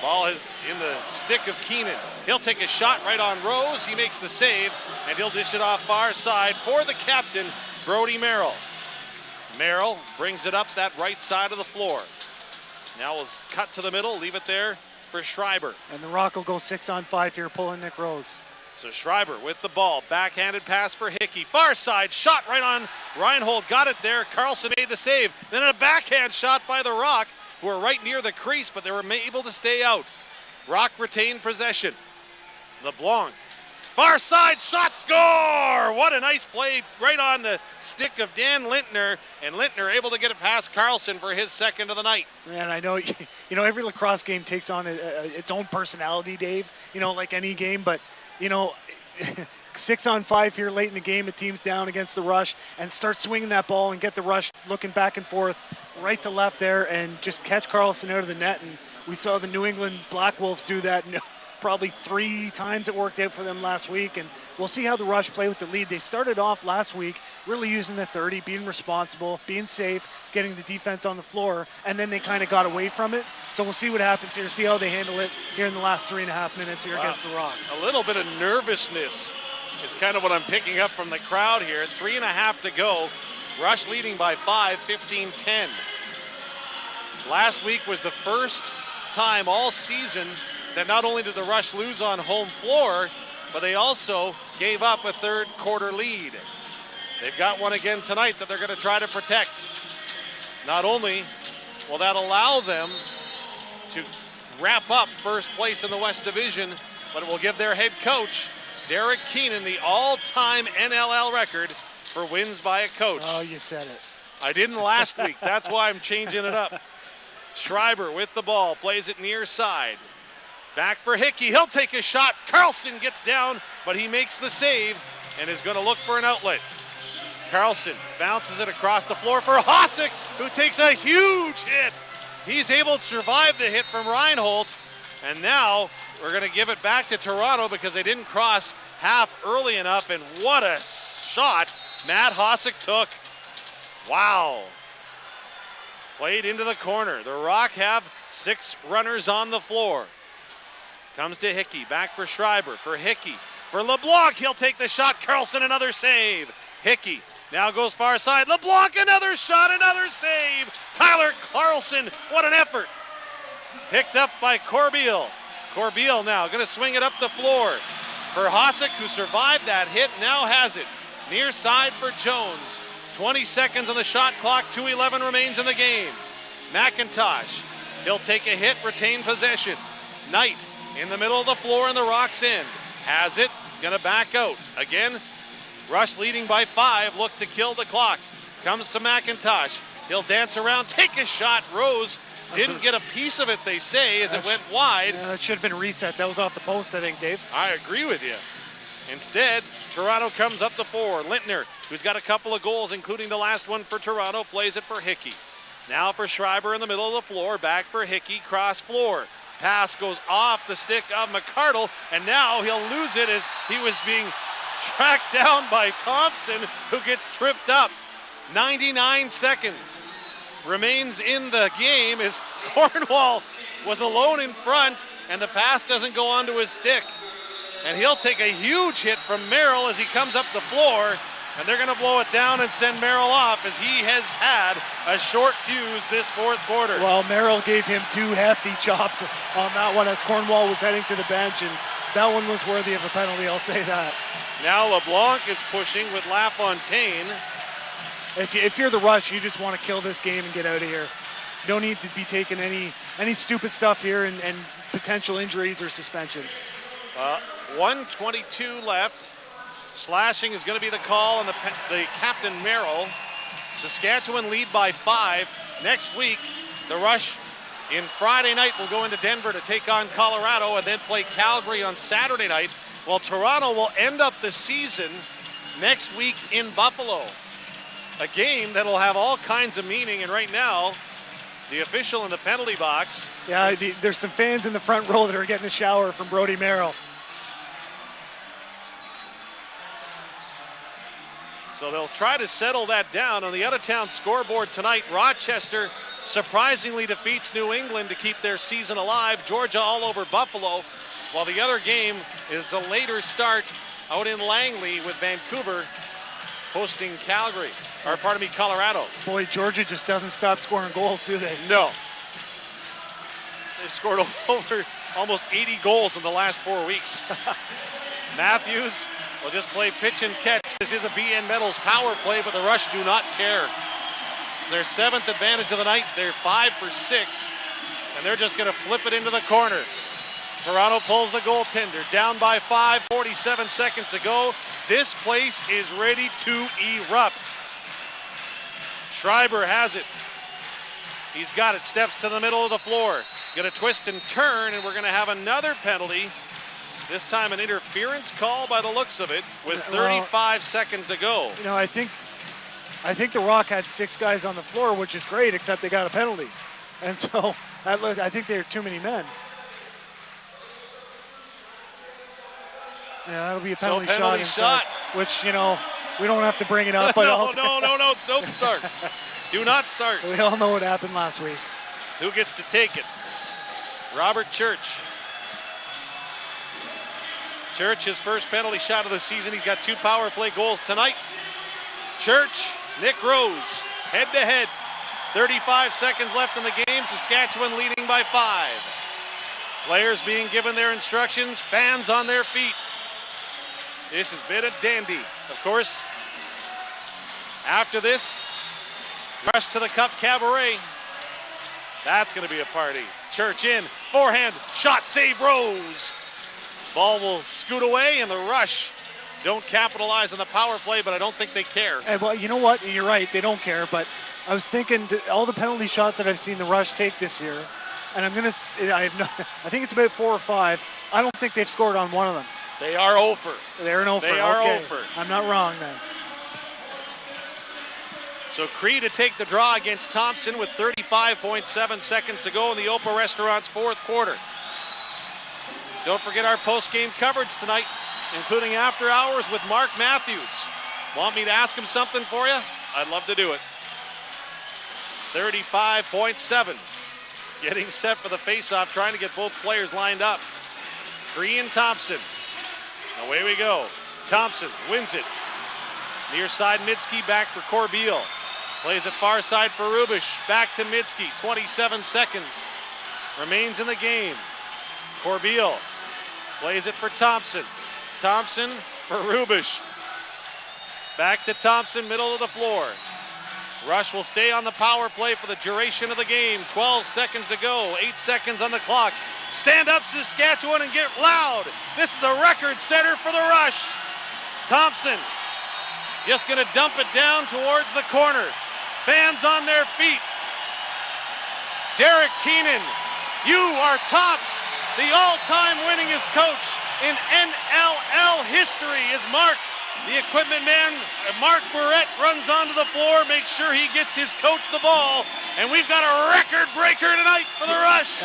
Ball is in the stick of Keenan. He'll take a shot right on Rose. He makes the save, and he'll dish it off far side for the captain, Brody Merrill. Merrill brings it up that right side of the floor. Now we'll cut to the middle, leave it there for Schreiber. And the Rock will go 6-on-5 here, pulling Nick Rose. So Schreiber with the ball, backhanded pass for Hickey. Far side, shot right on Reinhold, got it there. Carlson made the save. Then a backhand shot by the Rock, who are right near the crease, but they were able to stay out. Rock retained possession. LeBlanc, far side shot, score! What a nice play right on the stick of Dan Lintner, and Lintner able to get it past Carlson for his second of the night. Man, I know, every lacrosse game takes on its own personality, Dave, like any game, but 6-on-5 here late in the game, a team's down against the Rush, and start swinging that ball and get the Rush looking back and forth right to left there and just catch Carlson out of the net. And we saw the New England Black Wolves do that probably 3 times it worked out for them last week, and we'll see how the Rush play with the lead. They started off last week really using the 30, being responsible, being safe, getting the defense on the floor, and then they kind of got away from it. So we'll see what happens here, see how they handle it here in the last 3.5 minutes here against the Rock. A little bit of nervousness is kind of what I'm picking up from the crowd here. 3.5 to go. Rush leading by 5, 15-10. Last week was the first time all season that not only did the Rush lose on home floor, but they also gave up a third quarter lead. They've got one again tonight that they're going to try to protect. Not only will that allow them to wrap up first place in the West Division, but it will give their head coach Derek Keenan, the all-time NLL record for wins by a coach. Oh, you said it. I didn't last week. That's why I'm changing it up. Schreiber with the ball, plays it near side. Back for Hickey. He'll take a shot. Carlson gets down, but he makes the save and is going to look for an outlet. Carlson bounces it across the floor for Hossack, who takes a huge hit. He's able to survive the hit from Reinhold, and now we're going to give it back to Toronto because they didn't cross half early enough, and what a shot Matt Hossack took. Wow. Played into the corner. The Rock have 6 runners on the floor. Comes to Hickey, back for Schreiber, for Hickey, for LeBlanc. He'll take the shot. Carlson, another save. Hickey now goes far side. LeBlanc, another shot, another save. Tyler Carlson, what an effort. Picked up by Corbeil. Corbeil now going to swing it up the floor for Hossack, who survived that hit, now has it. Near side for Jones. 20 seconds on the shot clock, 2:11 remains in the game. McIntosh, he'll take a hit, retain possession. Knight in the middle of the floor in the Rock's end. Has it, gonna back out. Again, Rush leading by 5, look to kill the clock. Comes to McIntosh, he'll dance around, take a shot. Rose didn't get a piece of it, they say, as it went wide. Yeah, that should have been reset. That was off the post, I think, Dave. I agree with you. Instead, Toronto comes up to 4. Lintner, who's got a couple of goals, including the last one for Toronto, plays it for Hickey. Now for Schreiber in the middle of the floor, back for Hickey, cross floor. Pass goes off the stick of McCardle, and now he'll lose it as he was being tracked down by Thompson, who gets tripped up. 99 seconds remains in the game as Cornwall was alone in front, and the pass doesn't go onto his stick. And he'll take a huge hit from Merrill as he comes up the floor, and they're going to blow it down and send Merrill off as he has had a short fuse this fourth quarter. Well, Merrill gave him 2 hefty chops on that one as Cornwall was heading to the bench, and that one was worthy of a penalty, I'll say that. Now LeBlanc is pushing with LaFontaine. If you're the Rush, you just want to kill this game and get out of here. You don't need to be taking any stupid stuff here and potential injuries or suspensions. 1:22 left. Slashing is going to be the call on the captain Merrill. Saskatchewan lead by 5. Next week, the Rush in Friday night will go into Denver to take on Colorado and then play Calgary on Saturday night, while Toronto will end up the season next week in Buffalo. A game that'll have all kinds of meaning, and right now, the official in the penalty box. Yeah, there's some fans in the front row that are getting a shower from Brody Merrill. So they'll try to settle that down. On the out-of-town scoreboard tonight, Rochester surprisingly defeats New England to keep their season alive. Georgia all over Buffalo, while the other game is a later start out in Langley with Vancouver hosting Calgary, or pardon me, Colorado. Boy, Georgia just doesn't stop scoring goals, do they? No. They've scored over almost 80 goals in the last 4 weeks. Matthews will just play pitch and catch. This is a BN Metals power play, but the Rush do not care. It's their 7th advantage of the night. They're 5 for 6, and they're just going to flip it into the corner. Toronto pulls the goaltender, down by 5, 47 seconds to go. This place is ready to erupt. Schreiber has it. He's got it, steps to the middle of the floor. Gonna twist and turn, and we're gonna have another penalty. This time an interference call by the looks of it with 35 seconds to go. You know, I think the Rock had 6 guys on the floor, which is great, except they got a penalty. And so I think there are too many men. Yeah, that'll be a penalty, shot. Which, you know, we don't have to bring it up. But no, don't start. Do not start. We all know what happened last week. Who gets to take it? Robert Church. Church, his first penalty shot of the season. He's got 2 power play goals tonight. Church, Nick Rose, head to head. 35 seconds left in the game. Saskatchewan leading by 5. Players being given their instructions, fans on their feet. This has been a dandy. Of course, after this, rush to the Cup Cabaret. That's going to be a party. Church in, forehand, shot, save, Rose. Ball will scoot away, and the Rush don't capitalize on the power play, but I don't think they care. And well, you know what? You're right. They don't care. But I was thinking all the penalty shots that I've seen the Rush take this year, and I think it's about 4 or 5. I don't think they've scored on one of them. They are over. They're an over. They are okay. over. I'm not wrong then. So Cree to take the draw against Thompson with 35.7 seconds to go in the Opa Restaurant's fourth quarter. Don't forget our post-game coverage tonight, including after hours with Mark Matthews. Want me to ask him something for you? I'd love to do it. 35.7. Getting set for the face-off, trying to get both players lined up. Cree and Thompson. Away we go. Thompson wins it. Near side Mitski back for Corbeil. Plays it far side for Rubish. Back to Mitski. 27 seconds. Remains in the game. Corbeil plays it for Thompson. Thompson for Rubish. Back to Thompson, middle of the floor. Rush will stay on the power play for the duration of the game. 12 seconds to go. 8 seconds on the clock. Stand up, Saskatchewan, and get loud. This is a record setter for the Rush. Thompson just going to dump it down towards the corner. Fans on their feet. Derek Keenan, you are tops. The all-time winningest coach in NLL history is Mark. The equipment man, Mark Burrett, runs onto the floor, makes sure he gets his coach the ball, and we've got a record breaker tonight for the Rush.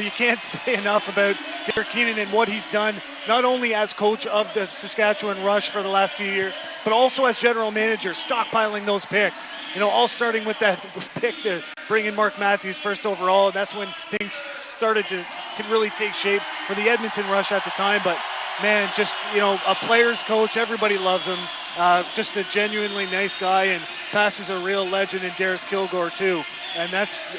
You can't say enough about Derek Keenan and what he's done, not only as coach of the Saskatchewan Rush for the last few years, but also as general manager, stockpiling those picks. All starting with that pick to bring in Mark Matthews first overall. And that's when things started to really take shape for the Edmonton Rush at the time. But man, just, a player's coach, everybody loves him. Just a genuinely nice guy, and passes a real legend in Darius Kilgore too. And that's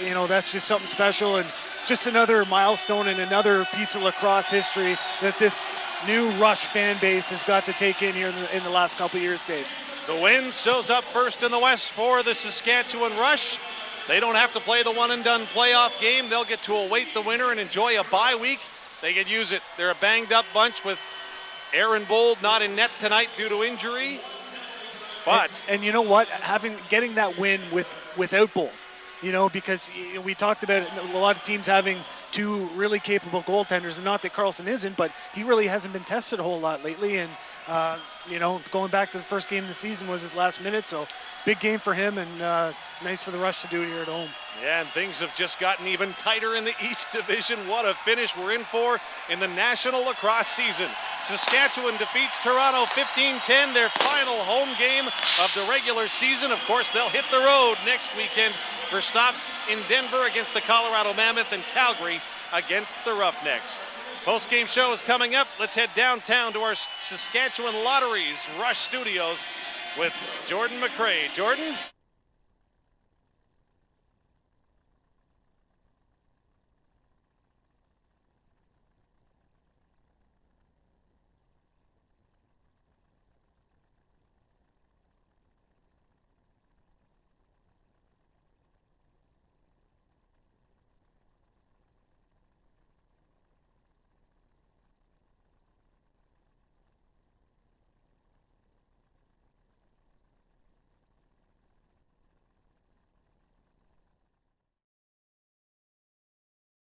just something special, and just another milestone and another piece of lacrosse history that this new Rush fan base has got to take in here in the last couple of years, Dave. The Wind shows up first in the West for the Saskatchewan Rush. They don't have to play the one-and-done playoff game. They'll get to await the winner and enjoy a bye week. They could use it. They're a banged-up bunch with Aaron Bold not in net tonight due to injury. But and you know what? Getting that win without Bold, because we talked about a lot of teams having two really capable goaltenders, and not that Carlson isn't, but he really hasn't been tested a whole lot lately. And going back to the first game of the season was his last minute, so big game for him, and nice for the Rush to do it here at home. Yeah, and things have just gotten even tighter in the East Division. What a finish we're in for in the National Lacrosse season. Saskatchewan defeats Toronto 15-10, their final home game of the regular season. Of course, they'll hit the road next weekend for stops in Denver against the Colorado Mammoth and Calgary against the Roughnecks. Post-game show is coming up. Let's head downtown to our Saskatchewan Lotteries Rush Studios with Jordan McRae. Jordan?